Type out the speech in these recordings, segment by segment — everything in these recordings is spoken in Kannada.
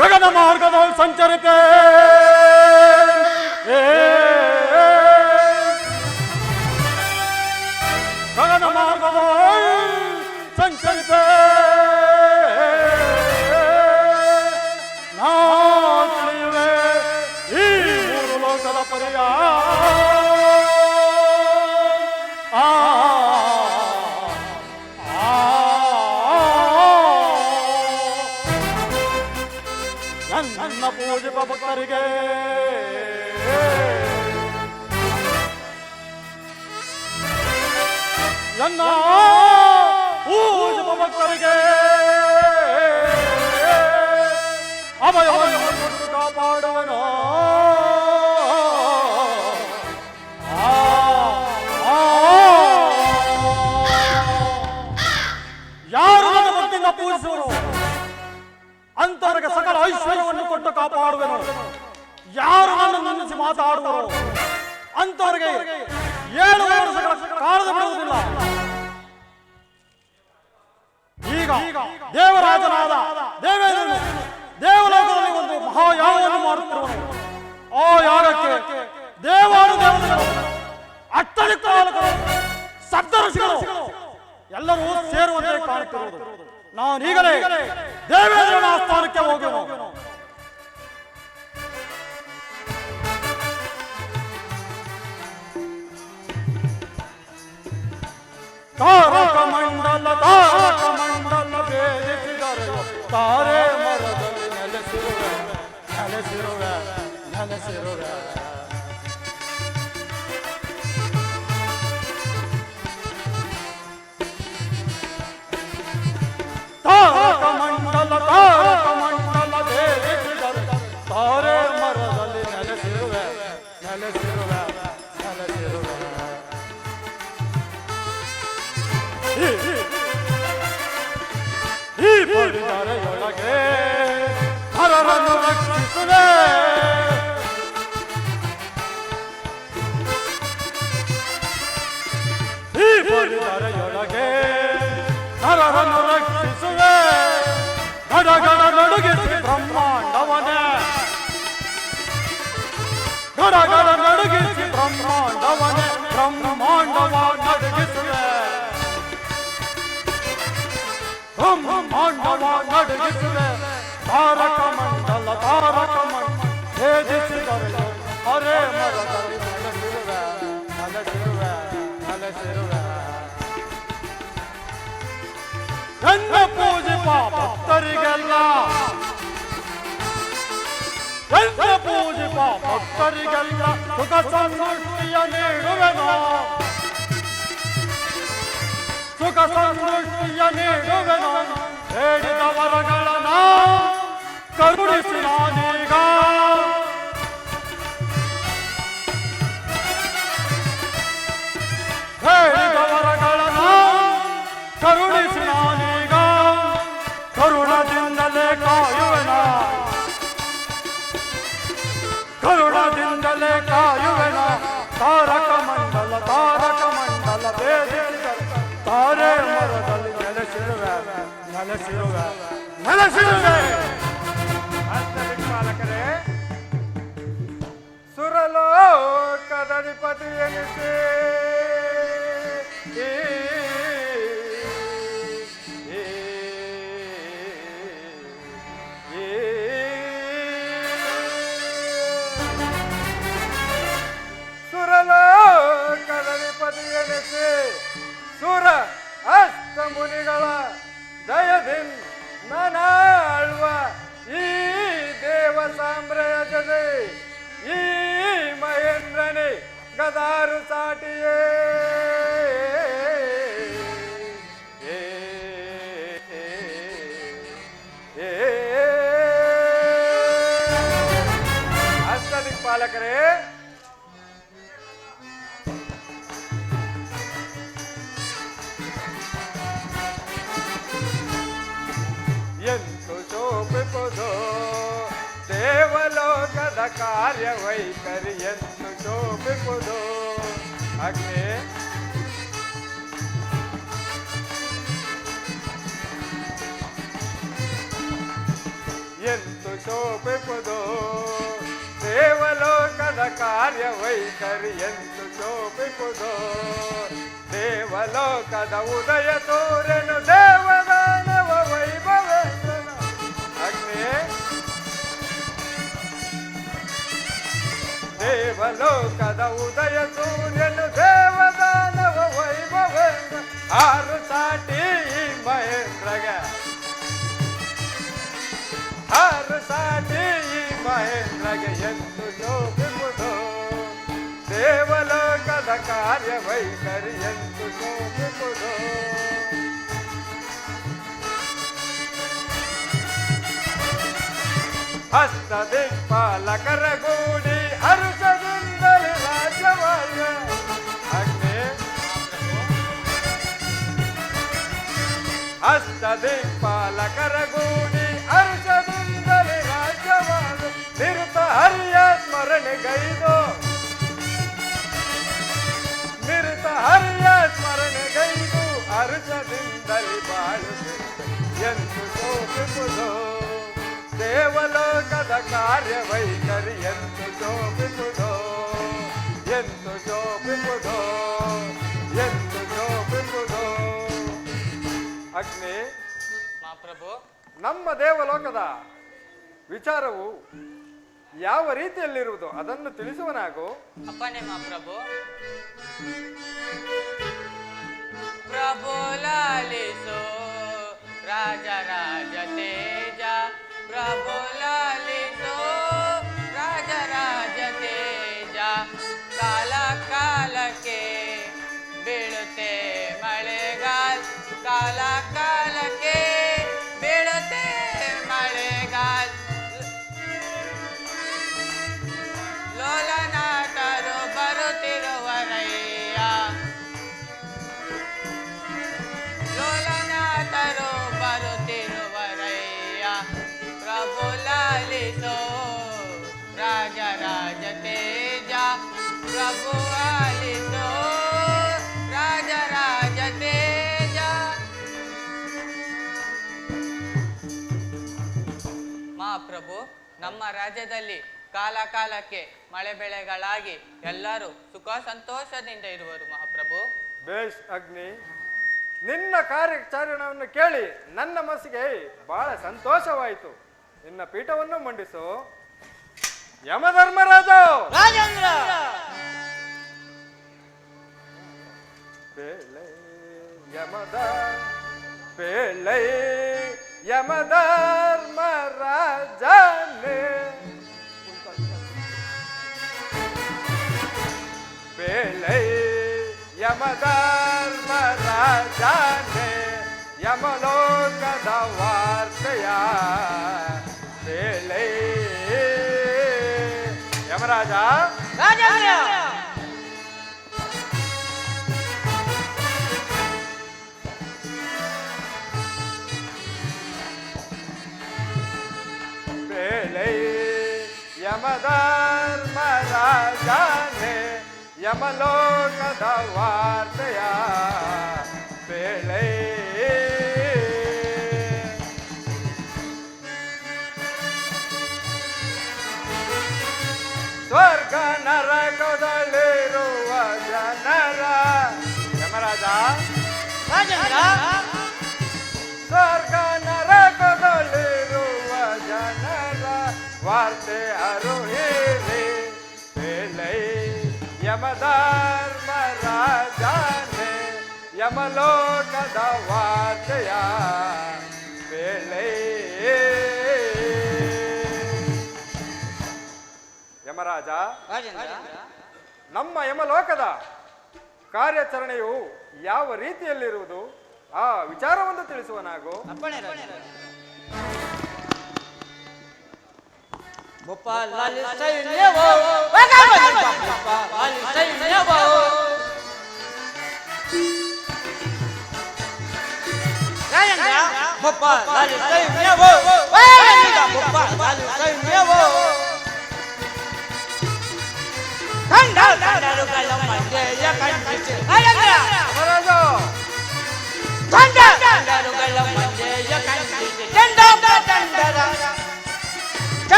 ಗಗನ ಮಾರ್ಗದ ಸಂಚರಿತೆ ಗಗನ ಮಾರ್ಗದ ಸಂಚರಿತೆ ನಾ ತಿಳಿಯುವೆ ಈ ಮೂರು ಲೋಕದ ಪರಿಯ ನನ್ನ ಪೂಜೆ ಭಕ್ತರಿಗೆ ನನ್ನ ಪೂಜೆ ಭಕ್ತರಿಗೆ ಅಭಯವನ್ನು ಕಾಪಾಡುವನು ಯಾರು ನನ್ನ ಭಕ್ತಿಯಿಂದ ಪೂಜಿಸುವರು ಅಂತವರಿಗೆ ಸಕಲ ಐಶ್ವರ್ಯವನ್ನು ಕೊಟ್ಟು ಕಾಪಾಡುವೆನು. ಯಾರು ನನ್ನ ನಿಲ್ಲಿಸಿ ಮಾತಾಡುವರು ಅಂತವರಿಗೆ 7 ವರ್ಷಗಳ ಕಾಲದ ಬಿಡುವುದಿಲ್ಲ. ಈಗ ದೇವರಾಜನಾದ ದೇವೇಂದ್ರನು ದೇವಲೋಕದಲ್ಲಿ ಒಂದು ಮಹಾಯಾಗವನ್ನು ಮಾಡುತ್ತಿರುವನು. ಆ ಯಾಗಕ್ಕೆ ದೇವಾನು ದೇವತೆಗಳು, ಅಷ್ಟದಿಕ್ಪಾಲಕರು, ಸಪ್ತಋಷಿಗಳು ಎಲ್ಲರೂ ಸೇರುವಂತೆ ಕಾಣುತ್ತಿರುವುದು. ನಾನೀಗಲೇ ದೇವೇಂದ್ರನ ಆಸ್ಥಾನಕ್ಕೆ ಹೋಗುವೆನು. ತಾರಕ ಮಂಡಲ ಭೇದಿಸಿದರೆ ತಾರೆ ಮರದಲ್ಲಿ ನೆಲೆಸಿರುವೆ ನೆಲೆಸಿರುವೆ ನೆಲೆಸಿರುವೆ. ತಾರಕ ಮಂಡಲ ಭೇದಿಸಿದರೆ ತಾರೆ ಮರದಲ್ಲಿ ನೆಲೆಸಿರುವೆ ನೆಲೆಸಿರುವೆ ನೆಲೆಸಿರುವೆ. ಈ ಪರಿಸರದೊಳಗೆ ಹರರನ್ನು ರಕ್ಷಿಸುವೆ. ಈ ಪರಿಸರದೊಳಗೆ ಹರರನ್ನು ರಕ್ಷಿಸುವೆ. ಗಡಗಡ ನಡುಗಿಸಿ ಬ್ರಹ್ಮಾಂಡವನೇ ಗಡಗಡ ನಡುಗಿಸಿ ಬ್ರಹ್ಮಾಂಡವನೇ ಬ್ರಹ್ಮಾಂಡವ ನಡುಗಿಸುವೆ. ಬ್ರಹ್ಮಾಂಡವ ನಡುಗಿಸುವೆ. ತಾರಕ ಮಂಡಲ ಭೇದಿಸಿದರೆ ಅರೆ ಮರದಲ್ಲಿ ನೆಲೆಸಿರುವೆ ನೆಲೆಸಿರುವೆ ನೆಲೆಸಿರುವೆ. ನನ್ನ ಪೂಜೆ ಭಕ್ತರಿಗೆಲ್ಲ ನನ್ನ ಪೂಜೆ ಭಕ್ತರಿಗೆಲ್ಲ ಸುಖ ಸಮೃದ್ಧಿಯ ನೀಡುವೆನು. ಸುಖ ಸಮೃದ್ಧಿಯ ನೀಡುವೆನು. ಹೇಳಿದ ವರಗಳನ್ನ ಕರುಣಿಸಿ ನಾನೀಗ ಹೇಳಿದ ವರಗಳನ್ನ ಕರುಣಿಸಿ ನಾನೀಗ ಕರುಣದಿಂದಲೇ ಕಾಯುವೆನ ಕರುಣದಿಂದಲೇ ಕಾಯುವೆನ. ತಾರಕ ಮಂಡಲ ಭೇದಿಸಿದರೆ ತಾರೆ ಮರದಲ್ಲಿ ನೆಲೆಸಿರುವೆ ನೆಲೆಸಿರುವೆ ನೆಲೆಸಿರುವೆ. ಪಾಲಕರೇ, ಸುರಲೋಕದಧಿಪತಿ ಎನಿಸಿ ಸುರಲೋಕದಧಿಪತಿ ಎನಿಸಿ ಸುರ ಅಷ್ಟ ಮುನಿಗಳ ದಯದಿಂದ ನಾನಾಳುವ ಈ ದೇವ ಸಾಮ್ರಾಜ್ಯದ ಈ ಮಹೇಂದ್ರನೇ ಗದಾರು ಸಾಟಿಯೇ. ಅಷ್ಟದಿಕ್ಪಾಲಕರೇ, ಎಂದು ಶೋಭಿಸುವುದು ದೇವಲೋಕದ ಕಾರ್ಯವೈಖರಿ ಎಂದು ಶೋಭಿಸುವುದು. ಅಗ್ನಿ ಎಂದು ಶೋಭಿಪುದು ದೇವಲೋಕದ ಕಾರ್ಯವೈಖರಿ ಎಂದು ಶೋಭಿಪುದು ದೇವಲೋಕದ ಉದಯ ಸೂರ್ಯನು ದೇವದಾನವ ವೈಭವೇಂದ್ರನ ಅಗ್ನಿ ದೇವಲೋಕದ ಉದಯ ಸೂರ್ಯನು ದೇವದಾನವ ವೈಭವೇಂದ್ರ ಆರು ಸಾಟಿ ಈ ಮಹೇಂದ್ರಗೆ ಆರು ಸಾಟಿ ಈ ಮಹೇಂದ್ರಗೆ ಎಂದು ಶೋಭಿಪುದು ದೇವಲೋಕದ ಕಾರ್ಯವೈಖರಿ ಎಂದು ಶೋಭಿಪುದು ಹಸ್ತ ದಿಕ್ಪಾಲಕರ ಗೂಡಿ ಹರುಷದಿಂದಲೇ ರಾಜ್ಯವಾಳ್ವ ಅಗ್ನಿ ಹಸ್ತ ದಿಕ್ಪಾಲಕರ ಗೂಡಿ ಹರುಷದಿಂದಲೇ ರಾಜ್ಯವಾಳ್ವ ನಿರುತ ಹರಿಯ ಸ್ಮರಣೆಗೈದು ನಿರುತ ಹರಿಯ ಸ್ಮರಣೆಗೈದು ಹರುಷದಿಂದಲೇ ಬಾಳುತ್ತಿದ್ದ ಎಂದು ಶೋಭಿಪುದು ದೇವಲೋಕದ ಕಾರ್ಯವೈಖರಿ ಎಂದು ಶೋಭಿಪುದು ಎಂದು ಶೋಭಿಪುದು ಎಂದು ಶೋಭಿಪುದು ಅಗ್ನಿ ಮಹಾಪ್ರಭು ನಮ್ಮ ದೇವಲೋಕದ ವಿಚಾರವು ಯಾವ ರೀತಿಯಲ್ಲಿರುವುದು ಅದನ್ನು ತಿಳಿಸುವನಾಗು ಅಪ್ಪನೇ ಮಹಾಪ್ರಭು ಪ್ರಭು ಲಾಲಿಸೋ ರಾಜ ರಾಜ ತೇಜ ಪ್ರಭು ಲಾಲಿಸೋ ರಾಜ ರಾಜ ತೇಜ ಕಾಲ ಕಾಲಕ್ಕೆ ಬೀಳುತ್ತೆ ಮಳೆಗಾಲ್ ಕಾಲ ಕಾಲಕ್ಕೆ ಬೀಳುತ್ತೆ ಮಳೆಗಾಲ್ ಲೋಲನಾಟರು ಬರುತ್ತಿರುವರಯ್ಯ ಲೋಲನಾಟರು ಬರುತ್ತಿರುವರಯ್ಯ ಪ್ರಭು ಲಾಲಿಸೋ ರಾಜ ರಾಜ ತೇಜ ಪ್ರಭು ಆಲಿಸೋ ರಾಜ ರಾಜ ತೇಜ ಮಹಾಪ್ರಭು ನಮ್ಮ ರಾಜ್ಯದಲ್ಲಿ ಕಾಲ ಕಾಲಕ್ಕೆ ಮಳೆ ಬೆಳೆಗಳಾಗಿ ಎಲ್ಲರೂ ಸುಖ ಸಂತೋಷದಿಂದ ಇರುವರು ಮಹಾಪ್ರಭು ಬೇಷ್ ಅಗ್ನಿ ನಿನ್ನ ಕಾರ್ಯಾಚರಣೆಯನ್ನು ಕೇಳಿ ನನ್ನ ಮನಸ್ಸಿಗೆ ಬಹಳ ಸಂತೋಷವಾಯಿತು ನಿನ್ನ ಪೀಠವನ್ನು ಮಂಡಿಸು ಯಮಧರ್ಮರಾಜ ರಾಜೇಂದ್ರ ಪೇಳೆ ಯಮದ ಪೇಳೆ ಯಮಧರ್ಮರಾಜನೇ ಪೇಳೆ ಯಮಧರ್ಮರಾಜನೇ ಯಮಲೋಕದ ವಾರ್ತೆಯ ಪೇಳೆ ಯಮರಾಜ ರಾಜೇಂದ್ರ ಪೇಳೆ ಯಮಧರ್ಮರಾಜನೇ ಯಮಲೋಕದ ವಾರ್ತೆಯ ಪೇಳೆ ಸ್ವರ್ಗ ನರಕದಲ್ಲಿರುವ ಜನರ ಯಮರಾಜ ರಾಜೇಂದ್ರ ಸ್ವರ್ಗ ನರಕದಲ್ಲಿರುವ ಜನರ ವಾರ್ತೆ ಅರುಹಿರಿ ಪೇಳೆ ಯಮಧರ್ಮರಾಜನೇ ಯಮಲೋಕದ ವಾರ್ತೆಯ ಪೇಳೆ ಯಮರಾಜ ರಾಜೇಂದ್ರ ನಮ್ಮ ಯಮಲೋಕದ ಕಾರ್ಯಾಚರಣೆಯು ಯಾವ ರೀತಿಯಲ್ಲಿರುವುದು ಆ ವಿಚಾರವನ್ನು ತಿಳಿಸುವನಾಗು ಅಪ್ಪಣೆ ರಾಜೇಂದ್ರ ಗೋಪಾಲ ಲಾಲಿ ಸೈನ್ಯವೋ ಗೋಪಾಲ ಲಾಲಿ ಸೈನ್ಯವೋ ರಾಜೇಂದ್ರ ಗೋಪಾಲ ಲಾಲಿ ಸೈನ್ಯವೋ ಗೋಪಾಲ ಲಾಲಿ ಸೈನ್ಯವೋ ದಂಡರುಗಳ ಮಂಡೆಯ ಕಂಡಿಸಿ ರಾಜೇಂದ್ರ ಯಮರಾಜ ದಂಡರುಗಳ ಮಂಡೆಯ ಕಂಡಿಸಿ ದಂಡರ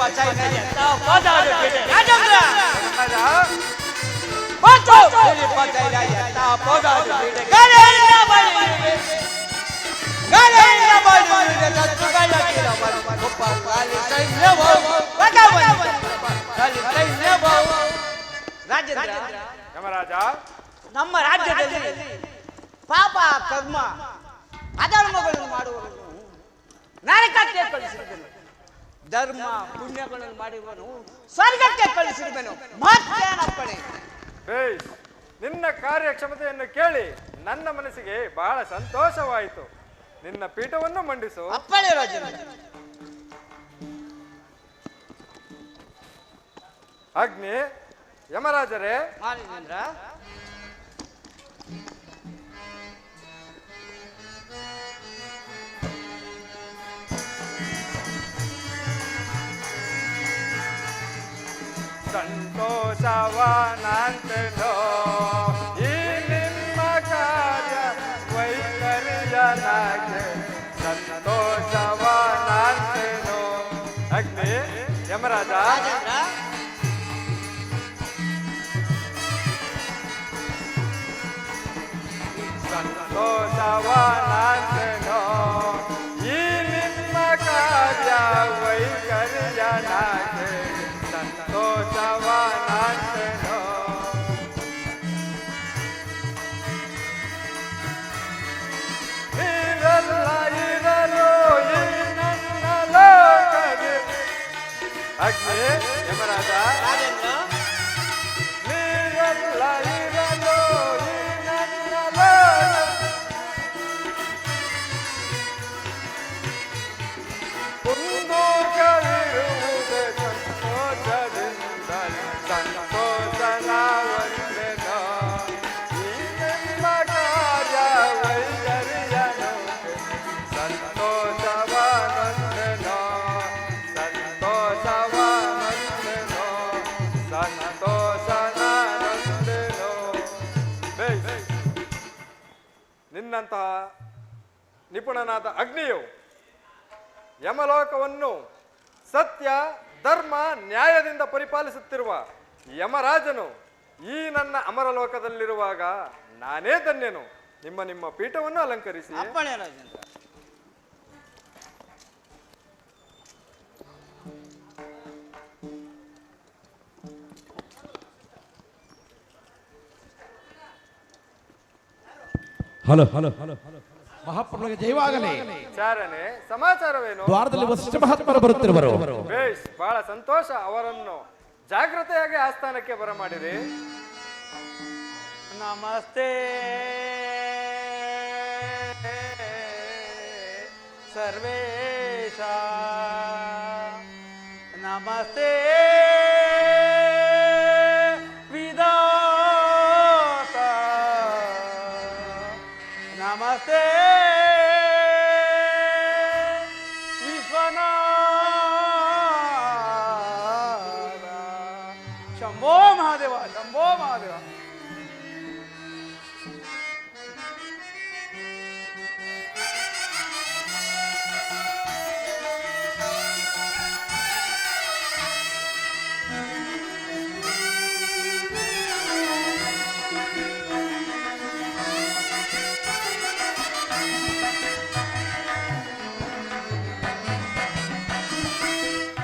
ಪಚಾಯಿನ ಪದಾರು ಬಿಡೆ ರಾಜೇಂದ್ರ ಧರ್ಮರಾಜ ಪಚ್ಚು ಇಲ್ಲಿ ಪಚಾಯಿನ ಪದಾರು ಬಿಡೆ ಗರೆಯಿಂದ ಬಳಿವೆ ಗರೆಯಿಂದ ಬಳಿವೆ ಸತ್ತುಗಳ ಕಿರವಲು ಒಪ್ಪ ಕಾಲಿ ಸೈನ್ಯವೋ ಭಗವಂತ ಕಾಲಿ ಸೈನ್ಯವೋ ರಾಜೇಂದ್ರ ಯಮರಾಜ ನಮ್ಮ ರಾಜ್ಯದಲ್ಲಿ ಪಾಪ ಕರ್ಮ ಅಧರ್ಮಗಳನ್ನು ಮಾಡುವವನು ನರಕಕ್ಕೆ ಕಳಿಸಿರುವೆನು, ಧರ್ಮ ಪುಣ್ಯಗಳನ್ನು ಮಾಡಿರುವನು ಸ್ವರ್ಗಕ್ಕೆ ಕಳಿಸಿರುವೆನು. ಮತ್ತೇನಪ್ಪಣೆ? ಬೇಸ್, ನಿನ್ನ ಕಾರ್ಯಕ್ಷಮತೆಯನ್ನು ಕೇಳಿ ನನ್ನ ಮನಸ್ಸಿಗೆ ಬಹಳ ಸಂತೋಷವಾಯಿತು. ನಿನ್ನ ಪೀಠವನ್ನು ಮಂಡಿಸು. ಅಪ್ಪಣೆ ರಾಜೇಂದ್ರ. ಅಗ್ನಿ, ಯಮರಾಜರೇ, ಮಾಲಿನೇಂದ್ರ ಸಂತೋಷವನಂತೆನೋ ಈ ನಿಮ್ಮ ಕಾರ್ಯ ವೈಖರಿಯನಾಗೆ ಸಂತೋಷವನಂತೆನೋ. ಅಗ್ನಿ, ಯಮರಾಜ, ರಾಜೇಂದ್ರ ಸಂತೋಷವನಂತೆನೋ ಈ ನಿಮ್ಮ ಕಾರ್ಯ ವೈಖರಿಯನಾಗೆ ಸಂತೋಷವನಂತೆನೋ. ನೀರೆಲ್ಲ ಇರಲು ಈ ನನ್ನ ಲೋಕಕ್ಕೆ. ಅಗ್ನಿ, ಯಮರಾಜ, ರಾಜೇಂದ್ರ ನೀರೆಲ್ಲ ಇರಲು ಈ ನನ್ನ ಲೋಕಕ್ಕೆ. ಒಂದು ಕವಿರುವುದು ಸಂತೋಷದಿಂದಲೇ ಸಂತೋಷನ ಒಂದೆನೋ ಈ ನಿಮ್ಮ ಕಾರ್ಯ ವೈಖರಿಯನು ಸಂತೋಷವನೊಂದೆನೋ ಸಂತೋಷವನೊಂದೆನೋ ಸಂತೋಷನೊಂದೆನೋ. ಬೇಸ್, ನಿನ್ನಂತಹ ನಿಪುಣನಾದ ಅಗ್ನಿಯು ಯಮಲೋಕವನ್ನು ಸತ್ಯ ಧರ್ಮ ನ್ಯಾಯದಿಂದ ಪರಿಪಾಲಿಸುತ್ತಿರುವ ಯಮರಾಜನು ಈ ನನ್ನ ಅಮರಲೋಕದಲ್ಲಿರುವಾಗ ನಾನೇ ಧನ್ಯನು. ನಿಮ್ಮ ನಿಮ್ಮ ಪೀಠವನ್ನು ಅಲಂಕರಿಸಿ. ಅಪ್ಪಣೆ ರಾಜೇಂದ್ರ. ಹಲೋ ಹಲೋ ಹಲೋ ಮಹಾಪ್ರಭುಗಳಿಗೆ ಜಯವಾಗಲಿ. ಚಾರಣೆ, ಸಮಾಚಾರವೇನು? ದ್ವಾರದಲ್ಲಿ ವಸಿಷ್ಠ ಮಹಾತ್ಮರು ಬರುತ್ತಿರುವರು. ಬೇಸ್, ಬಹಳ ಸಂತೋಷ. ಅವರನ್ನು ಜಾಗ್ರತೆಯಾಗಿ ಆಸ್ಥಾನಕ್ಕೆ ಬರಮಾಡಿರಿ. ನಮಸ್ತೆ ಸರ್ವೇಶ, ನಮಸ್ತೆ ವಿಧಾತ, ನಮಸ್ತೆ ವಿಶ್ವನಾಥ. ಶಂಭೋ ಮಹಾದೇವ, ಶಂಭೋ ಮಹಾದೇವ.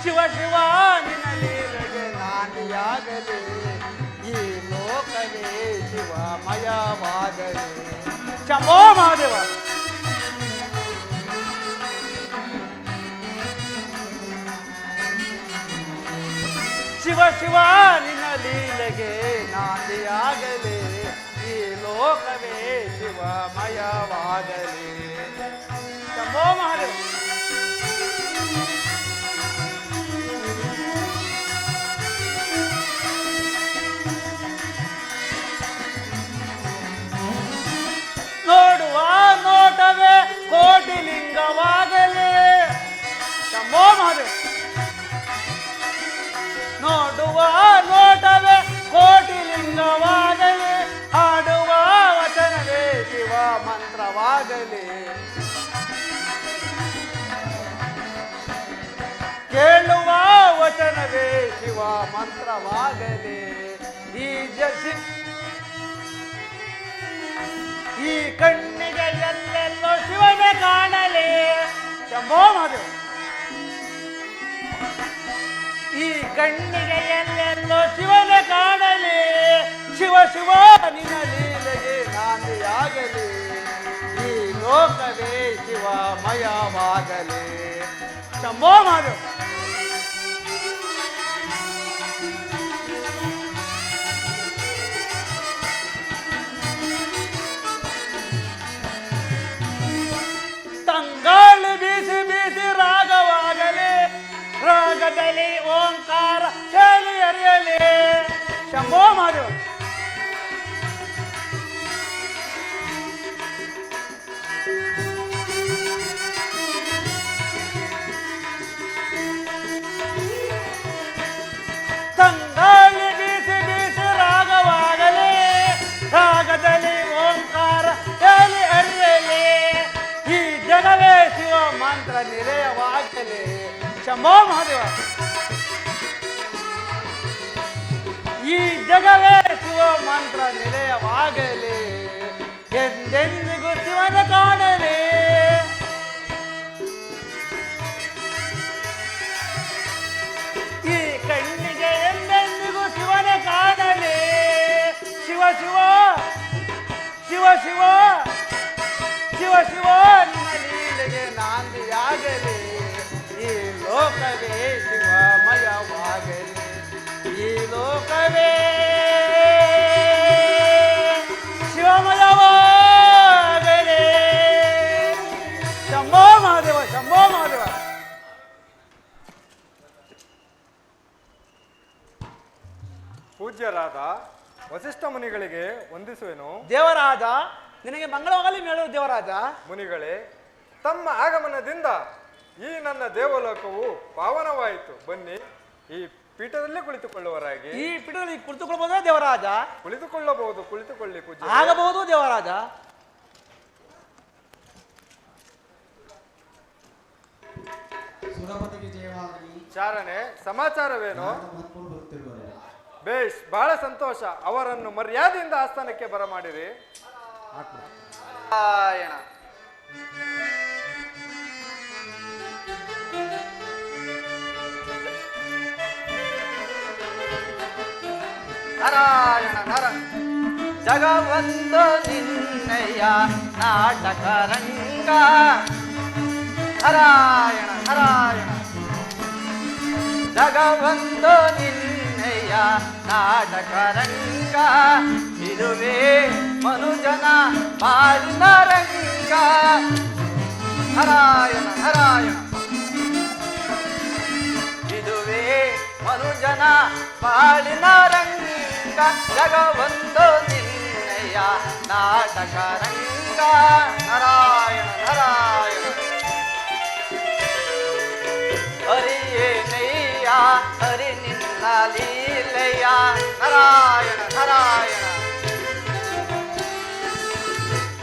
ಶಿವ ಶಿವ ನಿನ್ನ ಲೀಲೆಗೆ ನಾನಿಯಾಗಲಿ, ಈ ಲೋಕವೇ ಶಿವಮಯವಾಗಲಿ. ಶಂಭೋ ಮಹಾದೇವ. ಶಿವ ಶಿವ ನಿನ್ನ ಲೀಲೆಗೆ ನಾಂದಿಯಾಗಲಿ, ಈ ಲೋಕವೇ ಶಿವಮಯವಾಗಲಿ. ಶಂಭೋ ಮಹಾದೇವ. ನೋಡುವ ನೋಟವೇ ಕೋಟಿ ಲಿಂಗವಾಗಲಿ. ಶಂಭೋ ಮಹಾದೇವ. ನೋಡುವ ನೋಟವೇ ಕೋಟಿ ಲಿಂಗವಾಗಲಿ, ಹಾಡುವ ವಚನವೇ ಶಿವ ಮಂತ್ರವಾಗಲಿ. ಕೇಳುವ ಮಂತ್ರವಾಗಲಿ. ಈ ಜಸಿ ಈ ಕಣ್ಣಿಗೆ ಎಲ್ಲೆಲ್ಲೋ ಶಿವನ ಕಾಣಲಿ. ಶಂಭೋ ಮಹಾದೇವ. ಈ ಕಣ್ಣಿಗೆ ಎಲ್ಲೆಲ್ಲೋ ಶಿವನ ಕಾಣಲಿ. ಶಿವ ಶಿವ ನಿನ್ನ ಲೀಲೆಗೆ ನಾಂದಿಯಾಗಲಿ. ಈ ಲೋಕವೇ ಶಿವಮಯವಾಗಲಿ. ಶಂಭೋ ಮಹಾದೇವ. ತಂಗಾಳಿ ಬೀಸಿ ಬೀಸಿ ರಾಗವಾಗಲಿ. ರಾಗದಲ್ಲಿ ಓಂಕಾರ ಹೇಳಿ ಅರಿಯಲಿ. ಶಂಭೋ ಮಹಾದೇವ. ತಂಗಾಳಿ ಬೀಸಿ ಬೀಸಿ ರಾಗವಾಗಲಿ. ರಾಗದಲ್ಲಿ ಓಂಕಾರ ಹೇಳಿ ಅರಿಯಲಿ. ಈ ಜಗವೇ ಶಿವ ಮಂತ್ರ ನಿಲಯವಾಗಲಿ. ಶಂಭೋ ಮಹಾದೇವ. ಈ ಜಗವೇ ಶಿವ ಮಂತ್ರ ನಿಲಯವಾಗಲಿ. ಎಂದೆಂದಿಗೂ ಶಿವನ ಕಾಣಲಿ. ಈ ಕಣ್ಣಿಗೆ ಎಂದೆಂದಿಗೂ ಶಿವನ ಕಾಣಲಿ. ಶಿವ ಶಿವ ಶಿವ ಶಿವ ಶಿವ ಶಿವ ನಿನ್ನ ಲೀಲೆಗೆ ನಾಂದಿಯಾಗಲಿ. ಈ ಲೋಕವೇ ಶಿವಮಯವಾಗಲಿ. ಈ ಲೋಕವೇ ಶಿವಮಯವಾಗಲಿ. ಶಂಭೋ ಮಹಾದೇವ. ಶಂಭೋ ಮಹಾದೇವ. ಪೂಜ್ಯರಾದ ವಸಿಷ್ಠ ಮುನಿಗಳಿಗೆ ವಂದಿಸುವೆನು. ದೇವರಾಜ ನಿನಗೆ ಮಂಗಳವಾಗಲಿ ಮೇಳು. ದೇವರಾಜ ಮುನಿಗಳೇ, ತಮ್ಮ ಆಗಮನದಿಂದ ಈ ನನ್ನ ದೇವಲೋಕವು ಪಾವನವಾಯಿತು. ಬನ್ನಿ, ಈ ಪೀಠದಲ್ಲಿ ಕುಳಿತುಕೊಳ್ಳುವರಾಗಿ. ಈ ಪೀಠದಲ್ಲಿ ಕುಳಿತುಕೊಳ್ಳಬಹುದಾ ದೇವರಾಜ? ಕುಳಿತುಕೊಳ್ಳಬಹುದು. ಕುಳಿತುಕೊಳ್ಳಿ ಪೂಜ್ಯ. ಆಗಬಹುದು ದೇವರಾಜ. ಸುರಪತಿಗೆ ಜಯವಾಗಲಿ. ಚಾರಣೆ, ಸಮಾಚಾರವೇನು? ಮಹತ್ವಗಳು ಬರುತ್ತಿರುವರು. ಬೇಷ್, ಬಹಳ ಸಂತೋಷ. ಅವರನ್ನು ಮರ್ಯಾದೆಯಿಂದ ಆಸ್ಥಾನಕ್ಕೆ ಬರಮಾಡಿರಿ. ನಾರಾಯಣ. ನಾರಾಯಣ ನಾರಾಯಣ. ಜಗವೊಂದು ನಿನ್ನಯ್ಯ ನಾಟಕ ರಂಗ. ನಾರಾಯಣ ನಾರಾಯಣ. ಜಗವೊಂದು ನಿನ್ನಯ್ಯ ನಾಟಕ ರಂಗ. ಇದುವೇ ಮನುಜನ ಬಾಳಿನ ರಂಗ. ನಾರಾಯಣ ನಾರಾಯಣ. ಇದುವೇ ಮನುಜನ ಬಾಳಿನ ರಂಗ. ಜಗವೊಂದು ನಿನ್ನಯ್ಯ ನಾಟಕ ರಂಗ. ನಾರಾಯಣ ನಾರಾಯಣ. ಹರಿಯೇನಯ್ಯ ಹರಿ ನಿನ್ನ ಲೀಲೆಯ. ನಾರಾಯಣ ನಾರಾಯಣ.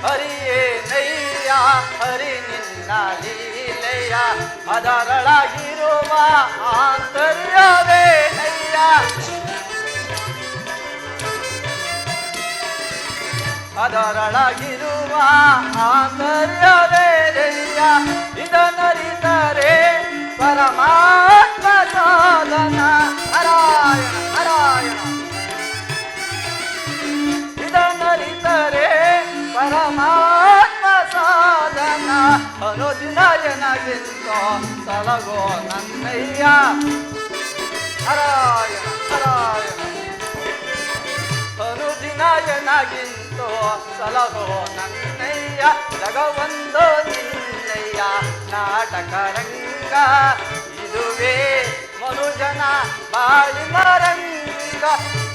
ಹರಿಯೇನಯ್ಯ ಹರಿ ನಿನ್ನ ಲೀಲೆಯ. ಅದರೊಳಗಿರುವ ಆಂತರ್ಯವೇನಯ್ಯ. ಅದರೊಳಗಿರುವ ಆಂತರ್ಯವೇನಯ್ಯ. ಇದನ್ನರಿತರೆ ಪರಮಾತ್ಮ ಸಾಧನ. ನಾರಾಯಣ ನಾರಾಯಣ. ಇದನ್ನರಿತರೆ ಪರಮಾತ್ಮ ಸಾಧನ. ಅನುದಿನ ಜನಗೆಂದೋ ಸಲಗೋ ನನ್ನಯ್ಯ. ನಾರಾಯಣ ನಾರಾಯಣ. ಅನುದಿನ ಜನಗಿಂತೋ ಸಲಗೋ ನನ್ನಯ್ಯ. ಜಗವೊಂದು ನಿನ್ನಯ್ಯ ನಾಟಕ ರಂಗ. ಇದುವೇ ಮನುಜನ ಬಾಳಿನ ರಂಗ.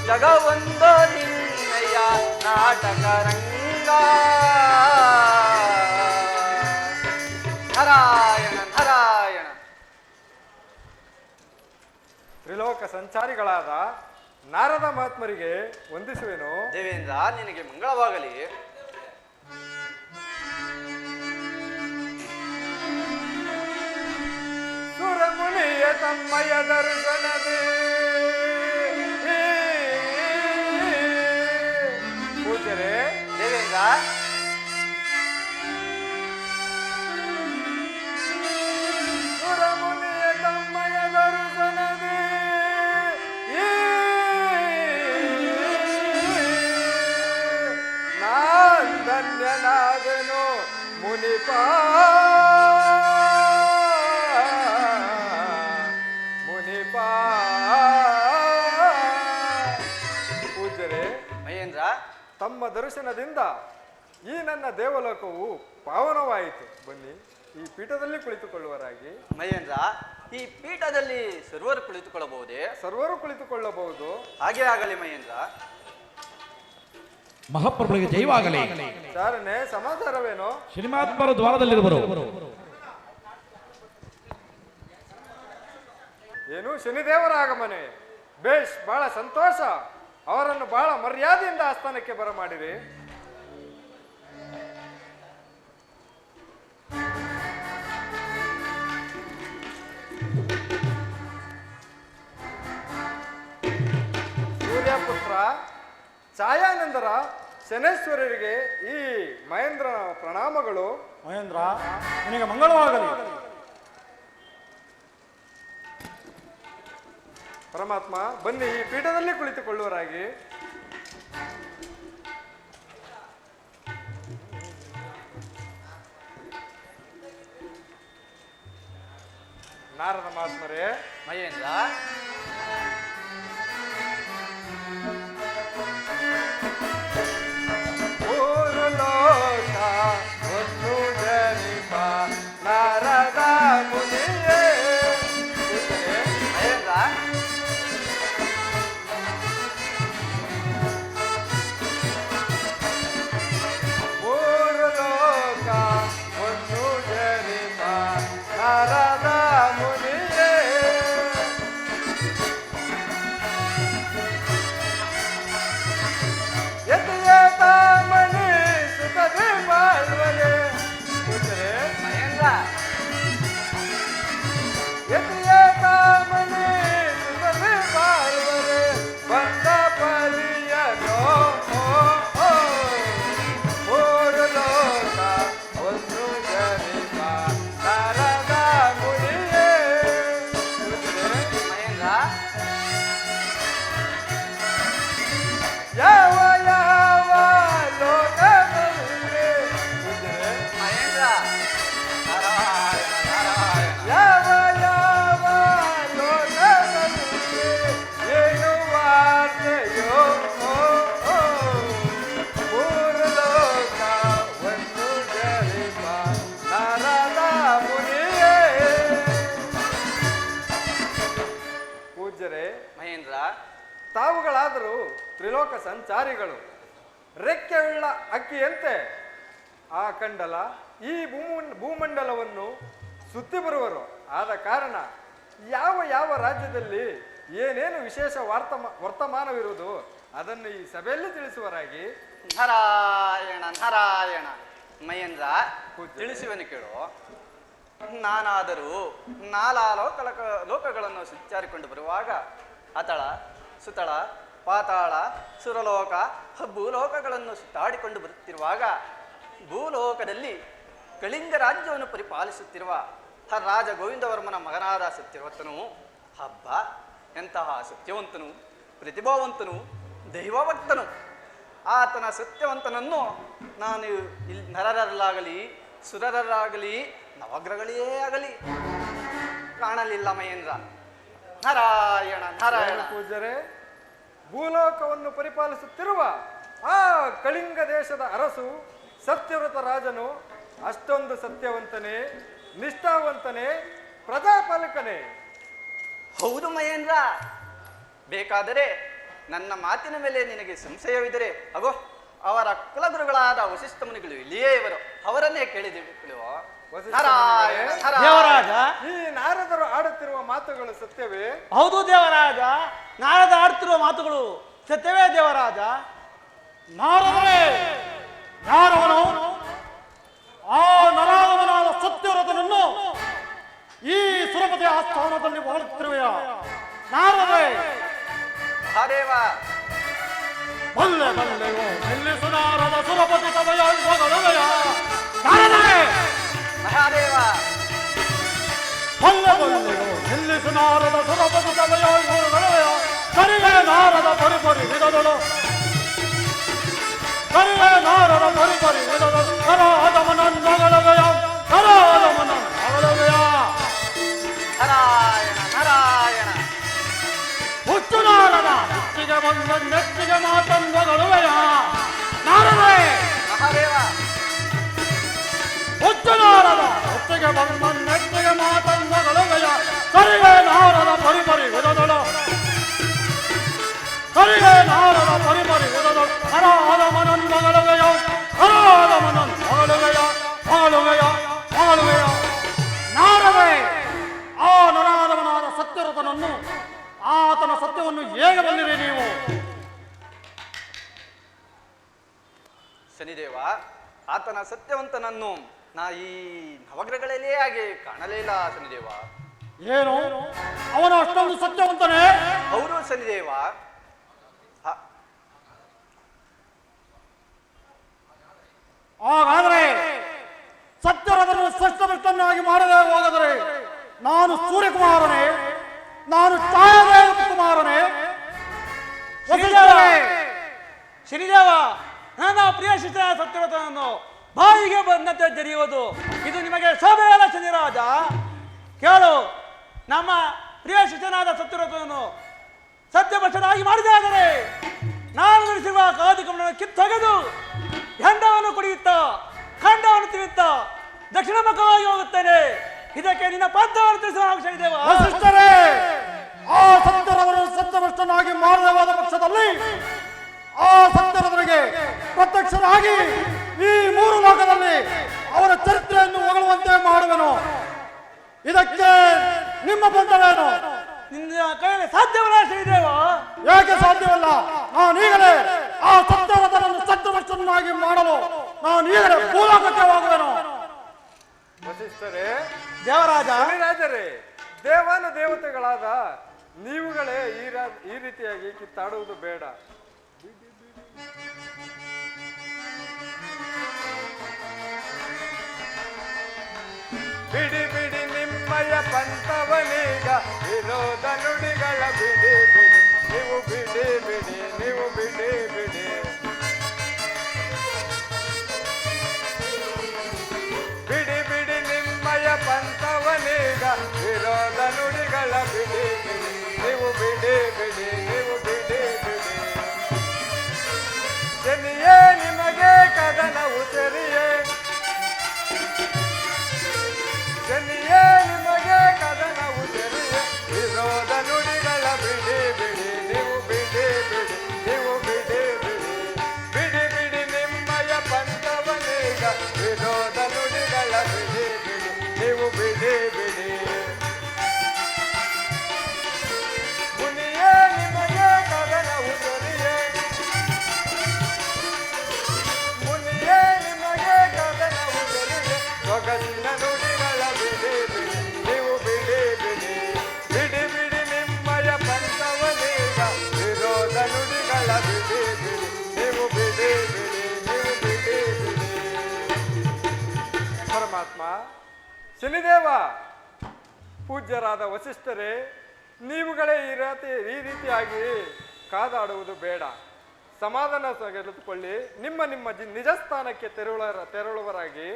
ಜಗವೊಂದು ನಿನ್ನಯ್ಯ ನಾಟಕ ರಂಗ. ನಾರಾಯಣ ನಾರಾಯಣ. ತ್ರಿಲೋಕ ಸಂಚಾರಿಗಳಾದ ನಾರದ ಮಹಾತ್ಮರಿಗೆ ವಂದಿಸುವೆನು. ದೇವೇಂದ್ರ ನಿನಗೆ ಮಂಗಳವಾಗಲಿ. ಸುರಮುನಿಯ ತಮ್ಮಯ ದರ್ಶನದೇ ಮುನಿಪ ಮುನಿಪ ಪೂಜ್ಯರೇ, ಮಹೇಂದ್ರ, ತಮ್ಮ ದರ್ಶನದಿಂದ ಈ ನನ್ನ ದೇವಲೋಕವು ಪಾವನವಾಯಿತು. ಬನ್ನಿ, ಈ ಪೀಠದಲ್ಲಿ ಕುಳಿತುಕೊಳ್ಳುವರಾಗಿ. ಮಹೇಂದ್ರ, ಈ ಪೀಠದಲ್ಲಿ ಸರ್ವರು ಕುಳಿತುಕೊಳ್ಳಬಹುದೇ? ಸರ್ವರು ಕುಳಿತುಕೊಳ್ಳಬಹುದು. ಹಾಗೆ ಆಗಲಿ ಮಹೇಂದ್ರ. ಮಹಾಪ್ರಭುಗಳಿಗೆ ಜೈವಾಗಲಿ. ಚಾರಣೆ, ಸಮಾಚಾರವೇನು? ಶ್ರೀಮಾತ್ಮರ ದ್ವಾರದಲ್ಲಿರುವರು. ಏನು, ಶನಿದೇವರ ಆಗಮನೆ? ಬೇಷ್, ಬಹಳ ಸಂತೋಷ. ಅವರನ್ನು ಬಹಳ ಮರ್ಯಾದೆಯಿಂದ ಆಸ್ಥಾನಕ್ಕೆ ಬರಮಾಡಿರಿ. ಸೂರ್ಯಪುತ್ರ ಛಾಯಾನಂದರ ಶನೇಶ್ವರರಿಗೆ ಈ ಮಹೇಂದ್ರ ಪ್ರಣಾಮಗಳು. ಮಹೇಂದ್ರ, ನಿನಗೆ ಮಂಗಳವಾಗಲಿ. ಪರಮಾತ್ಮ, ಬನ್ನಿ, ಈ ಪೀಠದಲ್ಲಿ ಕುಳಿತುಕೊಳ್ಳುವರಾಗಿ. ನಾರದ ಮಹಾತ್ಮರೇ, ಮಹೇಂದ್ರ, ಮೂರು ಲೋಕ ಒಂದು ಜನಿಪ ನಾರದ ಮುನಿಯೇ. ಮಹೇಂದ್ರ, ಮೂರು ಲೋಕ ಒಂದು ಜನಿಪ ನಾರದ ಮುನಿಯೇ. ಎದೆಯ ತಾಮಣಿ ಸುತದೆ ಬಾಳ್ವಲೆ. ಪೂಜ್ಯರೇ, ಮಹೇಂದ್ರ, ಎದೆಯ ತಾಮಣಿ ಸುತದೆ ಬಾಳ್ವಲೆ. ಬಂದ ಪರಿಯನೋ ಮೂರು ಲೋಕ ಒಂದು ಜನಿಪ ನಾರದ ಮುನಿಯೇ. ಪೂಜ್ಯರೇ, ಮಹೇಂದ್ರ, ಯಾವ ಯಾವ ಲೋಕದಲ್ಲಿ. ಪೂಜ್ಯರೇ, ಮಹೇಂದ್ರ, ನಾರಾಯಣ ನಾರಾಯಣ. ಯಾವ ಯಾವ ಲೋಕದಲ್ಲಿ ಏನು ವಾರ್ತೆಯೋ. ಮೂರು ಲೋಕ ಒಂದು ಜನಿಪ ನಾರದ ಮುನಿಯೇ. ಪೂಜ್ಯರೇ, ಮಹೇಂದ್ರ, ತಾವುಗಳಾದರೂ ತ್ರಿಲೋಕ ಸಂಚಾರಿಗಳು, ರೆಕ್ಕೆಯುಳ್ಳ ಅಕ್ಕಿಯಂತೆ ಆ ಕಂಡಲ ಈ ಭೂಮಂಡಲವನ್ನು ಸುತ್ತಿ ಬರುವರು. ಆದ ಕಾರಣ ಯಾವ ಯಾವ ರಾಜ್ಯದಲ್ಲಿ ಏನೇನು ವಿಶೇಷ ವರ್ತಮಾನವಿರುವುದು ಅದನ್ನು ಈ ಸಭೆಯಲ್ಲಿ ತಿಳಿಸುವರಾಗಿ. ನಾರಾಯಣ ನಾರಾಯಣ. ಮಹೇಂದ್ರ, ಪೂಜ್ಯರೇ. ತಿಳಿಸುವೆನು ಕೇಳು. ನಾನಾದರೂ ಲೋಕಗಳನ್ನು ಸಂಚಾರಿಕೊಂಡು ಬರುವಾಗ ಅತಳ, ಸುತಳ, ಪಾತಾಳ, ಸುರಲೋಕ, ಭೂಲೋಕಗಳನ್ನು ಸುತ್ತಾಡಿಕೊಂಡು ಬರುತ್ತಿರುವಾಗ ಭೂಲೋಕದಲ್ಲಿ ಕಳಿಂಗ ರಾಜ್ಯವನ್ನು ಪರಿಪಾಲಿಸುತ್ತಿರುವ ರಾಜ ಗೋವಿಂದವರ್ಮನ ಮಗನಾದ ಸತ್ಯವಂತನು, ಹಬ್ಬ ಎಂತಹ ಸತ್ಯವಂತನು, ಪ್ರತಿಭಾವಂತನು, ದೈವಭಕ್ತನು. ಆತನ ಸತ್ಯವಂತನನ್ನು ನಾನು ಇಲ್ಲಿ ನರರಲ್ಲಾಗಲಿ ಸುರರಲ್ಲಾಗಲಿ ನವಗ್ರಗಳೇ ಆಗಲಿ ಕಾಣಲಿಲ್ಲ ಮಹೇಂದ್ರ. ನಾರಾಯಣ ನಾರಾಯಣ. ಪೂಜ್ಯರೇ, ಭೂಲೋಕವನ್ನು ಪರಿಪಾಲಿಸುತ್ತಿರುವ ಆ ಕಳಿಂಗ ದೇಶದ ಅರಸು ಸತ್ಯವ್ರತ ರಾಜನು ಅಷ್ಟೊಂದು ಸತ್ಯವಂತನೇ, ನಿಷ್ಠಾವಂತನೇ, ಪ್ರಜಾಪಾಲಕನೇ. ಹೌದು ಮಹೇಂದ್ರ. ಬೇಕಾದರೆ ನನ್ನ ಮಾತಿನ ಮೇಲೆ ನಿನಗೆ ಸಂಶಯವಿದ್ದರೆ ಅಗೋ ಅವರ ಕುಲಗುರುಗಳಾದ ವಸಿಷ್ಠ ಮುನಿಗಳು ಇಲ್ಲಿಯೇ ಇವರು, ಅವರನ್ನೇ ಕೇಳಿಕೊಳ್ಳುವ. ನಾರಾಯಣ ನಾರಾಯಣ. ದೇವರಾಜ, ಈ ನಾರದರು ಆಡುತ್ತಿರುವ ಮಾತುಗಳು ಸತ್ಯವೇ? ಹೌದು ದೇವರಾಜ, ನಾರದ ಆಡ್ತಿರುವ ಮಾತುಗಳು ಸತ್ಯವೇ ದೇವರಾಜ. ನಾರದರೇ, ಯಾರವನು? ಆ ನರಾಧಮನಾದ ಸತ್ಯವ್ರತನನ್ನು ಈ ಸುರಪತಿ ಆಸ್ಥಾನದಲ್ಲಿ ಬಾಳುತ್ತಿರುವೆಯ ನಾರದೇ? ಮಹಾದೇವ, ಬಲ್ಲೆ ಬಲ್ಲೆಯೋ ನಿಲ್ಲಿಸು ನಾರದ ಸುರಪತಿ ಸಭೆಯ ಇವಾಗಲವೆಯ ನಾರದೇ? ಮಹಾದೇವ, ಬಲ್ಲೆ ಬಲ್ಲೆಯೋ ನಿಲ್ಲಿಸು ನಾರದ ಸುರಪತಿ ಸಭೆಯ ಇವಾಗಲವೆಯ ಕರಿಯ ನಾರದ ಪರಿಪರಿ ಹಿಡದಳು ಕರಿಯ ನಾರದ ಪರಿಪರಿ ಕರಾದಮನೊಳಗಯ ಕರಾದಮನೊಳಗಯ ನಾರಾಯಣ ನಾರಾಯಣ. ಹುಚ್ಚು ನಾರದ ಹುಚ್ಚಿಗೆ ಬಂದ ನೆಚ್ಚಿಗೆ ಮಾತಂದೊಗಳುವೆಯ ನಾರದೇ ಮಹಾದೇವ. ಹುಚ್ಚು ನಾರದ ಹುಚ್ಚಿಗೆ ಬಂದ ನೆಚ್ಚಿಗೆ ಮಾತಂದೊಗಳುವೆಯ ಕರಿಯ ನಾರದ ಪರಿಪರಿ ವಿಧದಳು ಕರಿಯ ನಾರದ ಪರಿಪರಿ ವಿಧದಳು ಕರಾದಮನೊಳಗಯ ಕರಾದಮನೊಳಗಯ ಮಗಳುವೆಯ ಮಗಳುವೆಯ ನಾರದೇ ಆ ನರಾದವನಾದ ಸತ್ಯರಥನನ್ನು ಆತನ ಸತ್ಯವನ್ನು ಹೇಗೆ ಬಂದಿರಿ ನೀವು? ಶನಿದೇವ, ಆತನ ಸತ್ಯವಂತನನ್ನು ನಾ ಈ ನವಗ್ರಹಗಳಲ್ಲೇ ಹಾಗೆ ಕಾಣಲೇ ಇಲ್ಲ ಶನಿದೇವ. ಏನು ಅವನು ಅಷ್ಟೊಂದು ಸತ್ಯವಂತನೇ? ಹೌದು ಶನಿದೇವ. ಹಾಗಾದರೆ ಸತ್ಯರಥನನ್ನು ಸ್ಪಷ್ಟಪಷ್ಟನ್ನಾಗಿ ಮಾಡದೆ ಹೋಗದರೆ ನಾನು ಸೂರ್ಯಕುಮಾರನೇ, ನಾನು ಛಾಯಾದೇವ ಕುಮಾರನೇ? ಶ್ರೀದೇವ, ನನ್ನ ಪ್ರಿಯ ಶಿಷ್ಯ ಸತ್ಯವ್ರತನನ್ನು ಬಾಯಿಗೆ ಬಂದಂತೆ ಜರಿಯುವುದು ಇದು ನಿಮಗೆ ಶೋಭೆಯಲ್ಲ ಶನಿರಾಜ. ಕೇಳು, ನಮ್ಮ ಪ್ರಿಯ ಶಿಷ್ಯನಾದ ಸತ್ಯವ್ರತನನ್ನು ಸತ್ಯಭ್ರಷ್ಟನಾಗಿ ಮಾಡಿದಾದರೆ ನಾನು ನಡೆಸಿರುವ ಕಾದಿಕವನ್ನು ಕಿತ್ತೊಗೆದು ಹೆಂಡವನ್ನು ಕುಡಿಯುತ್ತಾ ಖಂಡವನ್ನು ತಿನ್ನುತ್ತಾ ದಕ್ಷಿಣ ಮುಖವಾಗಿ ಹೋಗುತ್ತೇನೆ. ಇದಕ್ಕೆ ನಿನ್ನ ಪಂಥವನ್ನು ತಿಳಿಸುವ ಅವಶ್ಯಕ ದೇವ. ವಸಿಷ್ಠರೇ, ಆ ಸತ್ಯರಥನನ್ನು ಸತ್ಯಭ್ರಷ್ಟನಾಗಿ ಮಾಡದೆ ಹೋದ ಪಕ್ಷದಲ್ಲಿ ಆ ಸತ್ಯರಥನಿಗೆ ಪ್ರತ್ಯಕ್ಷನಾಗಿ ಈ ಮೂರು ಲೋಕದಲ್ಲಿ ಅವರ ಚರಿತ್ರೆಯನ್ನು ಹೊಗಳುವಂತೆ ಮಾಡುವೆನು. ಇದಕ್ಕೆ ನಿಮ್ಮ ಬಂಧವೇನು? ನಿನ್ನ ಕೈಯಲ್ಲಿ ಸಾಧ್ಯವಲ್ಲ ಶ್ರೀದೇವ. ಏಕೆ ಸಾಧ್ಯವಲ್ಲ? ನಾನೀಗಲೇ ಆ ಸತ್ಯರಥನನ್ನು ಸತ್ಯಭ್ರಷ್ಟನಾಗಿ ಮಾಡಲು ನಾನೀಗಲೇ ಭೂಲೋಕಕ್ಕೆ ಹೋಗುವೆನು. ವಸಿಷ್ಠರೇ, ದೇವರಾಜ, ರಾಜರೇ, ದೇವಾನು ದೇವತೆಗಳಾದ ನೀವುಗಳೇ ಈ ರೀತಿಯಾಗಿ ಕಿತ್ತಾಡುವುದು ಬೇಡ. ಬಿಡಿ ಬಿಡಿ ನಿಮ್ಮಯ ಪಂಥವನೀಗ ವಿರೋಧ ನುಡಿಗಳ ಬಿಡಿ ಬಿಡಿ ನೀವು ಬಿಡಿ ಬಿಡಿ ನೀವು ಬಿಡಿ ಬಿಡಿ ಬಿಡಿ ಬಿಡಿ ನಿಮ್ಮಯ ಪಂಥವನೀಗ ವಿರೋಧ ನುಡಿಗಳ ಬಿಡಿ ಬಿಡಿ ನೀವು ಬಿಡಿ ಬಿಡಿ ನೀವು ಬಿಡಿ ಬಿಡಿ ಶನಿಯೇ ನಿಮಗೆ ಕದನವು ಸರಿಯೇ ಶನಿಯೇ ನಿಮಗೆ ಕದನವು ಸರಿಯೇ ವಿರೋಧ ನುಡಿಗಳ ಬಿಡಿ ಬಿಡಿ ನೀವು ಬಿಡಿ ಬಿಡಿ ನೀವು ಬಿಡಿ ಬಿಡಿ ಬಿಡಿ ಬಿಡಿ ನಿಮ್ಮಯ ಪಂಥವನೀಗ ವಿರೋಧ ನುಡಿಗಳ ಬಿಡಿ ಬಿಡಿ ನೀವು ಬಿಡಿ ಬಿಡಿ ಮುನಿಯೇ ನಿಮಗೆ ಕದನವು ಸರಿಯೇ ಮುನಿಯೇ ನಿಮಗೆ ಕದನವು ಸರಿಯೇ ಸೊಗಸಿನ ನುಡಿಗಳ ಬಿಡಿ ಬಿಡಿ ನೀವು ಬಿಡಿ ಬಿಡಿ ಬಿಡಿ ಬಿಡಿ ನಿಮ್ಮಯ ಪಂಥವನೀಗ ವಿರೋಧ ನುಡಿಗಳ ಬಿಡಿ ಬಿಡಿ ನೀವು ಬಿಡಿ ಬಿಡಿ ನೀವು ಬಿಡಿ ಬಿಡಿ ಪರಮಾತ್ಮ ಶನಿದೇವ, ಪೂಜ್ಯರಾದ ವಸಿಷ್ಠರೇ, ನೀವುಗಳೇ ಈ ರೀತಿಯಾಗಿ ಕಾದಾಡುವುದು ಬೇಡ. ಸಮಾಧಾನ ತೆಗೆದುಕೊಳ್ಳಿ. ನಿಮ್ಮ ನಿಮ್ಮ ನಿಜ ಸ್ಥಾನಕ್ಕೆ ತೆರಳುವರಾಗಿ.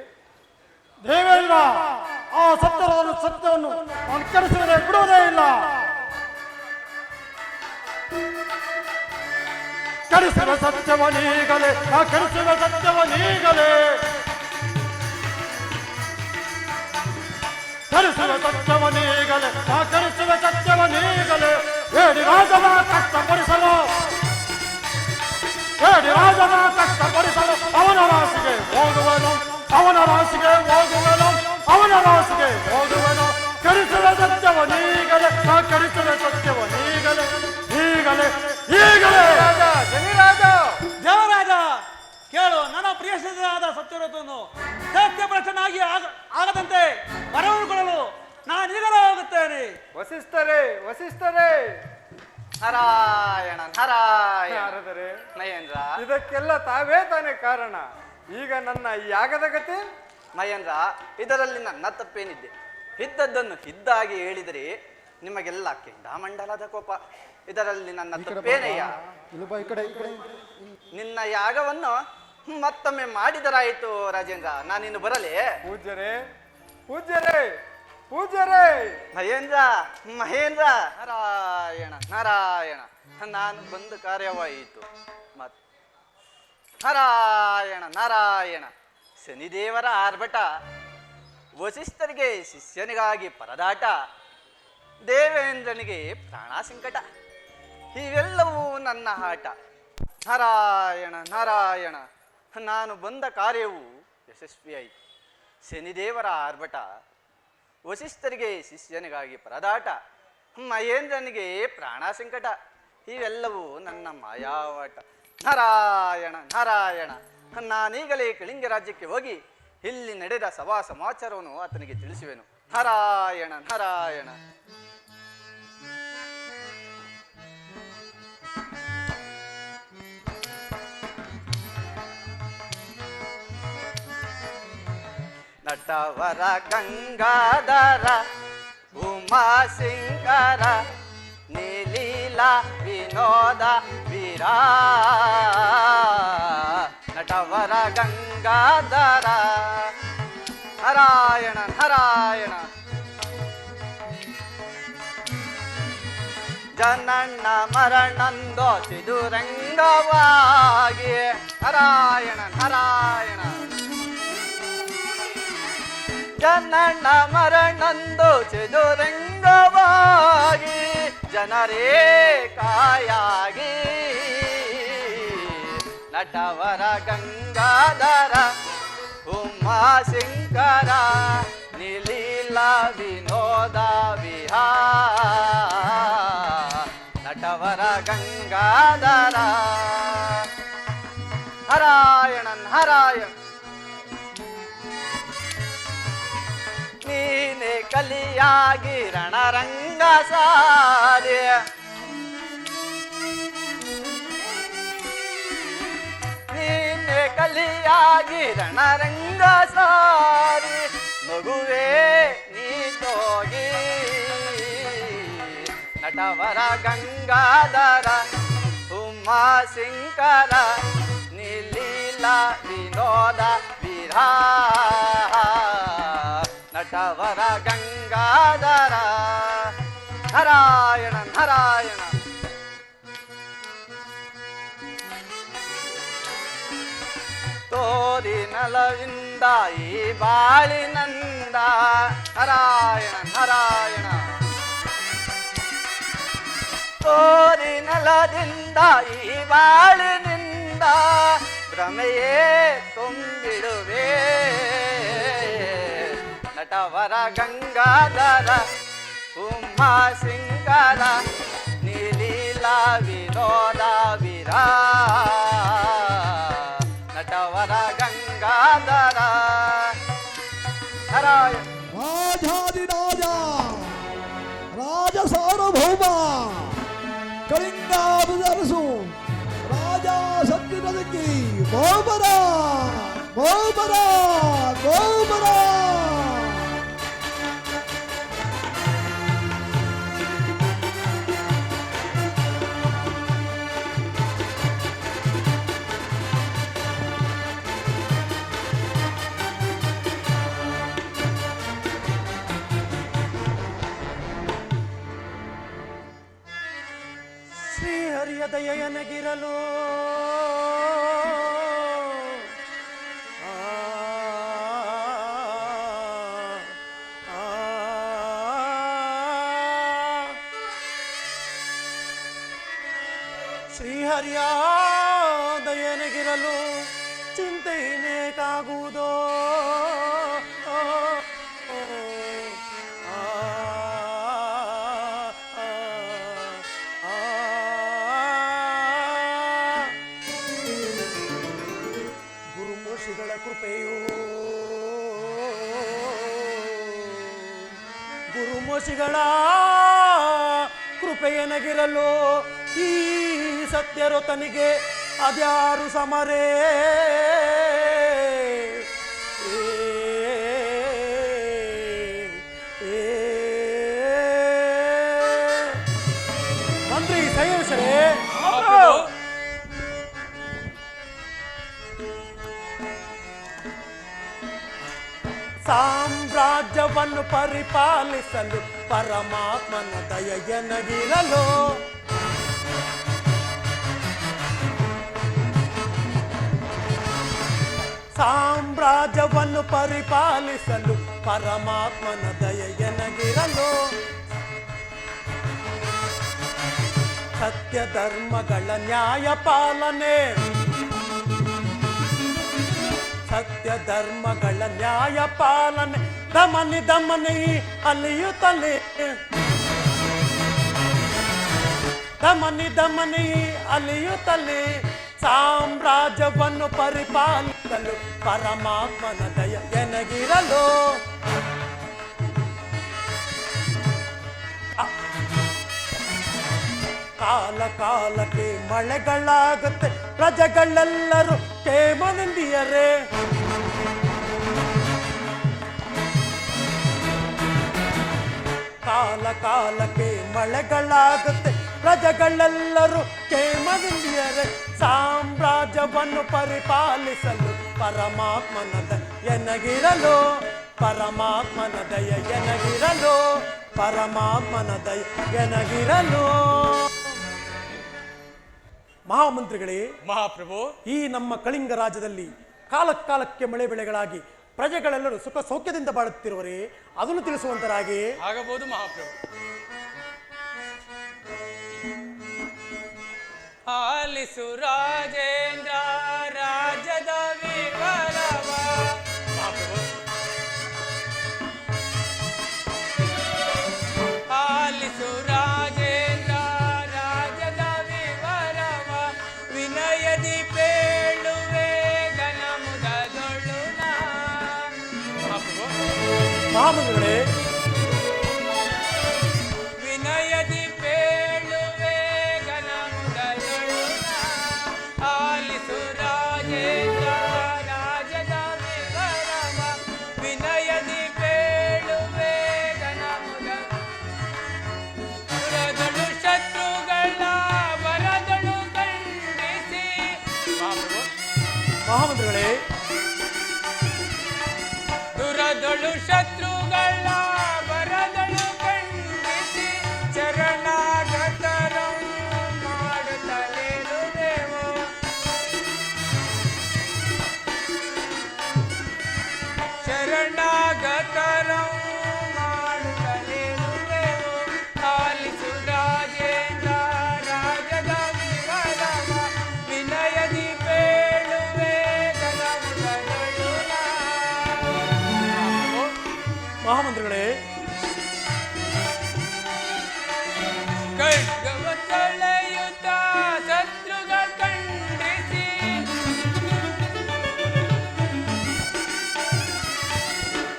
ದೇವೇಂದ್ರ, ಆ ಸತ್ಯರಥನ ಸತ್ಯವನ್ನು ನಾನು ಕೆಡಿಸುವುದೇ ಬಿಡುವುದೇ ಇಲ್ಲ. ಕೆಡಿಸುವ ಸತ್ಯವನೀಗಲೇ ನಾ ಕೆಡಿಸುವ ಸತ್ಯವನೀಗಲೇ ಕೆಡಿಸುವ ಸತ್ಯವನೀಗಲೇ ನಾ ಕೆಡಿಸುವ ಸತ್ಯವನೀಗಲೇ ಹೇಳಿ ರಾಜನ ಕಷ್ಟಪಡಿಸಲು ಹೇಳಿ ರಾಜನ ಕಷ್ಟಪಡಿಸಲು ಅವನ ರಾಶಿಗೆ ಹೋಗುವನು ಅವನ ರಾಶಿಗೆ ಹೋಗುವನು ಅವನ ರಾಶಿಗೆ ಹೋಗುವನು ಕೆಡಿಸುವ ಸತ್ಯವನೀಗಲೇ ನಾ ಕೆಡಿಸುವ ಸತ್ಯವನೀಗಲೇ ಈಗಲೇ ಈಗಲೇ ಶನಿರಾಜ, ದೇವರಾಜ, ಕೇಳು, ನನ್ನ ಪ್ರಿಯ ಶಿಷ್ಯನಾದ ಸತ್ಯವ್ರತನು ಸತ್ಯಭ್ರಷ್ಟನಾಗಿ ಆಗದಂತೆ ವರವನ್ನು ಕೊಡಲು ನಾನು ಈಗಲೇ ಹೋಗುತ್ತೇನೆ. ವಸಿಷ್ಠರೇ ವಸಿಷ್ಠರೇ, ನಾರಾಯಣ ನಾರಾಯಣ. ಯಾರಾದರೆ ಮಹೇಂದ್ರ, ಇದಕ್ಕೆಲ್ಲ ತಾವೇ ತಾನೇ ಕಾರಣ. ಈಗ ನನ್ನ ಈ ಯಾಗದ ಗತಿ? ಮಹೇಂದ್ರ, ಇದರಲ್ಲಿ ನನ್ನ ತಪ್ಪೇನಿದೆ? ಇದ್ದದ್ದನ್ನು ಇದ್ದಾಗಿ ಹೇಳಿದರೆ ನಿಮಗೆಲ್ಲ ಕೆಂಡಾಮಂಡಲದ ಕೋಪ. ಇದರಲ್ಲಿ ನನ್ನ ತಪ್ಪೇನಯ್ಯ? ನಿನ್ನ ಯಾಗವನ್ನು ಮತ್ತೊಮ್ಮೆ ಮಾಡಿದರಾಯಿತು ರಾಜೇಂದ್ರ, ನಾನಿನ್ನು ಬರಲೇ? ಪೂಜ್ಯರೇ ಪೂಜ್ಯರೇ ಪೂಜ್ಯರೇ ಮಹೇಂದ್ರ ಮಹೇಂದ್ರ, ನಾರಾಯಣ ನಾರಾಯಣ, ನಾನು ಬಂದ ಕಾರ್ಯವಾಯಿತು. ನಾರಾಯಣ ನಾರಾಯಣ, ಶನಿದೇವರ ಆರ್ಭಟ, ವಸಿಷ್ಠರಿಗೆ ಶಿಷ್ಯನಿಗಾಗಿ ಪರದಾಟ, ದೇವೇಂದ್ರನಿಗೆ ಪ್ರಾಣ ಸಂಕಟ, ಇವೆಲ್ಲವೂ ನನ್ನ ಆಟ. ನಾರಾಯಣ ನಾರಾಯಣ, ನಾನು ಬಂದ ಕಾರ್ಯವು ಯಶಸ್ವಿಯಾಯಿತು. ಶನಿದೇವರ ಆರ್ಭಟ, ವಸಿಷ್ಠರಿಗೆ ಶಿಷ್ಯನಿಗಾಗಿ ಪರದಾಟ, ಮಹೇಂದ್ರನಿಗೆ ಪ್ರಾಣ ಸಂಕಟ, ಇವೆಲ್ಲವೂ ನನ್ನ ಮಾಯಾವಾಟ. ನಾರಾಯಣ ನಾರಾಯಣ, ನಾನೀಗಲೇ ಕಳಿಂಗ ರಾಜ್ಯಕ್ಕೆ ಹೋಗಿ ಇಲ್ಲಿ ನಡೆದ ಸಭಾ ಸಮಾಚಾರವನ್ನು ಆತನಿಗೆ ತಿಳಿಸುವೆನು. ನಾರಾಯಣ ನಾರಾಯಣ. ನಟವರ ಗಂಗಾಧರ ಉಮಾಶಂಕರ ನೀಲೀಲ ವಿನೋದ ವೀರ, ನಟವರ ಗಂಗಾಧರ ನಾರಾಯಣ ನಾರಾಯಣ, ಜನಣ್ಣ ಮರಣಂದೋ ಚಿದುರಂಗವಾಗಿ, ನಾರಾಯಣ ನಾರಾಯಣ, ಜನಣ್ಣ ಮರಣಂದು ಚದುರಂಗವಾಗಿ, ಜನರೇ ಕಾಯಾಗಿ, ನಟವರ ಗಂಗಾಧರ ಉಮಾಶಂಕರ ನೀಲೀಲ ವಿನೋದ ವಿಹಾರ, ನಟವರ ಗಂಗಾಧರ ನಾರಾಯಣ ನಾರಾಯಣ, ನೀನೆ ಕಲಿಯಾಗಿ ರಣರಂಗ ಸಾರಿ, ನೀನೆ ಕಲಿಯಾಗಿ ರಣರಂಗ ಸಾರಿ, ಮಗುವೆ ನೀತೋಗಿ, ನಟವರ ಗಂಗಾಧರ ಉಮಾಶಂಕರ ನೀಲೀಲ ವಿನೋದ ವೀರ, ನಟವರ ಗಂಗಾಧರ ನಾರಾಯಣ ನಾರಾಯಣ. ತೋರಿನಲವಿಂದ ಈ ಬಾಳಿನಂದ, ನಾರಾಯಣ ನಾರಾಯಣ, ತೋರಿನಲದಿಂದ ಈ ಬಾಳಿನಿಂದ ಭ್ರಮೆಯೇ ತುಂಬಿಡುವೆ, ನಟವರ ಗಂಗಾಧರ ಉಮಾಶಂಕರ ನೀಲೀಲ ವಿನೋದ ವೀರ, ನಟವರ ಗಂಗಾಧರ ನಾರಾಯಣ. ರಾಜಾದಿರಾಜ ರಾಜ ಸಾರ್ವಭೌಮ ಕಳಿಂಗಾದ ಅರಸು ರಾಜ ಸತ್ಯನದಕ್ಕೆ ಗೋಬರ ಗೋಬರ ಗೋಬರ. ಶ್ರೀಹರಿಯ ದಯೆಯನಗಿರಲು ಶ್ರೀಹರಿಯ ದಯೆಯನಗಿರಲು ಚಿಂತೆಯೇಕಾಗುವುದೋ, ಗುರುಮೋಷಿಗಳ ಕೃಪೆಯು ಗುರುಮೋಷಿಗಳ ಕೃಪೆಯನಗಿರಲು ಈ ಸತ್ಯರು ತನಿಗೆ ಅದ್ಯಾರು ಸಮರೇ. ಮಂತ್ರಿ ಸಂಯೋಷರೇ, ಸಾಮ್ರಾಜ್ಯವನ್ನು ಪರಿಪಾಲಿಸಲು ಪರಮಾತ್ಮನ ದಯೆಯನಗಿರಲು ಸಾಮ್ರಾಜ್ಯವನ್ನು ಪರಿಪಾಲಿಸಲು ಪರಮಾತ್ಮನ ದಯೆಯನಗಿರಲು ಸತ್ಯ ಧರ್ಮಗಳ ನ್ಯಾಯ ಪಾಲನೆ ಸತ್ಯ ಧರ್ಮಗಳ ನ್ಯಾಯ ಪಾಲನೆ ದಮನಿ ದಮನಿ ಅಲಿಯುತ್ತಲೇ ದಮನಿ ದಮನಿ ಅಲಿಯುತ್ತಲೇ ಸಾಮ್ರಾಜ್ಯವನ್ನು ಪರಿಪಾಲಿಸಲು ಪರಮಾತ್ಮನ ದಯ ಎನಗಿರಲು ಕಾಲ ಕಾಲಕ್ಕೆ ಮಳೆಗಳಾಗುತ್ತೆ ಪ್ರಜೆಗಳೆಲ್ಲರೂ ಕ್ಷೇಮದಿಂದಿಯರೇ ಕಾಲ ಕಾಲಕ್ಕೆ ಮಳೆಗಳಾಗುತ್ತೆ ಪ್ರಜೆಗಳೆಲ್ಲರೂ ಕ್ಷೇಮದಿಂದಿಯರೇ ಸಾಮ್ರಾಜ್ಯವನ್ನು ಪರಿಪಾಲಿಸಲು ಪರಮಾತ್ಮನ ದಯೆನಗಿರಲು ಪರಮಾತ್ಮನ ದಯೆನಗಿರಲು ಪರಮಾತ್ಮನ ದಯೆನಗಿರಲು ಮಹಾಮಂತ್ರಿಗಳೇ, ಮಹಾಪ್ರಭು, ಈ ನಮ್ಮ ಕಳಿಂಗ ರಾಜ್ಯದಲ್ಲಿ ಕಾಲಕ್ಕೆ ಮಳೆ ಬೆಳೆಗಳಾಗಿ ಪ್ರಜೆಗಳೆಲ್ಲರೂ ಸುಖ ಸೌಖ್ಯದಿಂದ ಬಾಳುತ್ತಿರುವರೇ ಅದನ್ನು ತಿಳಿಸುವಂತರಾಗಿ ಆಗಬಹುದು ಮಹಾಪ್ರಭು. ಆಲಿಸು ರಾಜೇಂದ್ರ ರಾಜ್ಯದ ವಿವರವ. ಮಹಾಪ್ರಭು, ಆಲಿಸು ರಾಜೇಂದ್ರ ರಾಜ್ಯದ ವಿವರವ. ವಿನಯದಿ ಪೇಳುವೆ ಘನಮುದದೊಳು ನಾ. ಮಹಾಪ್ರಭು, ಮಹಾಮಂತ್ರಿಗಳೇ, ವಿನಯದಿ ಪೇಳುವೆ ಘನಮುದದೊಳು ನಾ. ಆಲಿಸು ರಾಜೇಂದ್ರ ರಾಜ್ಯದ ವಿವರವ. ವಿನಯದಿ ಪೇಳುವೆ ಘನಮುದ. ದುರದಳು ಶತ್ರುಗಳ ವರದಳು ಖಂಡಿಸಿ. ಮಹಾಪ್ರಭು, ಮಹಾಮಂತ್ರಿಗಳೇ, ದುರದಳು ಶತ್ರುಗಳ ವರದಳು ಖಂಡಿಸಿ ಶರಣಾಗತರ ಮಾಡುತ್ತಲಿರುವೆವು. ಶರಣಾಗತರ ಮಾಡುತ್ತಲಿರುವೆವು. ಆಲಿಸು ರಾಜೇಂದ್ರ ರಾಜದ ವಿವರವ. ವಿನಯದಿ ಪೇಳುವೆ ಘನಮುದದೊಳು ನಾ. ಮಹಾಮಂತ್ರಿಗಳೇ, ಖಡ್ಗವ ತಳೆಯುತ್ತ ಶತ್ರುಗಳ ಖಂಡಿಸಿ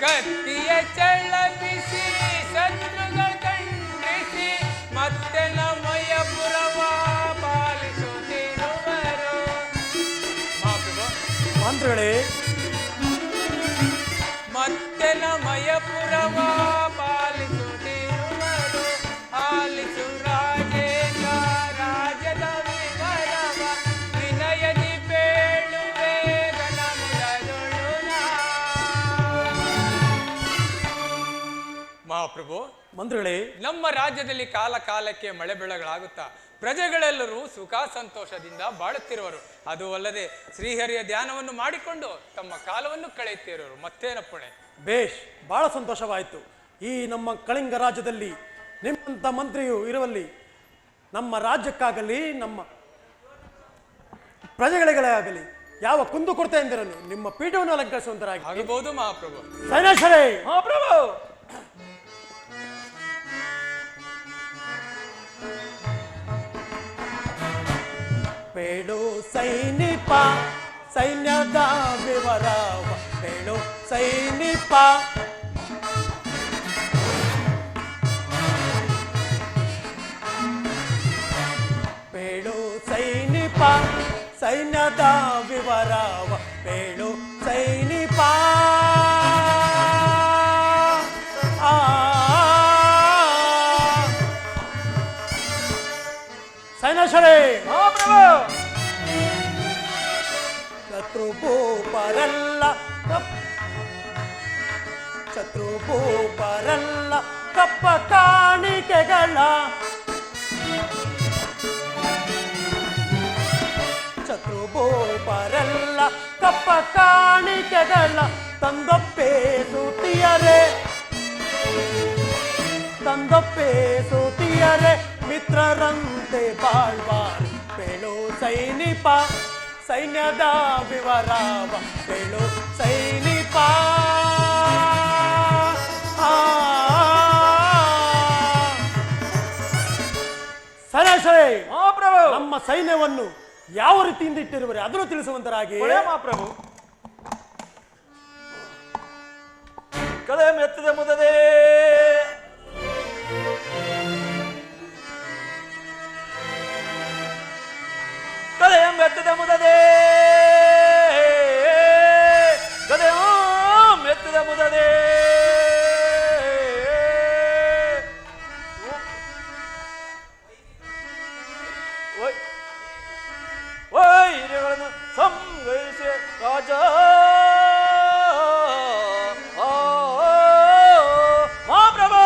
ಕತ್ತಿಯ ಚಳಪಿಸಿ ಶತ್ರುಗಳ ಖಂಡಿಸಿ ಮತ್ತೆ ನಮ್ಮಯ ಪುರವ ಪಾಲಿಸುತ್ತಿರುವರು. ಮಹಾಪ್ರಭು, ಮಂತ್ರಿಗಳೇ, ಮತ್ತೆ ನಮ್ಮಯ ಪುರವ ಪಾಲಿಸುತ್ತಿರುವರು. ಆಲಿಸು ರಾಜೇಂದ್ರ ರಾಜ್ಯದ ವಿವರವ. ವಿನಯದಿ ಪೇಳುವೆ ಘನಮುದದೊಳು ನಾ. ಮಹಾಪ್ರಭು, ಮಂತ್ರಿಗಳೇ, ನಮ್ಮ ರಾಜ್ಯದಲ್ಲಿ ಕಾಲ ಕಾಲಕ್ಕೆ ಮಳೆ ಬೆಳೆಗಳಾಗುತ್ತಾ ಪ್ರಜೆಗಳೆಲ್ಲರೂ ಸುಖ ಸಂತೋಷದಿಂದ ಬಾಳುತ್ತಿರುವರು. ಅದು ಅಲ್ಲದೆ ಶ್ರೀಹರಿಯ ಧ್ಯಾನವನ್ನು ಮಾಡಿಕೊಂಡು ತಮ್ಮ ಕಾಲವನ್ನು ಕಳೆಯುತ್ತಿರುವರು. ಮತ್ತೇನಪ್ಪಣೆ? ಬೇಷ್, ಬಹಳ ಸಂತೋಷವಾಯಿತು. ಈ ನಮ್ಮ ಕಳಿಂಗ ರಾಜ್ಯದಲ್ಲಿ ನಿಮ್ಮಂಥ ಮಂತ್ರಿಯು ಇರುವಲ್ಲಿ ನಮ್ಮ ರಾಜ್ಯಕ್ಕಾಗಲಿ ನಮ್ಮ ಪ್ರಜೆಗಳಿಗಳೇ ಆಗಲಿ ಯಾವ ಕುಂದು ಕೊರತೆ ಎಂದಿರಲು ನಿಮ್ಮ ಪೀಠವನ್ನು ಅಲಂಕರಿಸುವಂತರಾಗಿ ಆಗಬಹುದು ಮಹಾಪ್ರಭು. ಸೈನೇಶ್ವರೇ, ಮಹಾಪ್ರಭು, ಬೇಡು ಸೈನಿಪ ಸೈನ್ಯದ ವಿವರವ. ಬೇಡು ಸೈನಿಪ ಬೇಡು ಸೈನಿಪ ಸೈನ್ಯದ ವಿವರವ. ಬೇಡು ಸೈನಿಪ ಸೈನೇಶ್ವರೇ, ಮಹಾಪ್ರಭು, ಶತ್ರು ಭೂಪರೆಲ್ಲ ಶತ್ರುಭೂಪರೆಲ್ಲ ಕಪ್ಪ ಕಾಣಿಕೆಗಳ ಶತ್ರುಭೂಪರೆಲ್ಲ ಕಪ್ಪ ಕಾಣಿಕೆಗಳ ತಂದೊಪ್ಪೆ ಸೂತಿಯರೆ ಮಿತ್ರರಂತೆ ಬಾಳ್ವಾರ್ ಬೇಳು ಸೈನಿಪ ಸೈನ್ಯದ ವಿವರವ ಬೇಳು ಸೈನಿಪ ಸರೇಶರೇ, ನಮ್ಮ ಸೈನ್ಯವನ್ನು ಯಾವ ರೀತಿಯಿಂದ ಇಟ್ಟಿರುವರೆ ಅದನ್ನು ತಿಳಿಸುವಂತರಾಗಿ. ಮಹಾಪ್ರಭು, ಕಲೆ ಮೆತ್ತಿದ ಮುದದೆ ಕಲೆಯ ಮೆತ್ತಿದ ಮುದದೆ ಕಲೆಯ ಮೆತ್ತಿದ ಮುದದೆ ವೈರಿಗಳನ್ನು ಸಂಗೈಸಿ ರಾಜ ಮಹಾಪ್ರಭು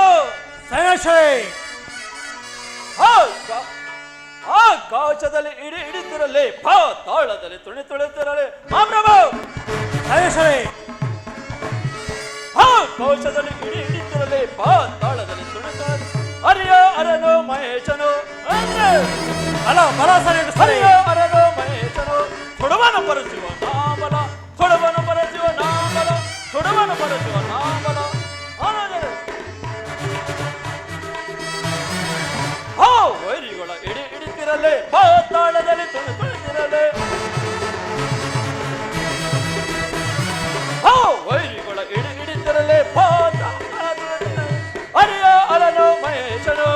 ಸಯಶೇ ಕವಚದಲ್ಲಿ ಹಿಡಿತಿರಲಿ ತಾಳದಲ್ಲಿ ತುಳಿತಿರಲಿ ಮಹಾಪ್ರಭು ಸಯಶೇ ಕವಚದಲ್ಲಿ ಹಿಡಿತಿರಲಿ ತಾಳದಲ್ಲಿ ತುಳಿತಿರಲಿ ಹರಿಯ ಅರನು ಮಹೇಶನು ಬಲ ಹರಿಯ ಅರನು ಮಹೇಶನು ಸುಡವನು ಬರೆಸುವ ನಾಮಲ ಸುಡವನು ಬರೆಸುವ ನಾಮಲ ಸುಡವನು ಬರೆಸುವ ನಾಮಲ ವೈರಿಗಳ ಹಿಡಿತಿರಲಿ ತಾಳದಲ್ಲಿ ತುಳಿತಿರಲಿ ವೈರಿಗಳ ಹಿಡಿತಿರಲಿ ಹರಿಯ ಅರನು ಮಹೇಶನು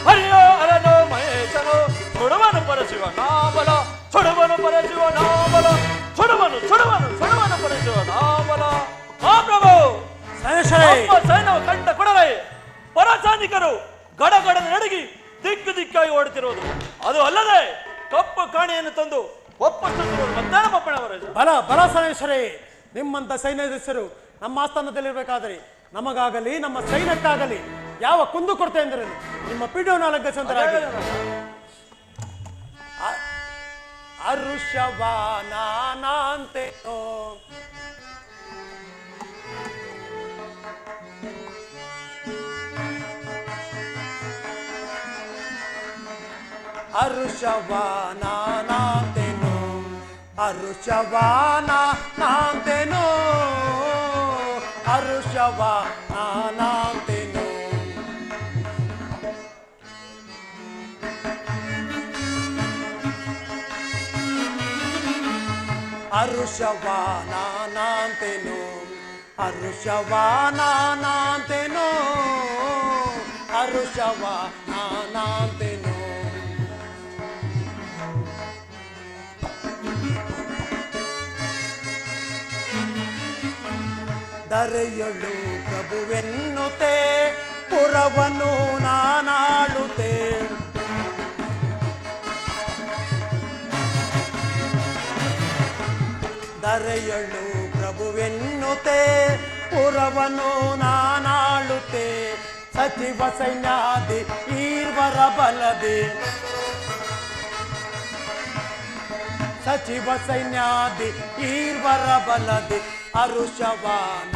ಹರಿಯ ಅರನು ಮಹೇಶನು ಸುಡವನು ಬರೆಸುವ ನಾಮಲ ಸುಡವನು ಬರೆಸುವ ನಾಮಲ ಸುಡವನು ಸುಡವನು ಸುಡವನು ಬರೆಸುವ ನಾಮಲ ಮಹಾಪ್ರಭು ಸೈನ್ಯವು ಕಂಡ ಕೊಡಲೇ ಪರಸೈನಿಕರು ಗಡಗಡ ನಡುಗಿ ದಿಕ್ಕಾಗಿ ಓಡುತ್ತಿರುವುದು, ಅದು ಅಲ್ಲದೆ ಕಪ್ಪು ಕಾಣಿಯನ್ನು ತಂದು ಒಪ್ಪುತ್ತಿರುವುದು ಮಧ್ಯಾಹ್ನ ಪಪ್ಪಣವರು. ಬಲ ಸೈನೇಶ್ವರೇ, ನಿಮ್ಮಂತ ಸೈನ್ಯದಸ್ಯರು ನಮ್ಮ ಆಸ್ಥಾನದಲ್ಲಿರಬೇಕಾದರೆ ನಮಗಾಗಲಿ ನಮ್ಮ ಸೈನ್ಯಕ್ಕಾಗಲಿ ಯಾವ ಕುಂದು ಕೊರತೆ ಎಂದರೆ ನಿಮ್ಮ ಪೀಠವನ್ನು ಅಲಂಕರಿಸುವಂತರಾಗಿ. ಅರುಷವಾನಾಂತೆನೋ ಅರುಷವಾನಾಂತೆನೋ ಅರುಷವಾನಾಂತೆನೋ ಅರುಷವಾನಾಂತೆನೋ ಅರುಷವಾನಾಂತೆನೋ ಅರುಷವಾನಾಂತೆನೋ ಅರುಷವಾನಾಂತೆನೋ ದರೆಯಳು ಪ್ರಭುವೆನ್ನುತ್ತೆ ಪುರವನ್ನು ನಾನಾಳುತ್ತೆ ದರೆಯಳು ಪ್ರಭುವೆನ್ನುತ್ತೆ ಪುರವನ್ನು ನಾನಾಳುತ್ತೆ ಸಚಿವ ಸೈನ್ಯಾದಿ ಈರ್ವರ ಬಲದೆ ಸಚಿವ ಸೈನ್ಯಾದಿ ಈರ್ವರ ಬಲದೆ ಅರುಷವಾನಾಂತೆನೋ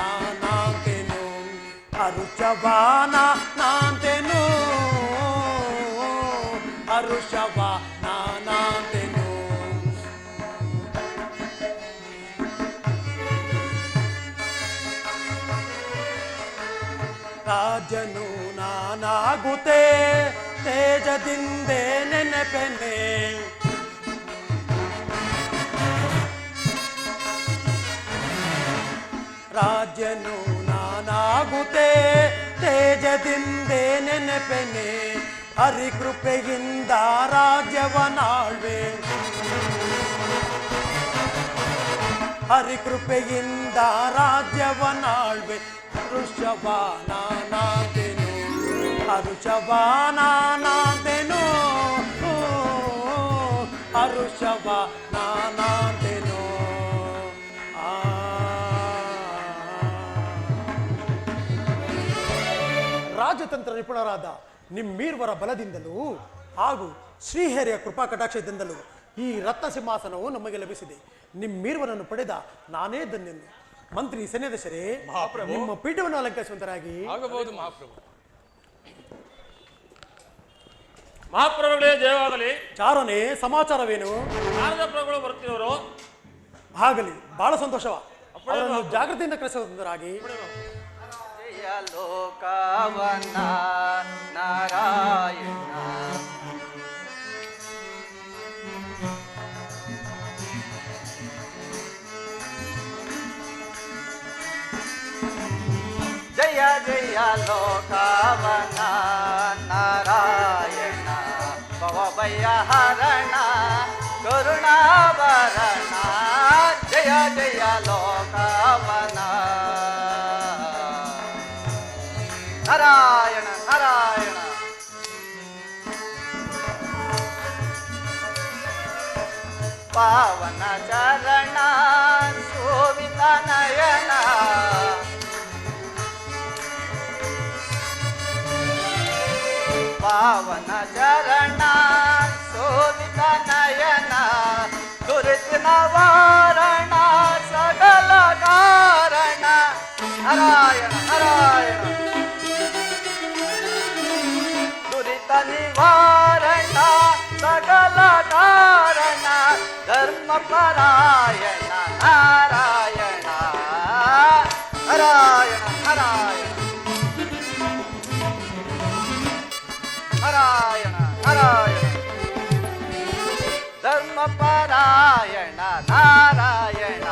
ಅರುಷವಾನಾಂತೆನೋ ಅರುಷವಾನಾಂತೆನೋ ರಾಜನು ನಾನಾಗುತ್ತೇ ತೇಜದಿಂದೇ ನೆನಪೆನೆ ರಾಜನು ನಾನಾಗುತ್ತೇ ತೇಜದಿಂದೇ ನೆನಪೆನೆ ಹರಿಕೃಪೆಯಿಂದ ರಾಜ್ಯವನಾಳ್ವೆ ಹರಿಕೃಪೆಯಿಂದ ರಾಜ್ಯವನಾಳ್ವೆ ಹರುಷವಾನಾಂತೆನೋ ಹರುಷವಾನಾಂತೆನೋ ಹರುಷವಾನಾಂತೆನೋ ನಿಪುಣರಾದ ನಿಮ್ಮೀರ್ವರ ಬಲದಿಂದಲೂ ಹಾಗೂ ಶ್ರೀಹರಿಯ ಕೃಪಾ ಕಟಾಕ್ಷದಿಂದಲೂ ಈ ರತ್ನ ಸಿಂಹಾಸನವು ನಮಗೆ ಲಭಿಸಿದೆ. ನಿಮ್ಮೀರ್ವರನ್ನು ಪಡೆದ ನಾನೇ ಧನ್ಯನು. ಮಂತ್ರಿ ಸನ್ನಿಧಶರೇ, ನಿಮ್ಮ ಪೀಠವನ್ನು ಅಲಂಕರಿಸುವಂತರಾಗಿ. ಆಗಬಹುದು ಮಹಾಪ್ರಭು. ಮಹಾಪ್ರಭುಗಳೇ ಜಯವಾಗಲಿ. ಚಾರನೆ ಸಮಾಚಾರವೇನು? ನಾರದ ಪ್ರಭುಗಳು ಬರ್ತಿರೋರು. ಆಗಲಿ, ಬಹಳ ಸಂತೋಷವ. ಅವರನ್ನು ಜಾಗೃತಿಯಿಂದ ಕಳಿಸುವುದರಾಗಿ. ಜಯ ಲೋಕವನ ನಾರಾಯಣ ಜಯ ಜಯ ಲೋಕವನ ನಾರಾಯಣ ಭವಭಯ ಹರಣ ಕರುಣಾಭರಣ ಜಯ ಜಯ ಲೋಕವನ ನಾರಾಯಣ ನಾರಾಯಣ ಪಾವನ ಚರಣ ಶೋಭಿತ ನಯನ ಪಾವನ ಚರಣ ಶೋಭಿತ ನಯನ ದುರಿತ ನಿವಾರಣ ಸಕಲ ಕಾರಣ ನಾರಾಯಣ ನಾರಾಯಣ ದುರಿತ ನಿವಾರಣ ಸಕಲ ಕಾರಣ ಧರ್ಮ ಪರಾಯಣ ನಾರಾಯಣ ನಾರಾಯಣ ನಾರಾಯಣ ನಾರಾಯಣ ನಾರಾಯಣ ಧರ್ಮ ಪರಾಯಣ ನಾರಾಯಣ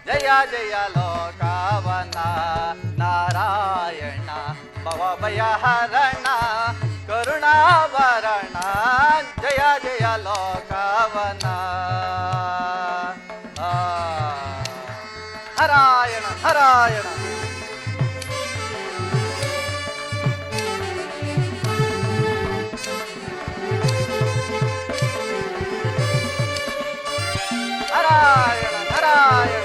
ಜಯ ಜಯ ಲೋಕವನ ನಾರಾಯಣ ಭವಭಯ ಹರಣ ಕರುಣಾಭರಣ ಜಯ ಜಯ ಲೋಕವನ ನಾರಾಯಣ ನಾರಾಯಣ ನಾರಾಯಣ ನಾರಾಯಣ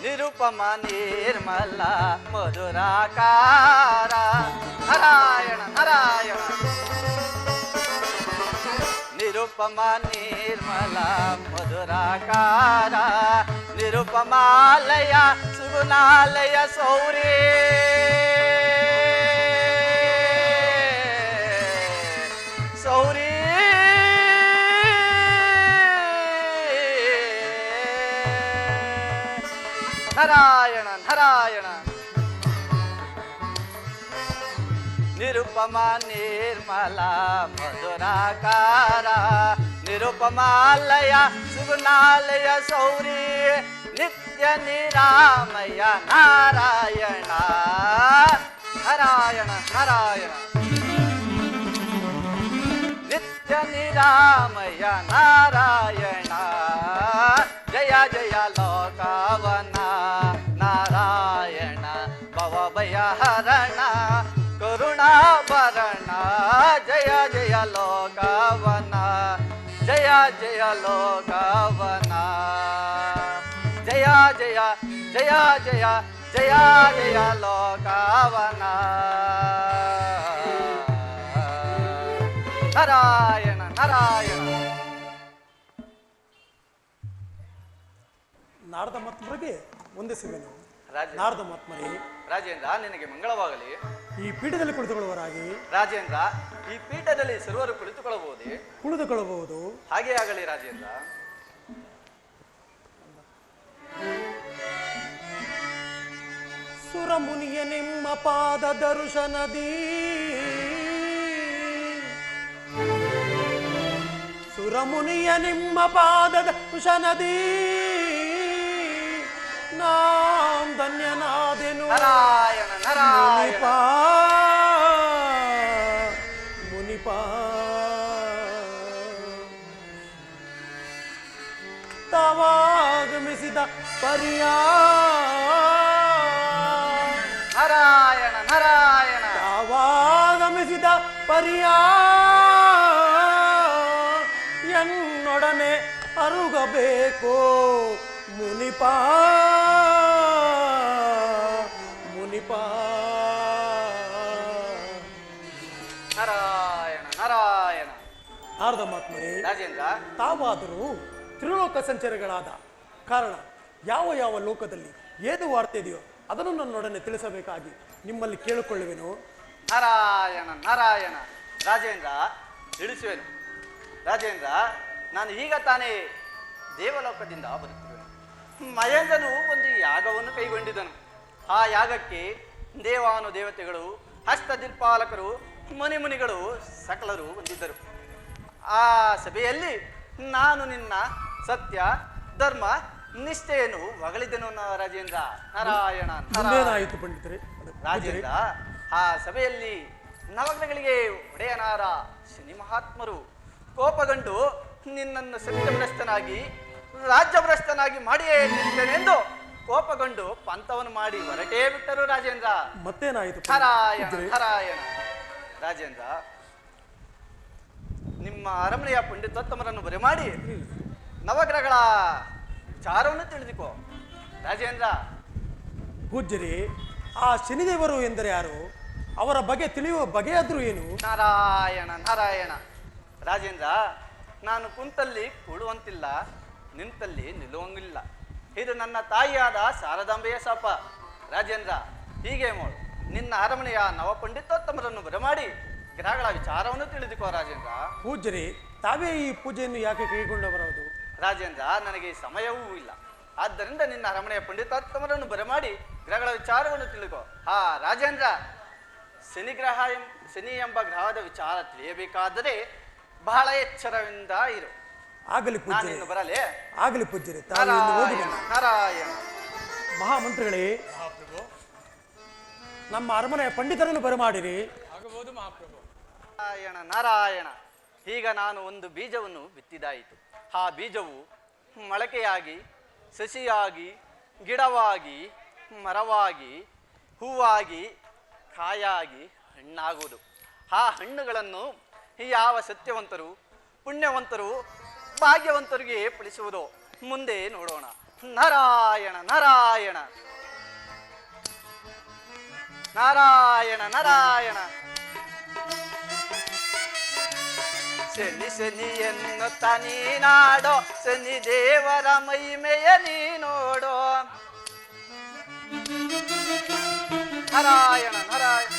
ನಿರುಪಮ ನಿರ್ಮಲ ಮಧುರಾಕಾರ ನಾರಾಯಣ ನಾರಾಯಣ ನಿರುಪಮ ನಿರ್ಮಲ ಮಧುರಾಕಾರ ನಿರುಪಮಾಲಯ ಸುಗುಣಾಲಯ ಸೌರೇ ಸೌರೇ ನಾರಾಯಣ ನಾರಾಯಣ ನಿರುಪಮ ನಿರ್ಮಲ ಮಧುರಾಕಾರ ನಿರುಪಮಾಲಯ ಸುಗುಣಾಲಯ ಸೌರಿ ನಿತ್ಯ ನಿರಾಮಯ ನಾರಾಯಣ ನಾರಾಯಣ ನಾರಾಯಣ ನಿತ್ಯ ನಿರಾಮಯ ನಾರಾಯಣ ಜಯ ಜಯ ಲೋಕವನ ನಾರಾಯಣ ಭವಭಯ ಹರಣ ಕರುಣಾಭರಣ ಜಯ ಜಯ ಲೋಕವನ ಜಯ ಜಯ ಲೋಕವನ ಜಯ ಜಯ ಜಯ ಜಯ ಜಯ ಜಯ ಲೋಕವನ ನಾರಾಯಣ ನಾರಾಯಣ ನಾರದ ಮಹಾತ್ಮರಿಗೆ ವಂದಿಸುವೆನು. ರಾಜೇಂದ್ರ ನಾರದ ಮಹಾತ್ಮರೇ, ರಾಜೇಂದ್ರ ನಿನಗೆ ಮಂಗಳವಾಗಲಿ. ಈ ಪೀಠದಲ್ಲಿ ಕುಳಿತುಕೊಳ್ಳುವರಾಗಿ. ರಾಜೇಂದ್ರ ಈ ಪೀಠದಲ್ಲಿ ಸರ್ವರು ಕುಳಿತುಕೊಳ್ಳಬಹುದೇ? ಕುಳಿತುಕೊಳ್ಳಬಹುದು. ಹಾಗೆ ಆಗಲಿ ರಾಜೇಂದ್ರ. ಸುರಮುನಿಯ ನಿಮ್ಮ ಪಾದ ದರ್ಶನದಿ ಸುರಮುನಿಯ ನಿಮ್ಮ ಪಾದ ದರ್ಶನದಿ ನಾಂ ಧನ್ಯನಾದೆನು. ನಾರಾಯಣ ನಾರಾಯಣ ಮುನಿಪ ತಾವಾಗಮಿಸಿದ ಪರಿಯಾ ನಾರಾಯಣ ನಾರಾಯಣ ತಾವಾಗಮಿಸಿದ ಪರಿಯಾ ಎನ್ನೊಡನೆ ಅರುಗಬೇಕು ಮುನಿಪ ಮುನಿಪ ನಾರಾಯಣ ನಾರಾಯಣ. ನಾರದ ಮಹಾತ್ಮರೇ, ರಾಜೇಂದ್ರ, ತಾವಾದರೂ ತ್ರಿಲೋಕ ಸಂಚಾರಿಗಳಾದ ಕಾರಣ ಯಾವ ಯಾವ ಲೋಕದಲ್ಲಿ ಏನು ವಾರ್ತೆ ಇದೆಯೋ ಅದನ್ನು ನನ್ನೊಡನೆ ತಿಳಿಸಬೇಕಾಗಿ ನಿಮ್ಮಲ್ಲಿ ಕೇಳಿಕೊಳ್ಳುವೆನು. ನಾರಾಯಣ ನಾರಾಯಣ. ರಾಜೇಂದ್ರ, ತಿಳಿಸುವೆನು. ರಾಜೇಂದ್ರ, ನಾನು ಈಗ ತಾನೇ ದೇವಲೋಕದಿಂದ ಬರುತ್ತಿರುವೆನು. ಮಹೇಂದ್ರನು ಒಂದು ಯಾಗವನ್ನು ಕೈಗೊಂಡಿದ್ದನು. ಆ ಯಾಗಕ್ಕೆ ದೇವಾನುದೇವತೆಗಳು, ಹಸ್ತದಿಕ್ಪಾಲಕರು, ಮುನಿಗಳು ಸಕಲರು ಬಂದಿದ್ದರು. ಆ ಸಭೆಯಲ್ಲಿ ನಾನು ನಿನ್ನ ಸತ್ಯ ಧರ್ಮ ನಿಷ್ಠೆಯನ್ನು ಹೊಗಳಿದೆನು ರಾಜೇಂದ್ರ. ನಾರಾಯಣ ನಾರಾಯಣ. ಮುಂದೇನಾಯಿತು ಪಂಡಿತರೆ? ರಾಜೇಂದ್ರ, ಆ ಸಭೆಯಲ್ಲಿ ನವಗ್ರಹಗಳಿಗೆ ಒಡೆಯನಾದ ಶನಿ ಮಹಾತ್ಮರು ಕೋಪಗೊಂಡು ನಿನ್ನನ್ನು ಸತ್ಯಭ್ರಷ್ಟನಾಗಿ ರಾಜ್ಯಭ್ರಷ್ಟನಾಗಿ ಮಾಡಿಯೇ ನಿಲ್ತೇನೆಂದು ಕೋಪಗೊಂಡು ಪಂಥವನ್ನು ಮಾಡಿ ಹೊರಟೇ ಬಿಟ್ಟರು ರಾಜೇಂದ್ರ. ಮತ್ತೇನಾಯಿತು? ನಾರಾಯಣ ನಾರಾಯಣ. ರಾಜೇಂದ್ರ, ನಿಮ್ಮ ಅರಮನೆಯ ಪಂಡಿತೋತ್ತಮರನ್ನು ಬರೆಮಾಡಿ ನವಗ್ರಹಗಳ ವಿಚಾರವನ್ನು ತಿಳಿದುಕೋ ರಾಜೇಂದ್ರ. ಪೂಜ್ಯರೇ, ಆ ಶನಿದೇವರು ಎಂದರೆ ಯಾರು? ಅವರ ಬಗ್ಗೆ ತಿಳಿಯುವ ಬಗೆಯಾದ್ರೂ ಏನು? ನಾರಾಯಣ ನಾರಾಯಣ. ರಾಜೇಂದ್ರ, ನಾನು ಕುಂತಲ್ಲಿ ಕೂಡುವಂತಿಲ್ಲ, ನಿಂತಲ್ಲಿ ನಿಲ್ಲುವಂಗಿಲ್ಲ. ಇದು ನನ್ನ ತಾಯಿಯಾದ ಶಾರದಾಂಬೆಯ ಶಾಪ. ರಾಜೇಂದ್ರ, ಹೀಗೆ ಮಾಡು. ನಿನ್ನ ಅರಮನೆಯ ನವ ಪಂಡಿತೋತ್ತಮರನ್ನು ಬರಮಾಡಿ ಗ್ರಹಗಳ ವಿಚಾರವನ್ನು ತಿಳಿದುಕೋ ರಾಜೇಂದ್ರ. ಪೂಜ್ಯರೇ, ತಾವೇ ಈ ಪೂಜೆಯನ್ನು ಯಾಕೆ ಕೈಗೊಂಡವರದು? ರಾಜೇಂದ್ರ, ನನಗೆ ಸಮಯವೂ ಇಲ್ಲ. ಆದ್ದರಿಂದ ನಿನ್ನ ಅರಮನೆಯ ಪಂಡಿತೋತ್ತಮರನ್ನು ಬರಮಾಡಿ ಗ್ರಹಗಳ ವಿಚಾರವನ್ನು ತಿಳಿದುಕೋ. ರಾಜೇಂದ್ರ, ಶನಿ ಎಂಬ ಗ್ರಹದ ವಿಚಾರ ತಿಳಿಯಬೇಕಾದರೆ ಬಹಳ ಎಚ್ಚರದಿಂದ ಇರು. ಆಗಲಿ ಪೂಜ್ಯರೇ, ನಾನಿನ್ನು ಬರಲೇ? ಆಗಲಿ ಪೂಜ್ಯರೇ, ತಾವು ಇನ್ನು ಹೋಗಿ ನಾರಾಯಣ ಬನ್ನಿ. ನಾರಾಯಣ. ಮಹಾಮಂತ್ರಿಗಳೇ, ನಮ್ಮ ಅರಮನೆಯ ಪಂಡಿತರನ್ನು ಬರಮಾಡಿರಿ. ಆಗಬಹುದು ಮಹಾಪ್ರಭು. ನಾರಾಯಣ ನಾರಾಯಣ. ಈಗ ನಾನು ಒಂದು ಬೀಜವನ್ನು ಬಿತ್ತಿದಾಯಿತು. ಆ ಬೀಜವು ಮೊಳಕೆಯಾಗಿ ಸಸಿಯಾಗಿ ಗಿಡವಾಗಿ ಮರವಾಗಿ ಹೂವಾಗಿ ಕಾಯಾಗಿ ಹಣ್ಣಾಗುವುದು. ಆ ಹಣ್ಣುಗಳನ್ನು ಯಾವ ಸತ್ಯವಂತರು ಪುಣ್ಯವಂತರು ಭಾಗ್ಯವಂತರಿಗೆ ಫಲಿಸುವುದು ಮುಂದೆ ನೋಡೋಣ. ನಾರಾಯಣ ನಾರಾಯಣ. ನಾರಾಯಣ ನಾರಾಯಣ. ಶನಿ ಶನಿ ಎನ್ನುತ್ತ ನೀನಾಡೋ, ಶನಿ ದೇವರ ಮಹಿಮೆಯ ನೀ ನೋಡೋ. ನಾರಾಯಣ ನಾರಾಯಣ.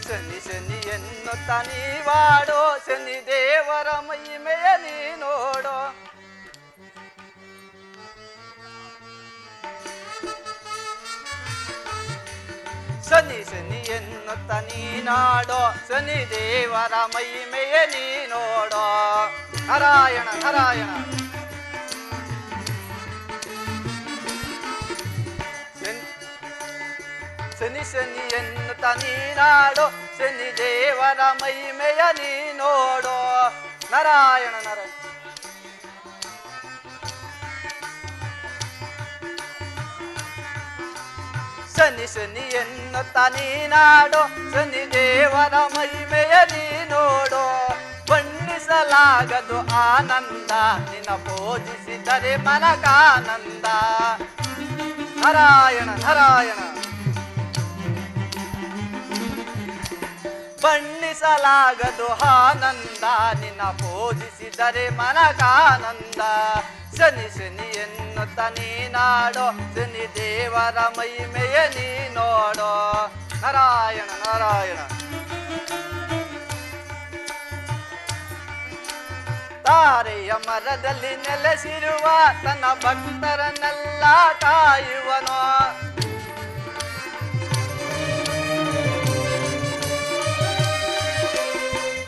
ಶನಿ ಶನಿ ಎನ್ನುತ್ತ ನೀವಾಡೋ, ಶನಿ ದೇವರ ಮಹಿಮೆಯ ನೀ ನೋಡೋ. ಶನಿ ಶನಿ ಎನ್ನುತ್ತ ನೀನಾಡೋ, ಶನಿ ದೇವರ ಮಹಿಮೆಯ ನೀ ನೋಡೋ. ನಾರಾಯಣ ನಾರಾಯಣ. ಶನಿ ಶನಿ ಎನ್ನುತ್ತ ನೀನಾಡೋ, ಶನಿ ದೇವರ ಮಹಿಮೆಯ ನೀ ನೋಡೋ. ನಾರಾಯಣ ನಾರಾಯಣ. ಶನಿ ಶನಿ ಎನ್ನುತ್ತ ನೀನಾಡೋ, ಶನಿ ದೇವರ ಮಹಿಮೆಯ ನೀ ನೋಡೋ. ಬಣ್ಣಿಸಲಾಗದು ಆನಂದ, ನಿನ್ನ ಪೂಜಿಸಿದರೆ ಮನಕಾನಂದ. ನಾರಾಯಣ ನಾರಾಯಣ. ಬಣ್ಣಿಸಲಾಗದು ಆನಂದ, ನಿನ್ನ ಪೂಜಿಸಿದರೆ ಮನಕಾನಂದ. ಶನಿ ಶನಿ ಎನ್ನುತ್ತ ನೀನಾಡೋ, ಶನಿ ದೇವರ ಮಹಿಮೆಯ ನೀ ನೋಡೋ. ನಾರಾಯಣ ನಾರಾಯಣ. ತಾರೆಯ ಮರದಲ್ಲಿ ನೆಲೆಸಿರುವ ತನ್ನ ಭಕ್ತರನ್ನೆಲ್ಲ ಕಾಯುವನು.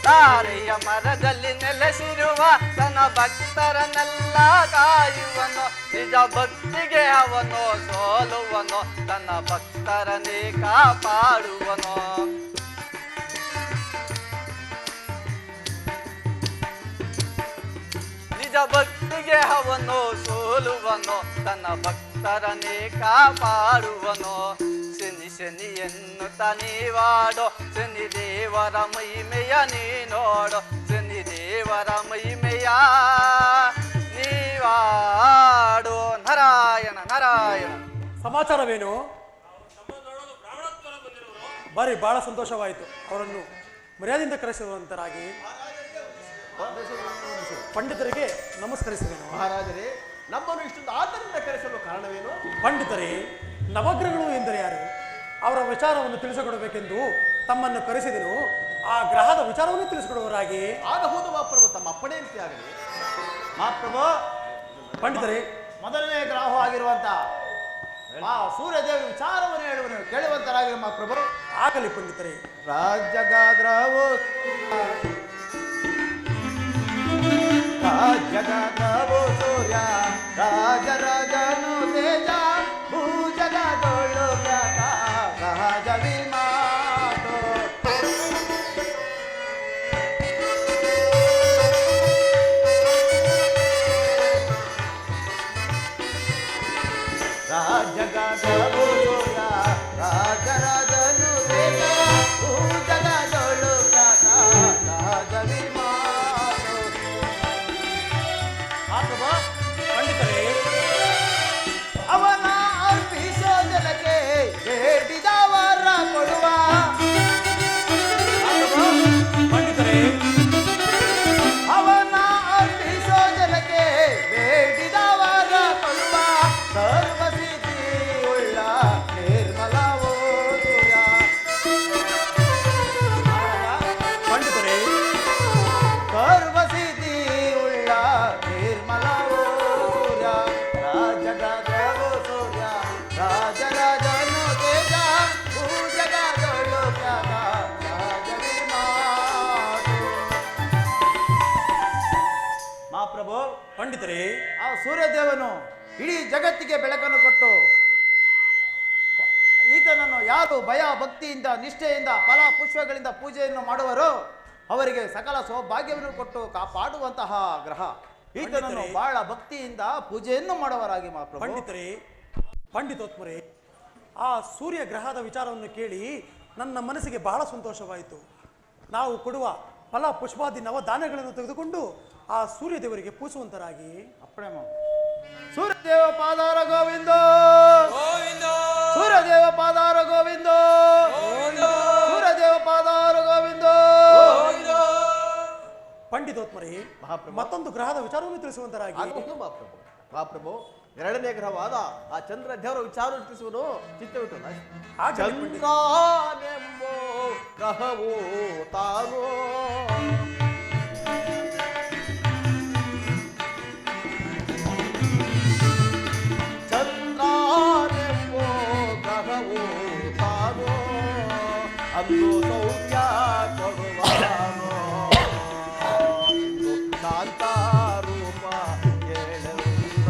ತಾರೆಯ ಮರದಲ್ಲಿ ನೆಲೆಸಿರುವ ತನ್ನ ಭಕ್ತರನ್ನೆಲ್ಲ ಕಾಯುವನು. ನಿಜ ಭಕ್ತಿಗೆ ಅವನು ಸೋಲುವನು, ತನ್ನ ಭಕ್ತರನ್ನೇ ಕಾಪಾಡುವನು. ನಿಜ ಭಕ್ತಿಗೆ ಅವನು ಸೋಲುವನು, ತನ್ನ ಭಕ್ತರನ್ನೇ ಕಾಪಾಡುವನು. ಶನಿ ಶನಿ ಎನ್ನುತ್ತ ನೀವಾಡೋ, ಶನಿ ದೇವರ ಮಹಿಮೆಯ ನೀ ನೋಡೋ. ಶನಿ ದೇವರ ಮಹಿಮೆಯ ನೀವಾಡೋ. ನಾರಾಯಣ ನಾರಾಯಣ. ಸಮಾಚಾರವೇನು? ಬಹಳ ಸಂತೋಷವಾಯಿತು. ಅವರನ್ನು ಮರ್ಯಾದೆಯಿಂದ ಕರೆಸುವಂತರಾಗಿ ಪಂಡಿತರಿಗೆ ನಮಸ್ಕರಿಸಿದೆನು. ಮಹಾರಾಜರೇ, ನಮ್ಮನ್ನು ಇಷ್ಟೊಂದು ಆತರಿಂದ ಕರೆಸಲು ಕಾರಣವೇನು? ಪಂಡಿತರೇ, ನವಗ್ರಹಗಳು ಎಂದರೆ ಯಾರು? ಅವರ ವಿಚಾರವನ್ನು ತಿಳಿಸಿಕೊಡಬೇಕೆಂದು ತಮ್ಮನ್ನು ಕರೆಸಿದೆನು. ಆ ಗ್ರಹದ ವಿಚಾರವನ್ನು ತಿಳಿಸಿಕೊಡುವರಾಗಿ ಆಗಬಹುದು ಮಹಾಪ್ರಭು, ತಮ್ಮ ಅಪ್ಪಣೆಯಂತೆ ಆಗಲಿ. ಮಹಾಪ್ರಭು, ಪಂಡಿತರೇ, ಮೊದಲನೇ ಗ್ರಹ ಆಗಿರುವಂತ ಆ ಸೂರ್ಯದೇವ ವಿಚಾರವನ್ನು ಹೇಳುವನು ಕೇಳುವಂತರಾಗಿರುವ ಮಹಾಪ್ರಭು. ಆಗಲಿ ಪಂಡಿತರೇ. ರಾಜ್ಯಗಾದ್ರವು ರಾಜ್ಯಗಾದ್ರವು ಸೂರ್ಯ ರಾಜರಾಜನು ತೇಜ ಭೂಜಗದೊಳ್ಳು ಖ್ಯಾತ ಸಹಜವಿ ಮಾತು. ರಾಜ್ಯಗಾದ್ರವು ಸೂರ್ಯ ರಾಜರಾಜನು ತೇಜ ಭೂಜಗದೊಳ್ಳು ಖ್ಯಾತ ಸಹಜವಿ ಮಾತು. ಪಂಡಿತರೇ, ಅವನ ಅರ್ಪಿಸೋ ಜನಕ್ಕೆ ಬೇಡಿದವರ ಕೊಡುವ. ಪಂಡಿತರೇ, ಅವನ ಅರ್ಪಿಸೋ ಜನಕ್ಕೆ ಬೇಡಿದವರ ಕೊಡುವ. ಸರ್ವಸಿದ್ಧಿ ಉಳ್ಳ ನಿರ್ಮಲವೋ ಸೂರ್ಯ. ಪಂಡಿತರೇ, ಸರ್ವಸಿದ್ಧಿ ಉಳ್ಳ ನಿರ್ಮಲವೋ ಸೂರ್ಯ ರಾಜಗಾದ್ರವೋ ಸೂರ್ಯ ರಾಜರಾಜನು ತೇಜ ಭೂಜಗದೊಳ್ಳು ಖ್ಯಾತ ರಾಜವಿ ಮಾತು. ಮಹಾಪ್ರಭು, ಪಂಡಿತರೇ, ಆ ಸೂರ್ಯದೇವನು ಇಡೀ ಜಗತ್ತಿಗೆ ಬೆಳಕನ್ನು ಕೊಟ್ಟು ಈತನನ್ನು ಯಾರು ಭಯ ಭಕ್ತಿಯಿಂದ ನಿಷ್ಠೆಯಿಂದ ಫಲ ಪುಷ್ಪಗಳಿಂದ ಪೂಜೆಯನ್ನು ಮಾಡುವರೋ ಅವರಿಗೆ ಸಕಲ ಸೌಭಾಗ್ಯವನ್ನು ಕೊಟ್ಟು ಕಾಪಾಡುವಂತಹ ಗ್ರಹ. ಈತನನ್ನು ಬಹಳ ಭಕ್ತಿಯಿಂದ ಪೂಜೆಯನ್ನು ಮಾಡುವರಾಗಿ ಮಹಾಪ್ರಭು. ಪಂಡಿತರೇ, ಪಂಡಿತೋತ್ಮರೇ, ಆ ಸೂರ್ಯ ಗ್ರಹದ ವಿಚಾರವನ್ನು ಕೇಳಿ ನನ್ನ ಮನಸ್ಸಿಗೆ ಬಹಳ ಸಂತೋಷವಾಯಿತು. ನಾವು ಕೊಡುವ ಫಲ ಪುಷ್ಪಾದಿ ನವಧಾನ್ಯಗಳನ್ನು ತೆಗೆದುಕೊಂಡು ಆ ಸೂರ್ಯ ದೇವರಿಗೆ ಪೂಜಿಸುವಂತರಾಗಿ ಅಪ್ಪಣೆ ಮಾಡು. ಸೂರ್ಯದೇವ ಪಾದಾರ ಗೋವಿಂದ, ಗೋವಿಂದ ಸೂರ್ಯದೇವ ಪಾದಾರ ಗೋವಿಂದ, ಸೂರ್ಯದೇವ ಪಾದಾರ ಗೋವಿಂದ. ಪಂಡಿತೋತ್ಮರೇ, ಮಹಾಪ್ರಭು. ಮತ್ತೊಂದು ಗ್ರಹದ ವಿಚಾರವನ್ನು ತಿಳಿಸುವಂತರಾಗಿ ಆಗಬಹುದು ಮಹಾಪ್ರಭು. ಮಹಾಪ್ರಭು, ಎರಡನೇ ಗ್ರಹವಾದ ಆ ಚಂದ್ರ ದೇವರ ವಿಚಾರ ತಿಳಿಸುವನು ಚಿತ್ತವಿಟ್ಟು ಚಂದ್ರನೆಂಬೋ ಗ್ರಹವು ತಾನು ಚಂದ್ರನೆಂಬೋ ಗ್ರಹವು ತಾನು ಅಂದು ಸೌಖ್ಯ ಕೊಡುವನು ಶಾಂತ ರೂಪ ಕೇಳುತ್ತ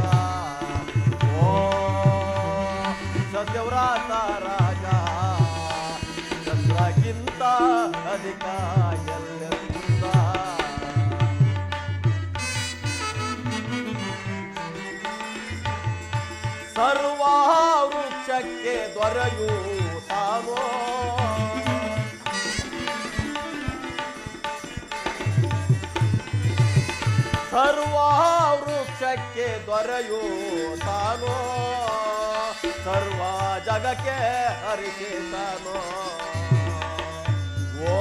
ಓ ಸತ್ಯವ್ರತ ರಾಜ ಚಂದ್ರಕ್ಕಿಂತ ಅಧಿಕ ಎಲ್ಲೆಂದ ಸರ್ವ ವೃಕ್ಷಕ್ಕೆ ದೊರೆಯುತ್ತಾನೋ ಸರ್ವ ವೃಕ್ಷಕ್ಕೆ ದೊರೆಯುತ್ತಾನೋ ಸರ್ವ ಜಗಕ್ಕೆ ಹರಿಸಿತಾನೋ ಓ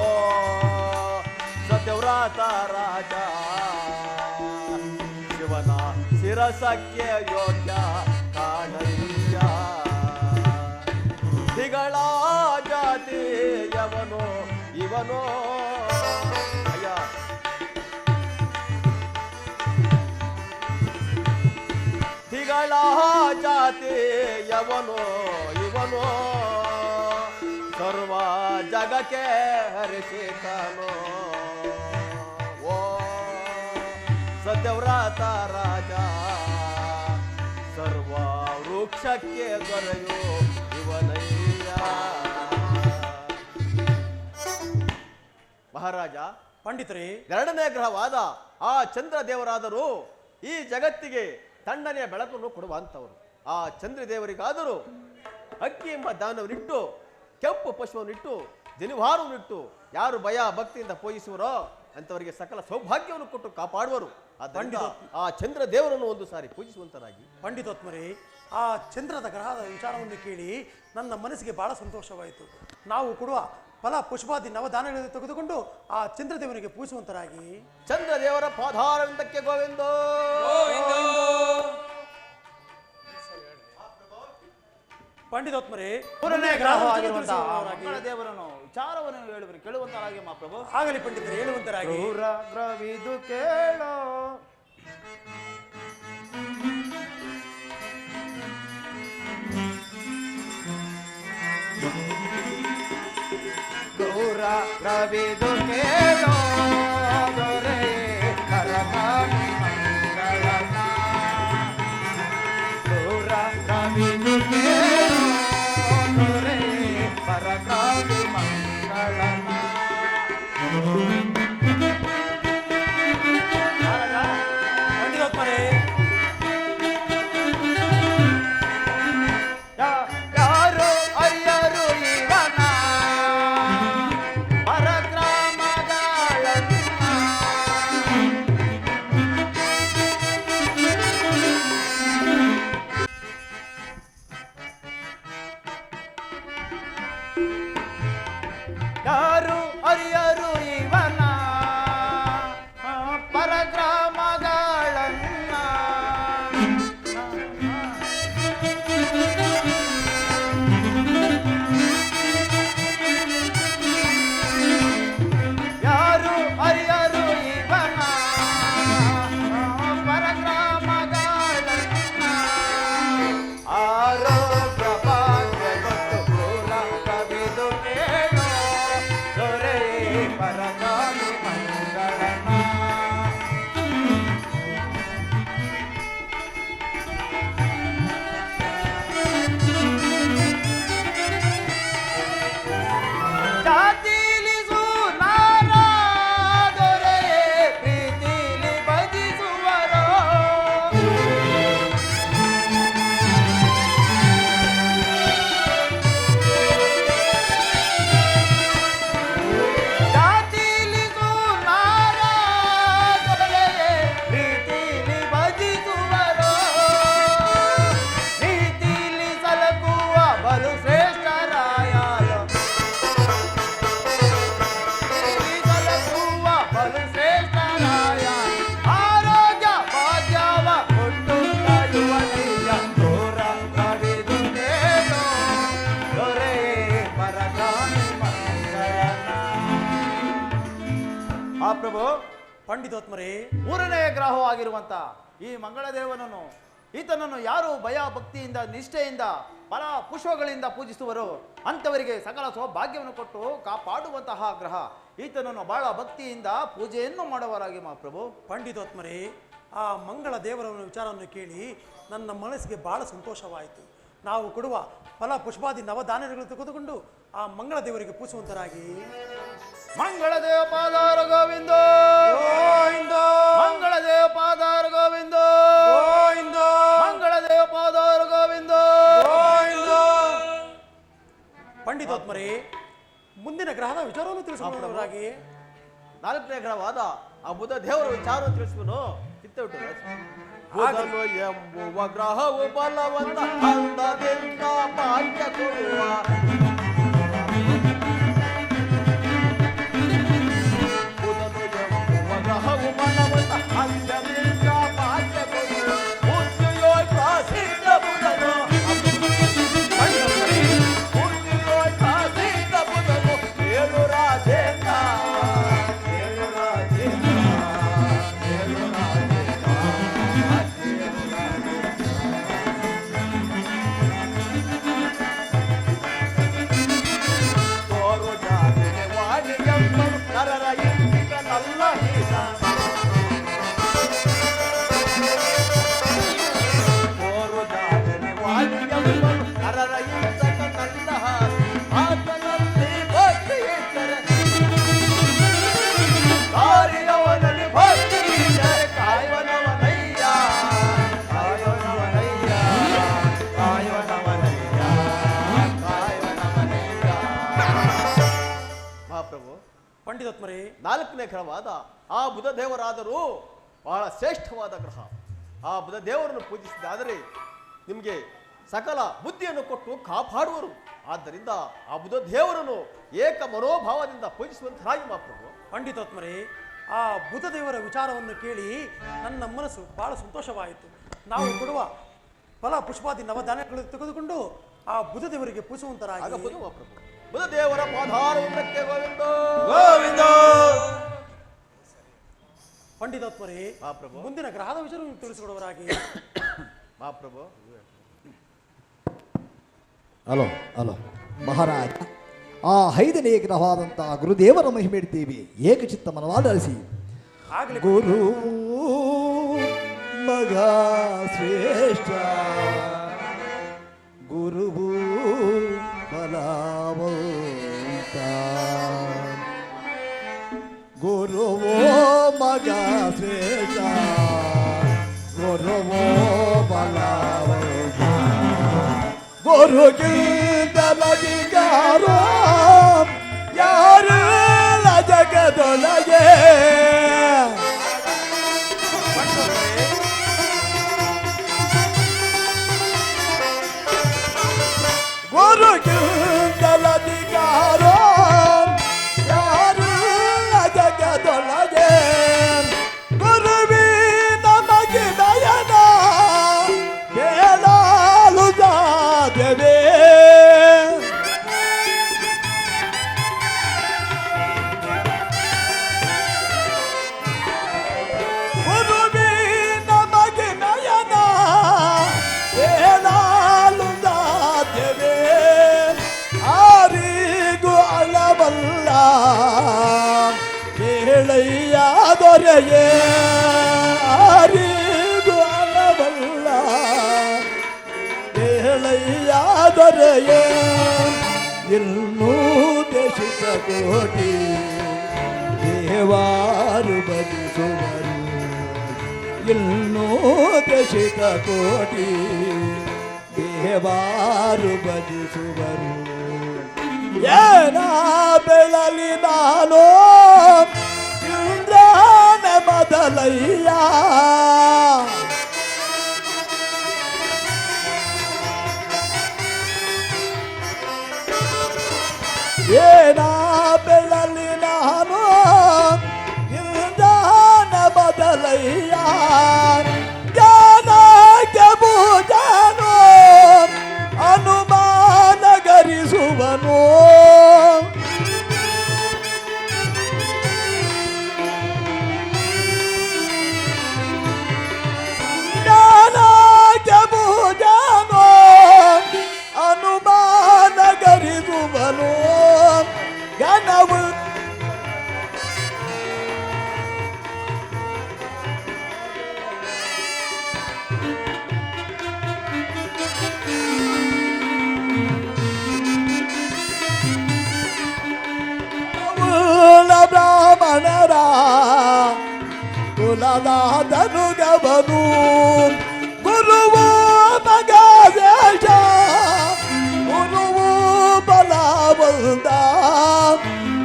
ಸತ್ಯವ್ರತ ರಾಜ ಶಿವನ ಶಿರಸಕ್ಕೆ ಯೋಗ್ಯ ಕಾಣಯ್ಯ ದಿಗಳ ಜಾತಿ ಯವನೋ ಇವನೋ ಅಯ್ಯ ದಿಗಳ ಜಾತಿ ಯವನೋ ಇವನೋ ಸರ್ವ ಜಗಕ್ಕೆ ಹರಿಸಿತಾನೋ ಓ ಸತ್ಯವ್ರತ ರಾಜ ಸರ್ವ ವೃಕ್ಷಕ್ಕೆ ದೊರೆಯೋ ಇವನಯ್ಯ. ಮಹಾರಾಜ, ಪಂಡಿತರೇ, ಎರಡನೇ ಗ್ರಹವಾದ ಆ ಚಂದ್ರ ದೇವರಾದರೂ ಈ ಜಗತ್ತಿಗೆ ತಣ್ಣನೆಯ ಬೆಳಕನ್ನು ಕೊಡುವಂಥವರು. ಆ ಚಂದ್ರ ದೇವರಿಗಾದರೂ ಅಕ್ಕಿ ಎಂಬ ದಾನವನ್ನಿಟ್ಟು ಕೆಂಪು ಪಶುವನ್ನಿಟ್ಟು ಜನಿವಾರವನ್ನಿಟ್ಟು ಯಾರು ಭಯ ಭಕ್ತಿಯಿಂದ ಪೂಜಿಸುವರೋ ಅಂತವರಿಗೆ ಸಕಲ ಸೌಭಾಗ್ಯವನ್ನು ಕೊಟ್ಟು ಕಾಪಾಡುವರು. ಆದ್ದರಿಂದ ಆ ಚಂದ್ರ ದೇವರನ್ನು ಒಂದು ಸಾರಿ ಪೂಜಿಸುವಂತರಾಗಿ. ಪಂಡಿತೋತ್ಮರೇ, ಆ ಚಂದ್ರದ ಗ್ರಹದ ವಿಚಾರವನ್ನು ಕೇಳಿ ನನ್ನ ಮನಸ್ಸಿಗೆ ಬಹಳ ಸಂತೋಷವಾಯಿತು. ನಾವು ಕೊಡುವ ಫಲ ಪುಷ್ಪಾದಿ ನವದಾನಗಳನ್ನು ತೆಗೆದುಕೊಂಡು ಆ ಚಂದ್ರದೇವನಿಗೆ ಪೂಜಿಸುವಂತರಾಗಿ ಚಂದ್ರದೇವರ ಪಾದಾರವಿಂದಕ್ಕೆ ಗೋವಿಂದ. ಪಂಡಿತೋತ್ಮರೇ, ಮೂರನೇ ಗ್ರಹವಾಗಿರುವಂತಹ ದೇವರನ್ನು ವಿಚಾರವನ್ನು ಹೇಳುವರಿ ಕೇಳುವಂತರಾಗಿ ಮಹಾಪ್ರಭು. ಆಗಲಿ ಪಂಡಿತರು, ಹೇಳುವಂತರಾಗಿ. ಗ್ರವಿದು ಕೇಳೋ ಗೌರ ಗ್ರವಿದು ಕೇಳೋ ದೊರೆ ಕರಕಾಣಿ ಮಂಗಳನ. ಗೌರ ಗ್ರವಿದು ಕೇಳೋ ದೊರೆ ಕರಕಾಣಿ ಮಂಗಳನ. ಪಂಡಿತೋತ್ಮರೇ, ಯಾರು ಅಯ್ಯರು ಇವನ ಪರಕ್ರಮಗಳನ್ನ. ಯಾರು ಅರಿಯರು ಇವನ ಪರಕ್ರಮಗಳನ್ನ. ಯಾರು ಅರಿಯರು ಇವನ ಪರಕ್ರಮಗಳನ್ನ. ಆರೋಗ್ಯ ಭಾಗ್ಯ ಗೊತ್ತು ಪೂರ ಕವಿದು ಕೇಳೋ ದೊರೆ ಪರಗಾಮಿ ಮಂಗಳನ. ಜಾತಿಲಿ ಸುನಾರ ದೊರೆ ಪ್ರೀತಿಲಿ ಭಜಿಸುವರೋ. ಜಾತಿಲಿ ಸುನಾರ ದೊರೆ ಪ್ರೀತಿಲಿ ಭಜಿಸುವರೋ. ನೀತಿಲಿ ಸಲಕುವ ಬಲು ಶ್ರೇಷ್ಠರಾಯರು. ಸಲಕುವ ಬಲು ಶ್ರೇಷ್ಠರಾಯ. ಆರೋಗ್ಯ ಭಾಗ್ಯವ ಕೊಟ್ಟು ಕಾಯುವ ನಿಜ ದೂರ ಕವಿದು ಕೇಳೋ ದೊರೆ ಪರಗಾಮಿ ಮಂಗಳನ. ಆ ಪ್ರಭು, ಪಂಡಿತೋತ್ಮರೇ, ಮೂರನೇ ಗ್ರಹವಾಗಿರುವಂತ ಈ ಮಂಗಳದೇವನನ್ನು ಈತನನ್ನು ಯಾರು ಭಯ ಭಕ್ತಿಯಿಂದ ನಿಷ್ಠೆಯಿಂದ ಫಲ ಪುಷ್ಪಗಳಿಂದ ಪೂಜಿಸುವರೋ ಅಂಥವರಿಗೆ ಸಕಲ ಸೌಭಾಗ್ಯವನ್ನು ಕೊಟ್ಟು ಕಾಪಾಡುವಂತಹ ಗ್ರಹ. ಈತನನ್ನು ಬಹಳ ಭಕ್ತಿಯಿಂದ ಪೂಜೆಯನ್ನು ಮಾಡುವರಾಗಿ ಮಹಾಪ್ರಭು. ಪಂಡಿತೋತ್ಮರೇ, ಆ ಮಂಗಳ ದೇವರ ವಿಚಾರವನ್ನು ಕೇಳಿ ನನ್ನ ಮನಸ್ಸಿಗೆ ಬಹಳ ಸಂತೋಷವಾಯಿತು. ನಾವು ಕೊಡುವ ಫಲ ಪುಷ್ಪಾದಿ ನವದಾನಗಳನ್ನು ತೆಗೆದುಕೊಂಡು ಆ ಮಂಗಳ ದೇವರಿಗೆ ಪೂಜಿಸುವಂತರಾಗಿ ಮಂಗಳದೇವ ಪಾದಾರ ಗೋವಿಂದ ಗೋವಿಂದ, ಮಂಗಳದೇವ ಪಾದಾರ ಗೋವಿಂದ ಗೋವಿಂದ, ಮಂಗಳದೇವ ಪಾದಾರ ಗೋವಿಂದ ಗೋವಿಂದ. ಪಂಡಿತೋತ್ಮರೇ, ಮುಂದಿನ ಗ್ರಹದ ವಿಚಾರವನ್ನು ತಿಳಿಸುವುದರಾಗಿ ನಾಲ್ಕನೇ ಗ್ರಹವಾದ ಆ ಬುಧ ದೇವರ ವಿಚಾರ ತಿಳಿಸುವನು ಚಿತ್ತವಿಟ್ಟು ಬುಧನು ಎಂಬುವ ಗ್ರಹವು ಬಲವಂತ ಅಂದದಿಂದ ಭಾಗ್ಯ ಕೊಡುವ. ಬುಧನು ಎಂಬುವ ಗ್ರಹವು ಬಲವಂತ ಅಂದದಿಂದ ಭಾಗ್ಯ ಕೊಡುವ. ಬುದ್ಧಿಯೋ ಪ್ರಾಸಿದ್ಧ ಬುಧನು. ಬುದ್ಧಿಯೋ ಪ್ರಾಸಿದ್ಧ ಬುಧನು. ಏಳು ರಾಜೇಂದ್ರ ಏಳು ರಾಜೇಂದ್ರ ಏಳು ರಾಜೇಂದ್ರ. ತೋರು ಜಾತಿಗೆ ವಾಣಿಯಂಬರು ನರರ ಇಂದ್ರಿತ ನಲ್ಲ ಹೀನ. ತೋರು ಜಾತಿಗೆ ವಾಣಿಯಂಬರು ನರರ ಇಂದ್ರಿತ ನಲ್ಲ ಆತನಲ್ಲಿ ಭಕ್ತಿ ಇಟ್ಟರೆ ಕಾರ್ಯವನಲ್ಲಿ ಭಕ್ತಿ ಇಟ್ಟರೆ ಕಾಯುವನವನಯ್ಯ ಕಾಯುವನವನಯ್ಯ ಕಾಯುವನವನಯ್ಯ ಕಾಯುವನವನಯ್ಯ. ಮಹಾಪ್ರಭು, ಪಂಡಿತೋತ್ಮರೇ, ನಾಲ್ಕನೇ ಗ್ರಹವಾದ ಆ ಬುಧ ದೇವರಾದರೂ ಬಹಳ ಶ್ರೇಷ್ಠವಾದ ಗ್ರಹ. ಆ ಬುಧ ದೇವರನ್ನು ಪೂಜಿಸಿದಾದರೆ ನಿಮಗೆ ಸಕಲ ಬುದ್ಧಿಯನ್ನು ಕೊಟ್ಟು ಕಾಪಾಡುವರು. ಆದ್ದರಿಂದ ಆ ಬುದ್ಧ ದೇವರನ್ನು ಏಕ ಮನೋಭಾವದಿಂದ ಪೂಜಿಸುವಂತರಾಗಿ ಮಹಾಪ್ರಭು. ಪಂಡಿತೋತ್ಮರೇ, ಆ ಬುದ್ಧ ದೇವರ ವಿಚಾರವನ್ನು ಕೇಳಿ ನನ್ನ ಮನಸ್ಸು ಬಹಳ ಸಂತೋಷವಾಯಿತು. ನಾವು ಕೊಡುವ ಫಲ ಪುಷ್ಪಾದಿ ನವಧಾನ್ಯಗಳು ತೆಗೆದುಕೊಂಡು ಆ ಬುದ್ಧ ದೇವರಿಗೆ ಪೂಜಿಸುವಂತರಾಗಿ ಆಗಬಹುದು ಮಹಾಪ್ರಭು. ಬುದ್ಧ ದೇವರ ಪಾದಾರವಿಂದಕ್ಕೆ ಗೋವಿಂದ ಗೋವಿಂದ. ಪಂಡಿತೋತ್ಮರೇ, ಮಹಾಪ್ರಭು. ಮುಂದಿನ ಗ್ರಹದ ವಿಚಾರವನ್ನು ತಿಳಿಸಿಕೊಡುವರಾಗಿ ಮಹಾಪ್ರಭು. ಅಲೋ ಅಲೋ ಮಹಾರಾಜ, ಆ 5ನೇ ಗ್ರಹವಾದಂಥ ಗುರುದೇವರ ಮಹಿಮೆ ಇಡ್ತೀವಿ. ಏಕಚಿತ್ತ ಮನವಾದರಿಸಿ. ಆಗಲಿ ಗುರು ಮಗ ಶ್ರೇಷ್ಠ, ಗುರುವು ಬಲವಂತ, ಗುರುವೋ ಮಗ ಶ್ರೇಷ್ಠ, ಗುರುವೋ ಬಲವಂತ, ಗುರುಗಿಂದಲಧಿಕಾರ ಯಾರು ಜಗದೊಳಗೆ. ಗುರುಗಿಂದಲಧಿಕಾರ ಯಾರು ಜಗದೊಳಗೆ. ಗುರುವಿನ ನಮಗೆ ನಯನ ಬೇಡಾಲು ಸಾಧ್ಯವೇ. ಗುರುವಿನ ನಮಗೆ ನಯನ ಬೇಡಾಲು ಸಾಧ್ಯವೇ. ಆರಿಗೂ ಅಳವಲ್ಲ ಕೇಳಯ್ಯ ದೊರೆಯೇ. ಆರಿಗೂ ಅಳವಲ್ಲ ಕೇಳಯ್ಯ ದೊರೆಯೇ. ಇನ್ನೂ ದೇಶಿತ ಕೋಟಿ ದೇವಾರು ಬದಿಸುವರು. ಇನ್ನೂ ದೇಶಿತ ಕೋಟಿ ದೇವಾರು ಬದಿಸುವರು. ಏನ ಬೆಳಲಿ ನಾನು ಇಂದ್ರನ ಬದಲಯ್ಯ. ಏನ ಬೆಳಲಿ ನಾನು ಇಂದ್ರನ ಬದಲಯ್ಯ. ಜ್ಞಾನಕ್ಕೆ ಭುಜನು ಅನುಮಾನ ಗರಿಸುವನು. ಜ್ಞಾನಕ್ಕೆ ಭುಜನು ಅನುಮಾನ ಗರಿಸುವನು. ಜ್ಞಾನವು ಬ್ರಾಹ್ಮಣರ ಕುಲದಾದನು ಗವನು. ಗುರುವು ಮಗದೇಶ, ಗುರುವು ಬಲವಂತ,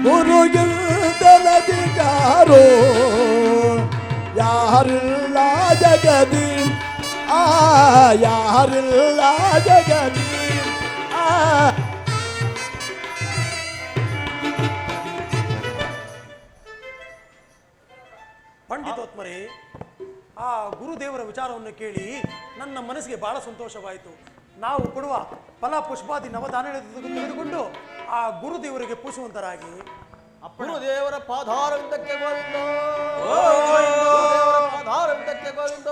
ಗುರುಗಿಂದಲಧಿಕಾರೋ ಯಾರಿಲ್ಲ ಜಗದಿ. ಯಾರಿಲ್ಲ ಜಗದಿ. ಪಂಡಿತೋತ್ಮರೇ, ಆ ಗುರುದೇವರ ವಿಚಾರವನ್ನು ಕೇಳಿ ನನ್ನ ಮನಸ್ಸಿಗೆ ಬಹಳ ಸಂತೋಷವಾಯಿತು. ನಾವು ಕೊಡುವ ಫಲ ಪುಷ್ಪಾದಿ ನವಧಾನ್ಯಗಳನ್ನು ತೆಗೆದುಕೊಂಡು ಆ ಗುರುದೇವರಿಗೆ ಪೂಜಿಸುವಂತರಾಗಿ ಗುರುದೇವರ ಪಾದಾರವಿಂದಕ್ಕೆ ಗೋವಿಂದ. ಗುರುದೇವರ ಪಾದಾರವಿಂದಕ್ಕೆ ಗೋವಿಂದ.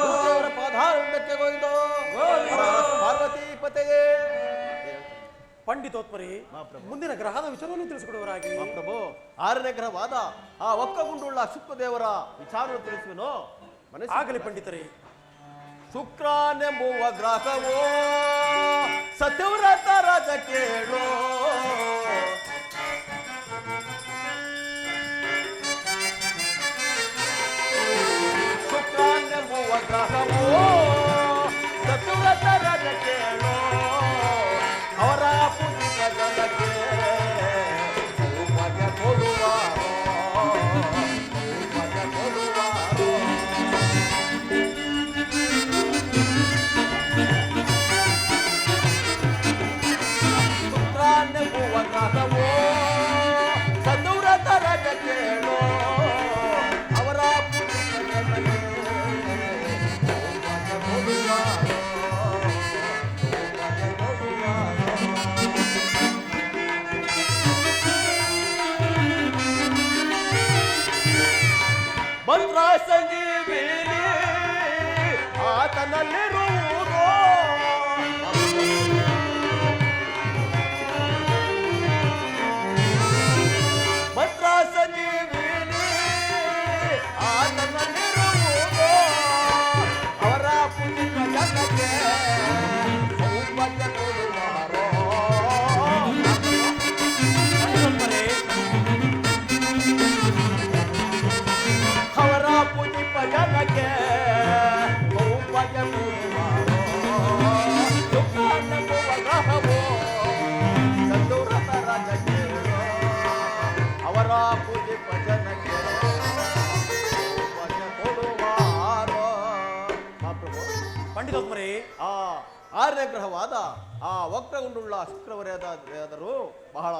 ಗುರುದೇವರ ಪಾದಾರವಿಂದಕ್ಕೆ ಗೋವಿಂದ. ಪಾರ್ವತಿ ಪತೆಯೇ. ಪಂಡಿತೋತ್ಮರೇ, ಮುಂದಿನ ಗ್ರಹದ ವಿಚಾರವನ್ನು ತಿಳಿಸಿಕೊಡುವರಾಗಿ ಪ್ರಭು. 6ನೇ ಗ್ರಹವಾದ ಆ ಒಕ್ಕಗುಂಡುಳ್ಳ ಶುಕ್ರದೇವರ ವಿಚಾರವನ್ನು ತಿಳಿಸುವೆನು. ಆಗಲಿ ಪಂಡಿತರೇ. ಶುಕ್ರನೆಂಬುವ ಗ್ರಹವೋ ಸತ್ಯವ್ರತ ರಾಜ ಕೇಳೋ. ಶುಕ್ರನೆಂಬುವ ಗ್ರಹವೋ ಸತ್ಯವ್ರತ ರಾಜ ಕೇಳೋ. ಅವರ ಪುಣ್ಯ ಜನಕ್ಕೆ ಸೌಭಾಗ್ಯ ಕೊಡುವಾರೋ, ಸೌಭಾಗ್ಯ ಕೊಡುವಾರೋ. ಸಂಜೀವಿನಿ ಆತನಲ್ಲಿರುವುದು. ಮಂತ್ರ ಸಂಜೀವಿನಿ ಆತನಲ್ಲಿರುವುದು. ಅವರ ಪುಣ್ಯ ಜನಕ್ಕೆ ಸೌಭಾಗ್ಯ ಕೊಡುವಾರೋ. ಅವರ ಪುಣ್ಯ ಜನಕ್ಕೆ ಸೌಭಾಗ್ಯ ಕೊಡುವಾರೋ. ಸುಖಾನಗುವ ಗ್ರಹವೋ ಚಂದುರಥ ರಾಜಕ್ಕೆ ಅವರ ಪೂಜಿಪ ಜನಕ್ಕೆ ಸೌಭಾಗ್ಯ ಕೊಡುವಾರೋ. ಮಹಾಪ್ರಭು, ಪಂಡಿತೋತ್ಮರೇ, ಆ 6ನೇ ಗ್ರಹವಾದ ಆ ವಕ್ರಗುಂಡುಳ್ಳ ಶುಕ್ರವರೇದಾದರೂ ಬಹಳ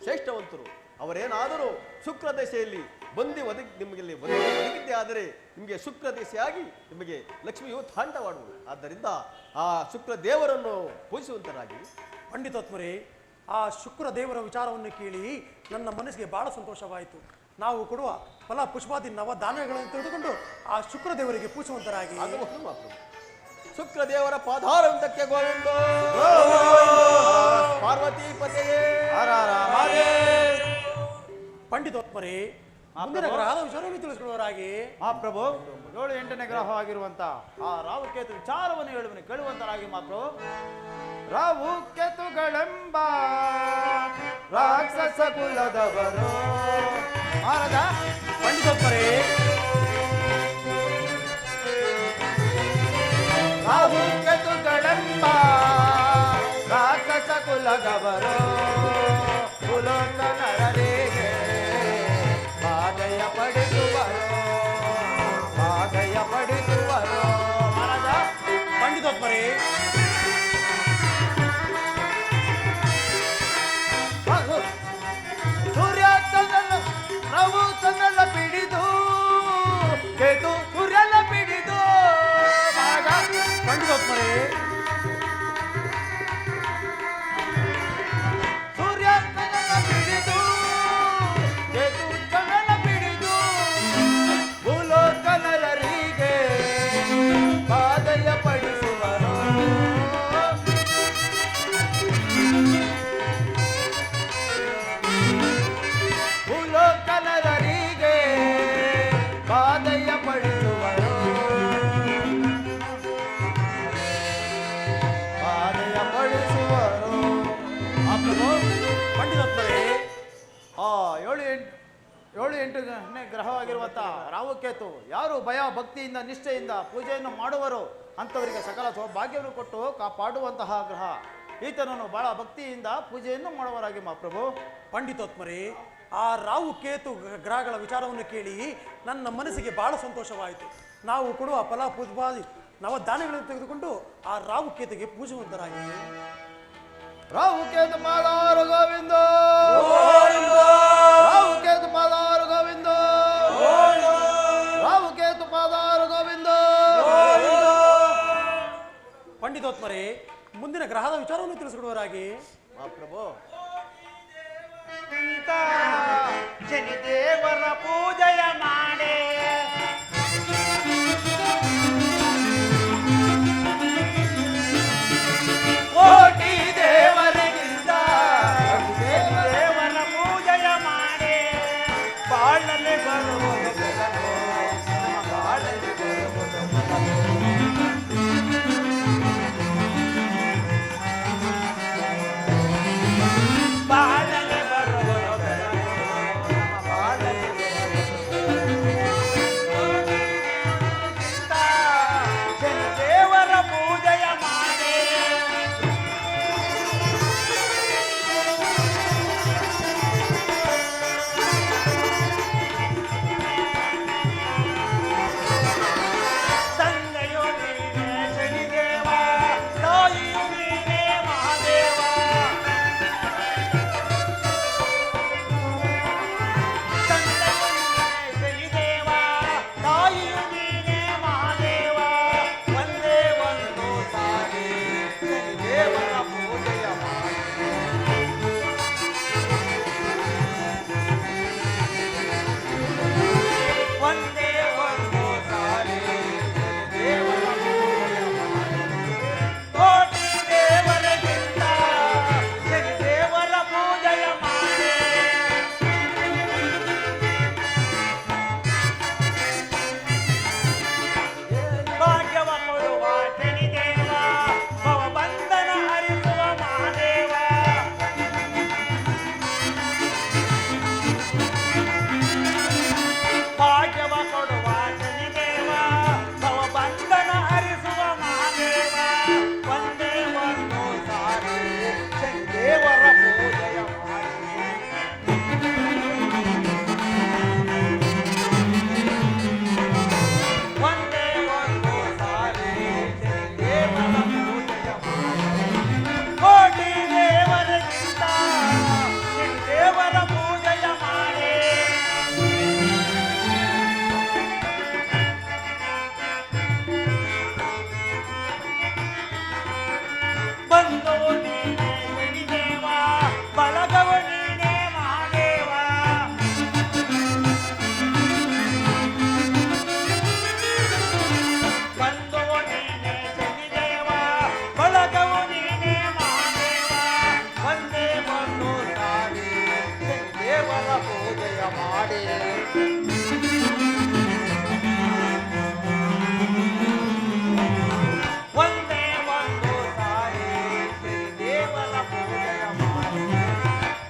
ಶ್ರೇಷ್ಠವಂತರು. ಅವರೇನಾದರೂ ಶುಕ್ರ ದಶೆಯಲ್ಲಿ ನಿಮಗೆ ಒದಗಿದ್ದೇ ಆದರೆ ನಿಮಗೆ ಶುಕ್ರ ದಶೆಯಾಗಿ ನಿಮಗೆ ಲಕ್ಷ್ಮಿಯು ತಾಂಡವಾಡುವುದು. ಆದ್ದರಿಂದ ಆ ಶುಕ್ರ ದೇವರನ್ನು ಪೂಜಿಸುವಂತರಾಗಿ. ಪಂಡಿತೋತ್ಮರೇ, ಆ ಶುಕ್ರ ದೇವರ ವಿಚಾರವನ್ನು ಕೇಳಿ ನನ್ನ ಮನಸ್ಸಿಗೆ ಬಹಳ ಸಂತೋಷವಾಯಿತು. ನಾವು ಕೊಡುವ ಫಲ ಪುಷ್ಪಾದಿ ನವಧಾನ್ಯಗಳನ್ನು ತೆಗೆದುಕೊಂಡು ಆ ಶುಕ್ರ ದೇವರಿಗೆ ಪೂಜಿಸುವಂತರಾಗಿ. ಆಗಬಹುದು ಮಹಾಪ್ರಭು. ಶುಕ್ರ ದೇವರ ಪಾದಾರವಿಂದಕ್ಕೆ ಗೋವಿಂದ. ಪಾರ್ವತಿ ಪತೆಯೇ. ಪಂಡಿತೋತ್ಮರೇ, ಮುಂದಿನ ಗ್ರಹದ ವಿಚಾರವನ್ನು ತಿಳಿಸಿಕೊಳ್ಳುವರಾಗಿ. ಮಹಾಪ್ರಭು, 7, 8ನೇ ಗ್ರಹ ಆಗಿರುವಂತ ಆ ರಾಹು ಕೇತು ವಿಚಾರವನ್ನು ಕೇಳುವಂತರಾಗಿ. ಮಹಾಪ್ರಭು, ರಾಹು ಕೇತುಗಳೆಂಬ ರಾಕ್ಷಸ ಕುಲದವರು. ಮಹಾರಾಜ, ಪಂಡಿತೋತ್ಮರೇ, ರಾಹು ಕೇತುಗಳೆಂಬ ರಾಕ್ಷಸ ಕುಲದವರು ಕುಲೋತ್ತನರರಿಗೆ ಬಾಧೆಯ ಪಡಿಸುವರು. ಮಹಾರಾಜ, ಪಂಡಿತೋತ್ಮರೇ, ಸೂರ್ಯ ಚಂದ್ರನ ರಾಹು ಚಂದ್ರನ ಪಿಡಿದು ಕೇತು ಸೂರ್ಯನ ಪಿಡಿದು. ಮಹಾರಾಜ, ಪಂಡಿತೋತ್ಮರೇ, ಸೂರ್ಯ ಚಂದ್ರನ ಪಿಡಿದು ಕೇತು ಚಂದ್ರನ ಪಿಡಿದು ಭೂಲೋಕನರರಿಗೆ ಬಾಧೆಯ ಪಡಿಸುವರು. ಭೂಲೋಕನರರಿಗೆ ಬಾಧೆಯ ಪಡಿಸುವರು. ಬಾಧೆಯ ಪಡಿಸುವರು. ಪಂಡಿತೋತ್ಮರೇ, ಆ 7, 8ನೇ ಗ್ರಹವಾಗಿರುವಂತ ರಾಹುಕೇತು ಯಾರು ಭಯ ಭಕ್ತಿಯಿಂದ ನಿಷ್ಠೆಯಿಂದ ಪೂಜೆಯನ್ನು ಮಾಡುವರು ಅಂಥವರಿಗೆ ಸಕಲ ಸೌಭಾಗ್ಯವನ್ನು ಕೊಟ್ಟು ಕಾಪಾಡುವಂತಹ ಗ್ರಹ. ಈತನನ್ನು ಬಹಳ ಭಕ್ತಿಯಿಂದ ಪೂಜೆಯನ್ನು ಮಾಡುವರಾಗಿ. ಮಹಾಪ್ರಭು, ಪಂಡಿತೋತ್ಮರೇ, ಆ ರಾಹು ಕೇತು ಗ್ರಹಗಳ ವಿಚಾರವನ್ನು ಕೇಳಿ ನನ್ನ ಮನಸ್ಸಿಗೆ ಬಹಳ ಸಂತೋಷವಾಯಿತು. ನಾವು ಕೊಡುವ ಫಲ ಪುಷ್ಪಾದಿ ನವಧಾನ್ಯಗಳನ್ನು ತೆಗೆದುಕೊಂಡು ಆ ರಾಹು ಕೇತುಗೆ ಪೂಜುವಂತರಾಗಿ. ರಾಹು ಕೇತು ಪಾದಾರು ಗೋವಿಂದ. ರಾಹು ಕೇತು ಪಾದಾರು ಗೋವಿಂದ. ರಾಹು ಕೇತು ಪಾದಾರು ಗೋವಿಂದ. ಪಂಡಿತೋತ್ಮರೇ, ಮುಂದಿನ ಗ್ರಹದ ವಿಚಾರವನ್ನು ತಿಳಿಸಿಕೊಡುವರಾಗಿ. ಮಹಾಪ್ರಭು, ಶನಿದೇವರ ಪೂಜೆಯ ಮಾಡಿ ಕೋಟಿ ದೇವರಿಗಿಂತ ದೇವರ ಪೂಜೆಯ ಮಾಡಿ ಬಾಳಲ್ಲಿ ಬರುವುದು ಬಾಳಲ್ಲಿ ಬರುವುದು. ಬಾಳಲ್ಲಿ ಬರುವುದು ಒಂದೇ ಒಂದು ಸಾರಿ ಶ್ರೀ ದೇವರ ಪೂಜೆಯ ಮಾಡಿ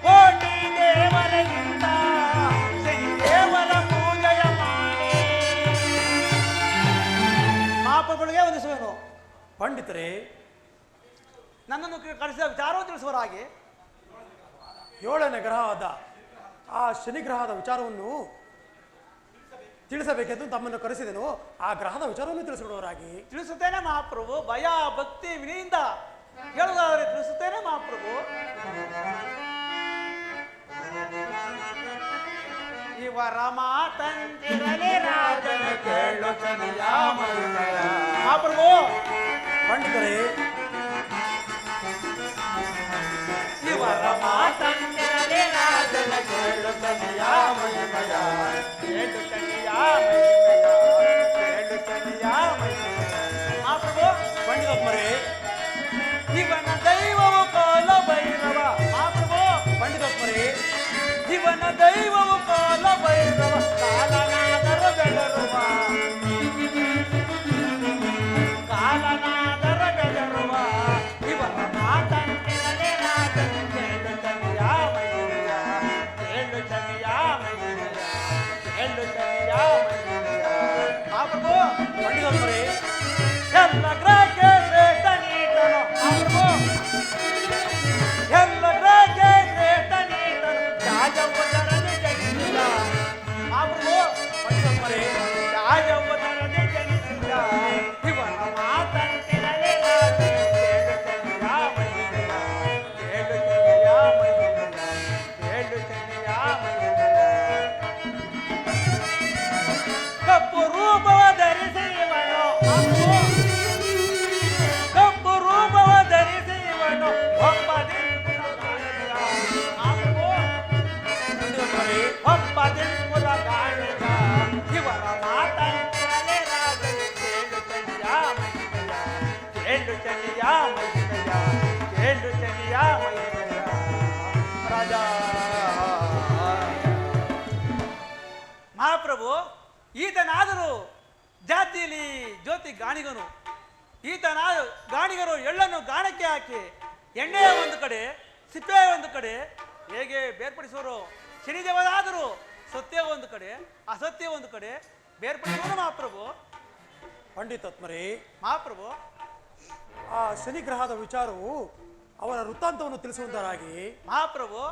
ಕೋಟಿ ದೇವರಿಗಿಂತ ಶ್ರೀ ದೇವರ ಪೂಜೆಯ ಮಾಡಿ ಮಹಾಪ್ರಭುಗಳಿಗೆ ವಂದಿಸುವೆನು. ಪಂಡಿತರೇ, ನನ್ನನ್ನು ಕಳಿಸಿದ ವಿಚಾರವನ್ನು ತಿಳಿಸುವರಾಗಿ 7ನೇ ಗ್ರಹವಾದ ಆ ಶನಿ ಗ್ರಹದ ವಿಚಾರವನ್ನು ತಿಳಿಸಬೇಕೆಂದು ತಮ್ಮನ್ನು ಕರೆಸಿದೆನು. ಆ ಗ್ರಹದ ವಿಚಾರವನ್ನು ತಿಳಿಸಿಬಿಡುವರಾಗಿ. ತಿಳಿಸುತ್ತೇನೆ ಮಹಾಪ್ರಭು. ಭಯ ಭಕ್ತಿ ವಿನಿಯಿಂದ ಹೇಳುವುದಾದರೆ ತಿಳಿಸುತ್ತೇನೆ ಮಹಾಪ್ರಭು. ಇವರ ಮಾತಂದಿರಲಿ ರಾಜನ ಕೇಳುತ್ತನೆಯ ಮಹಿಮೆಯ. ಮಹಾಪ್ರಭು, ಪಂಡಿತರೇ, ಇವರ ಮಾತಂದಿರಲಿ ರಾಜನ ಕೇಳುತ್ತನೆಯ ಮಹಿಮೆಯ. ಕೇಳುತ್ತನೆಯ ಮಹಿಮೆಯ, ಕೇಳುತ್ತನೆಯ ಮಹಿಮೆಯ. ಮಹಾಪ್ರಭು, ಪಂಡಿತೋತ್ಮರೇ, ಇವನ ದೈವವು ಕಾಲ ಭೈರವ. ಮಹಾಪ್ರಭು, ಪಂಡಿತೋತ್ಮರೇ, ಇವನ ದೈವವು ಕಾಲ ಭೈರವ. ಕಾಲನಾದರ ಬೆಳರುವ, ಕಾಲನಾದರ ಬೆಳರುವ. ಇವರ ಮಾತಂತಿರಲಿ ರಾಜನ ಕೇಳುತ್ತನೆಯ ಮಹಿಮೆಯ. ಕೇಳುತ್ತನೆಯ ಮಹಿಮೆಯ, ಕೇಳುತ್ತನೆಯ ಮಹಿಮೆಯ. ಮಹಾಪ್ರಭು, ಪಂಡಿತೋತ್ಮರೇ, ಎಲ್ಲ ಗ್ರಹಕ್ಕೆ ಶ್ರೇಷ್ಠ ನೀತನು. ಮಹಾಪ್ರಭು, ಎಲ್ಲ ಗ್ರಹಕ್ಕೆ ಶ್ರೇಷ್ಠ ನೀತನು. ರಾಜವುದರದೆ ಜನಿಸಿದ. ಮಹಾಪ್ರಭು, ಪಂಡಿತೋತ್ಮರೇ, ರಾಜವುದರದೆ ಜನಿಸಿದ. ಇವರ ಮಾತಂತಿರಲಿ ರಾಜನ ಕೇಳುತ್ತನೆಯ ಮಹಿಮೆಯ. ಕೇಳುತ್ತನೆಯ ಮಹಿಮೆಯ, ಕೇಳುತ್ತನೆಯ ಮಹಿಮೆಯ. ಕಪ್ಪು ರೂಪವ ಧರಿಸಿ ಇವನು. ಕಪ್ಪು ರೂಪವ ಧರಿಸಿ ಇವನು ಒಬ್ಬ ದಿಕ್ಕುಲ ಕಾಣಿದ. ಪಂಡಿತೋತ್ಮರೇ, ಒಬ್ಬ ದಿಕ್ಕುಲ ಕಾಣಿದ. ಇವರ ಮಾತಂತಿರಲಿ ರಾಜನ ಕೇಳುತ್ತನೆಯ ಮಹಿಮೆಯ. ಕೇಳುತ್ತನೆಯ ಮಹಿಮೆಯ, ಕೇಳುತ್ತನೆಯ ಮಹಿಮೆಯ. ರಾಜ ಮಹಾಪ್ರಭು, ಈತನಾದರೂ ಜಾತಿಯಲ್ಲಿ ಜ್ಯೋತಿ ಗಾಣಿಗನು. ಗಾಣಿಗರು ಎಳ್ಳನ್ನು ಗಾಣಕ್ಕೆ ಹಾಕಿ ಎಣ್ಣೆಯ ಒಂದು ಕಡೆ ಸಿಪ್ಪೆಯ ಒಂದು ಕಡೆ ಹೇಗೆ ಬೇರ್ಪಡಿಸುವರು? ಶನಿದೇವರಾದರೂ ಸತ್ಯ ಒಂದು ಕಡೆ ಅಸತ್ಯ ಒಂದು ಕಡೆ ಬೇರ್ಪಡಿಸುವರು ಮಹಾಪ್ರಭು. ಪಂಡಿತೋತ್ಮರೇ, ಮಹಾಪ್ರಭು, ಆ ಶನಿ ಗ್ರಹದ ವಿಚಾರವು ಅವರ ವೃತ್ತಾಂತವನ್ನು ತಿಳಿಸುವುದರಾಗಿ. ಮಹಾಪ್ರಭು,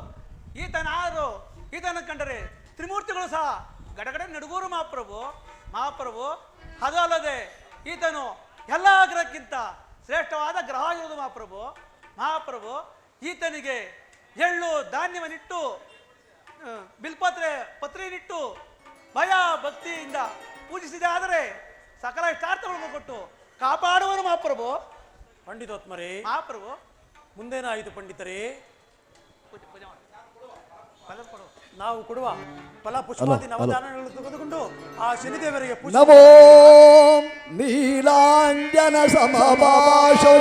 ಈತನ ಕಂಡರೆ ತ್ರಿಮೂರ್ತಿಗಳು ಸಹ ಗಡಗಡೆ ನಡುಗೂರು ಮಹಾಪ್ರಭು. ಮಹಾಪ್ರಭು, ಅದು ಅಲ್ಲದೆ ಈತನು ಎಲ್ಲ ಗ್ರಹಕ್ಕಿಂತ ಶ್ರೇಷ್ಠವಾದ ಗ್ರಹ ಆಗಿರುವುದು ಮಹಾಪ್ರಭು. ಮಹಾಪ್ರಭು, ಈತನಿಗೆ ಎಳ್ಳು ಧಾನ್ಯವನ್ನಿಟ್ಟು ಪತ್ರೆಯನ್ನಿಟ್ಟು ಭಯ ಭಕ್ತಿಯಿಂದ ಪೂಜಿಸಿದೆ ಆದರೆ ಸಕಲ ಇಷ್ಟಾರ್ಥಗಳನ್ನು ಕೊಟ್ಟು ಕಾಪಾಡುವನು ಮಹಾಪ್ರಭು. ಪಂಡಿತೋತ್ಮರೇ, ಮಹಾಪ್ರಭು, ಮುಂದೇನಾಯಿತು ಪಂಡಿತರೇ? ಪೂಜೆ ಮಾಡಿ ಫಲ ಕೊಡು. ನಾವು ಕೊಡುವ ಫಲ ಪುಷ್ಪಾದಿ ನವಧಾನ್ಯಗಳನ್ನು ತೆಗೆದುಕೊಂಡು ಆ ಶನಿದೇವರಿಗೆ ಪೂಜೆ. ನಮೋ ನೀಲಾಂಜನ ಸಮಭಾಷೋ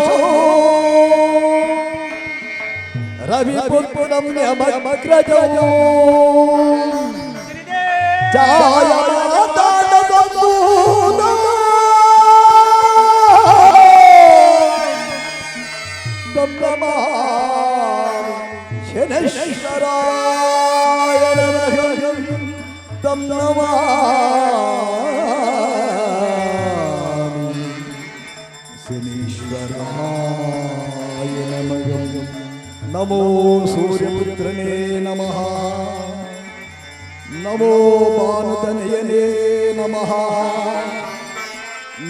ರವಿಪುತ್ರಂ ಯಮಗ್ರಜೋ ಶನೇಶ್ವರಾಯ ತಂ ನಮಾಮಿ ಶನೀಶ್ವರಾಯ ನಮಃ. ನಮೋ ಸೂರ್ಯಪುತ್ರನೇ ನಮಃ. ನಮೋ ಭಾನುತನಯನೇ ನಮಃ.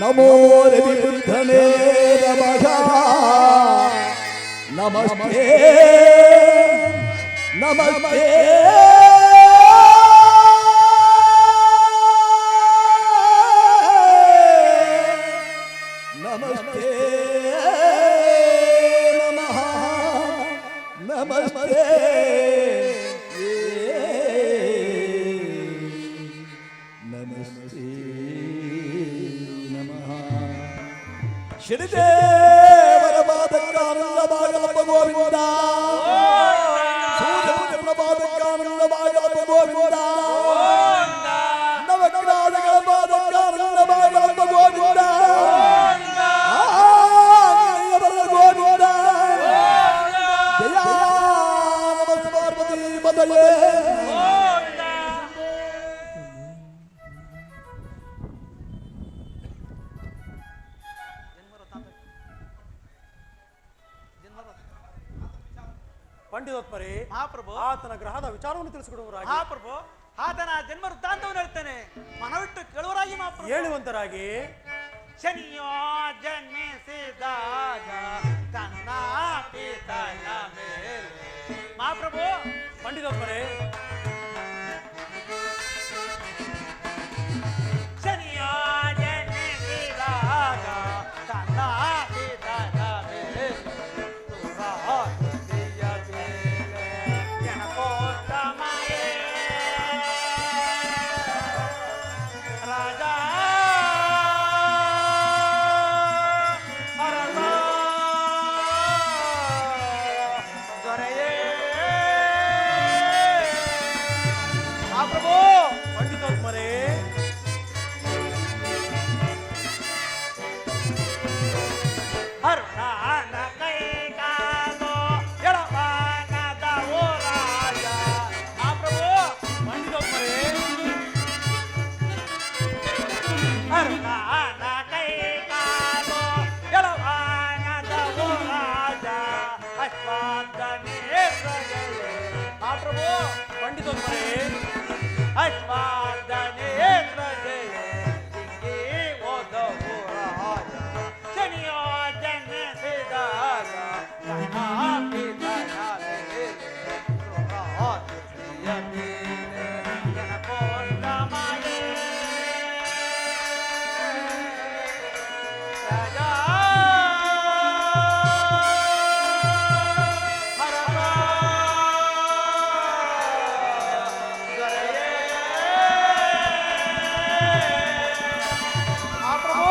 ನಮೋ ರವಿಪುತ್ರನೇ ನಮಃ. ನಮಸ್ತೆ ನಮಸ್ತೆ ನಮಸ್ತೆ ನಮಃ. ನಮಸ್ತೆ ನಮಸ್ತೆ ನಮಃ. ಶ್ರೀದೇವರ ಪಾದಕ್ಕಾನಂದ ಭಾಗವತ ಗೋವಿಂದ. ಸೂರ್ಯಪುತ್ರ ಪಾದಕ್ಕಾನಂದ ಭಾಗವತ ಗೋವಿಂದ. ಪಂಡಿತೋತ್ಮರೇ, ಮಹಾಪ್ರಭು ಆತನ ಗ್ರಹದ ವಿಚಾರವನ್ನು ತಿಳಿಸಿಕೊಡುವರಾಗಿ, ಮಹಾಪ್ರಭು ಆತನ ಜನ್ಮ ವೃತ್ತಾಂತವನ್ನು ಹೇಳ್ತೇನೆ, ಮನವಿಟ್ಟು ಕೇಳುವರಾಗಿ ಮಹಾಪ್ರಭು. ಹೇಳುವಂತರಾಗಿ. ಶನಿಯೋ ಜನ್ಮಿಸಿದಾಗ ತನ್ನ ಪಿತನ ಮೇಲೆ. ಮಹಾಪ್ರಭು ಪಂಡಿತೋತ್ಮರೇ, ಶನಿಯೋ ಜನ್ಮಿಸಿದಾಗ ತನ್ನ ಪಿತನ ಮೇಲೆ ದುರಾಕೃತಿಯ ಮೇಲೆ ಜನಕೋತ್ತಮಯೇ ರಾಜ ಅರಸ ದೊರೆಯೇ. ಮಹಾಪ್ರಭು ಪಂಡಿತೋತ್ಮರೇ, ಅರುಣನ ಕೈಗಾಲು ಎಳವಾನದ ಓ ರಾಜ. ಮಹಾಪ್ರಭು ಪಂಡಿತೋತ್ಮರೇ, ಅರುಣನ ಕೈಗಾಲು ಎಳವಾನದ ಓ ರಾಜ ಅಶ್ವಾದನೆ ಪ್ರಜೆಯೇ. ಮಹಾಪ್ರಭು ಪಂಡಿತೋತ್ಮರೇ, ಅಶ್ವಾದನೆ ಪ್ರಜೆಯೇ ಹಿಂಗೆ ಓದವು ರಾಜ. ಶನಿಯೋ ಜನ್ಮಿಸಿದಾಗ ತನ್ನ ಪಿತನ ಮೇಲೆ ದುರಾಕೃತಿಯ ಮೇಲೆ ಜನಕೋತ್ತಮಯೇ ರಾಜ ಹರಸ ದೊರೆಯೇ. ಮಹಾಪ್ರಭು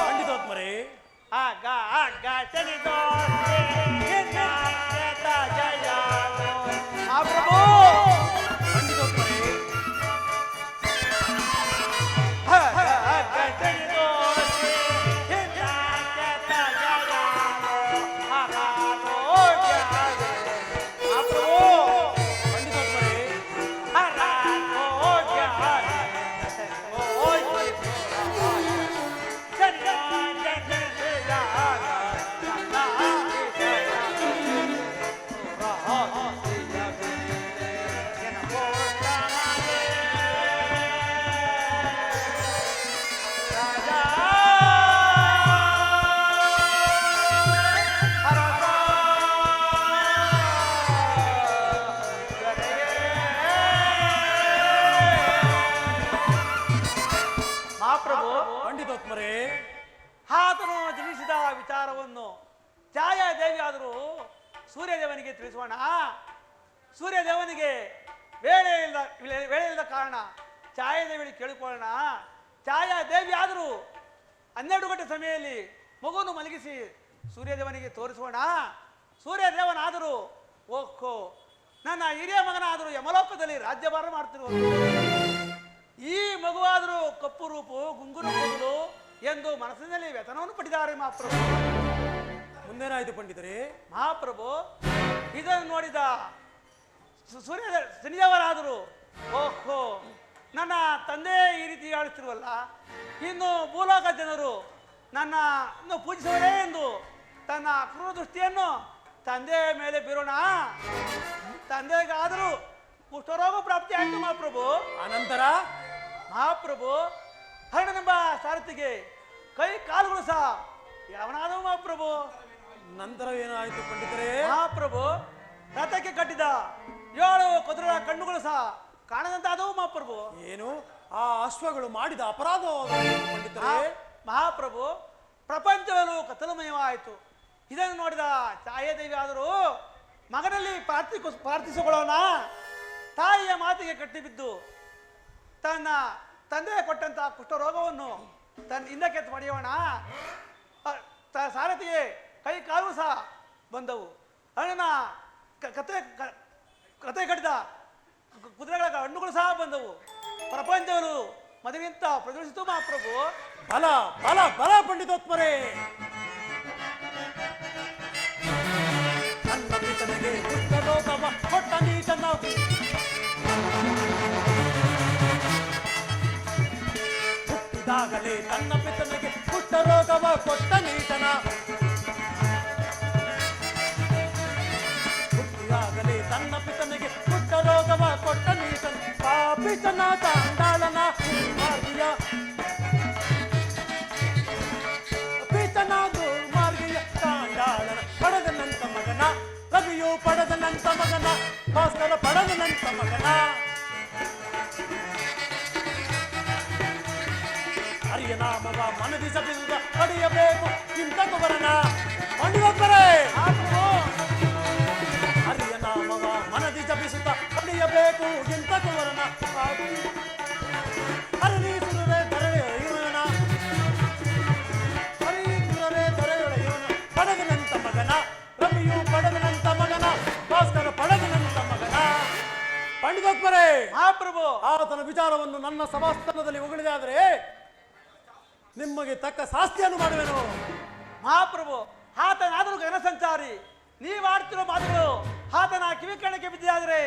ಪಂಡಿತೋತ್ಮರೇ, ಆಗ ಆಗ ಶನಿದೋಷೆ ನಿನ್ನಯತ ಜಯಾಲೋ. ಮಹಾಪ್ರಭು ಪಂಡಿತೋತ್ಮರೇ, ಆಗ ಆಗ ಶನಿದೋಷೆ ನಿನ್ನಯತ ಜಯಾಲೋ. ಆರಾಧೋಗ್ಯದೆ. ಮಹಾಪ್ರಭು ಪಂಡಿತೋತ್ಮರೇ, ಆರಾಧೋಗ್ಯದೆ. ಮಹಾಪ್ರಭು ಪಂಡಿತೋತ್ಮರೇ, ಆತನು ಜನಿಸಿದ ವಿಚಾರವನ್ನು ಛಾಯಾದೇವಿ ಆದರೂ ಸೂರ್ಯದೇವನಿಗೆ ತಿಳಿಸೋಣ. ಸೂರ್ಯದೇವನಿಗೆ ವೇಳೆ ಇಲ್ಲದ ಕಾರಣ ಛಾಯಾದೇವಿ ಕೇಳಿಕೊಳ್ಳೋಣ. ಛಾಯಾದೇವಿ ಆದರೂ 12 ಗಂಟೆ ಸಮಯದಲ್ಲಿ ಮಗುವನ್ನು ಮಲಗಿಸಿ ಸೂರ್ಯದೇವನಿಗೆ ತೋರಿಸೋಣ. ಸೂರ್ಯದೇವನಾದರೂ ಓಹೋ ನನ್ನ ಹಿರಿಯ ಮಗನಾದರೂ ಯಮಲೋಕದಲ್ಲಿ ರಾಜ್ಯಭಾರ ಮಾಡ್ತಿರುವ ಈ ಮಗುವಾದರೂ ಕಪ್ಪು ರೂಪು ಗುಂಗುರು ಕೂದಲು ಎಂದು ಮನಸ್ಸಿನಲ್ಲಿ ವ್ಯತನವನ್ನು ಪಟ್ಟಿದ್ದಾರೆ ಮಹಾಪ್ರಭು. ಮುಂದೇನಾಯ್ತು ಪಂಡಿತರೇ? ಮಹಾಪ್ರಭು ಇದನ್ನು ನೋಡಿದ ಸೂರ್ಯ ಶನಿದೇವರಾದರು ಓಹೋ ನನ್ನ ತಂದೆ ಈ ರೀತಿ ಆಡುತ್ತಿರುವಲ್ಲ, ಇನ್ನು ಭೂಲೋಕ ಜನರು ನನ್ನ ಇನ್ನು ಪೂಜಿಸುವರೇ ಎಂದು ತನ್ನ ಕ್ರೂರ ದೃಷ್ಟಿಯನ್ನು ತಂದೆಯ ಮೇಲೆ ಬೀರೋಣ. ತಂದೆಗಾದರೂ ಕುಷ್ಠರೋಗ ಪ್ರಾಪ್ತಿ ಆಯಿತು ಮಹಾಪ್ರಭು. ಅನಂತರ ಮಹಾಪ್ರಭು ಹರಣನೆಂಬ ಸಾರಥಿಗೆ ಕೈ ಕಾಲುಗಳು ಸಹ ಯಾವನಾದವು ಮಹಾಪ್ರಭು. ನಂತರ ಏನಾಯ್ತು ಪಂಡಿತರೇ? ಮಹಾಪ್ರಭು ರಥಕ್ಕೆ ಕಟ್ಟಿದ 7 ಕುದುರೆಗಳ ಕಣ್ಣುಗಳು ಸಹ ಕಾಣದಂತಾದವು ಮಹಾಪ್ರಭು. ಏನು ಆ ಅಶ್ವಗಳು ಮಾಡಿದ ಅಪರಾಧ ಪಂಡಿತರೇ? ಮಹಾಪ್ರಭು ಪ್ರಪಂಚವೆಲ್ಲೂ ಕತ್ತಲಮಯವಾಯಿತು. ಇದನ್ನು ನೋಡಿದ ಛಾಯಾದೇವಿ ಆದರೂ ಮಗನಲ್ಲಿ ಪ್ರಾರ್ಥಿಸಿಕೊಳ್ಳೋಣ. ತಾಯಿಯ ಮಾತಿಗೆ ಕಟ್ಟಿಬಿದ್ದು ತನ್ನ ತಂದೆ ಕೊಟ್ಟಂತಹ ಕುಷ್ಠರೋಗವನ್ನು ತನ್ನ ಹಿಂದಕ್ಕೆ ಪಡೆಯೋಣ. ಸಾರಥಿಗೆ ಕೈ ಕಾಲು ಸಹ ಬಂದವು. ಅಣ್ಣನ ಕತೆ ಕಟ್ಟಿದ ಕುದುರೆಗಳ ಹಣ್ಣುಗಳು ಸಹ ಬಂದವು. ಪ್ರಪಂಚವನ್ನು ಮೊದಲಿಗಿಂತ ಪ್ರಜ್ವಲಿಸಿತು ಮಹಾಪ್ರಭು. ಬಲ ಬಲ ಬಲ ಪಂಡಿತೋತ್ಮರೇ, ನನ್ನ ಪಿತನಿಗೆ ಕುಷ್ಠರೋಗವ ಕೊಟ್ಟ ನೀತನ ಹುಟ್ಟಿದಾಗಲೇ ತನ್ನ ಪಿತನಿಗೆ ಕುಷ್ಠರೋಗವ ಕೊಟ್ಟ ನೀತನ ಹುಟ್ಟಿದಾಗಲೇ ಪೀಠನಾಥ ಅಂದಾಳನ ಮಾರ್ಗಿಯ ಪೀಠನಾಥ ಮಾರ್ಗಿಯ ತಾಂಡಾಳನ ಪಡೆದನಂತ ಮಗನ ರವಿಯು ಪಡೆದನಂತ ಮಗನ ಭಾಸ್ಕರ ಪಡೆದನಂತ ಮಗನ ಹರಿಯ ನಾಮವ ಮನದಿ ಸಭಿಸುತ್ತ ಪಡೆಯಬೇಕು ಇಂಥ ಕುವರನ ಪಂಡಿತೊಬ್ಬರೇ ಹರಿಯ ನಾಮವ ಮನದಿ ಜಪಿಸುತ್ತ ಪಡೆಯಬೇಕು ಇಂಥ ಕುವರನ ಹರಿಸುರವೇ ದೊರೆಯುವನ ಹರಿಸುರವೇ ದೊರೆಯುವನ ಪಡೆದನಂತ ಮಗನ ರವಿಯು ಪಡೆದನಂತ ಮಗನ ಭಾಸ್ಕರ ಪಡೆದನಂತ ಮಗನ ಪಂಡಿತೊಬ್ಬರೇ ಮಹಾಪ್ರಭು ಆತನ ವಿಚಾರವನ್ನು ನನ್ನ ಸಭಾಸ್ಥಾನದಲ್ಲಿ ಹೊಗಳಿದೆ ಆದರೆ ನಿಮಗೆ ತಕ್ಕ ಶಾಸ್ತಿಯನ್ನು ಮಾಡುವೆನು. ಮಹಾಪ್ರಭು ಆತನಾದರೂ ಗಗನ ಸಂಚಾರಿ, ನೀವು ಆಡ್ತಿರೋ ಮಾತುಗಳು ಆತನ ಕಿವಿ ಕಣಕ್ಕೆ ಬಿದ್ದಿಯಾದರೆ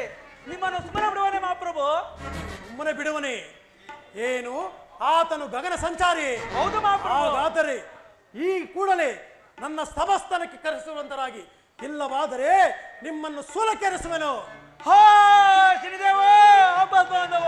ನಿಮ್ಮನ್ನು ಸುಮ್ಮನೆ ಬಿಡುವನೆ ಮಹಾಪ್ರಭು. ಸುಮ್ಮನೆ ಬಿಡುವನೆ ಏನು? ಆತನು ಗಗನ ಸಂಚಾರಿ. ಹೌದು ಮಹಾಪ್ರಭು. ಹಾಗಾದರೆ ಈ ಕೂಡಲೇ ನನ್ನ ಸಭಾಸ್ಥಾನಕ್ಕೆ ಕರೆಸುವಂತರಾಗಿ, ಇಲ್ಲವಾದರೆ ನಿಮ್ಮನ್ನು ಸೂಲಕ್ಕೆರೆಸುವೆನು. ಹೋ ಶನಿದೇವ ಬಾಂಧವ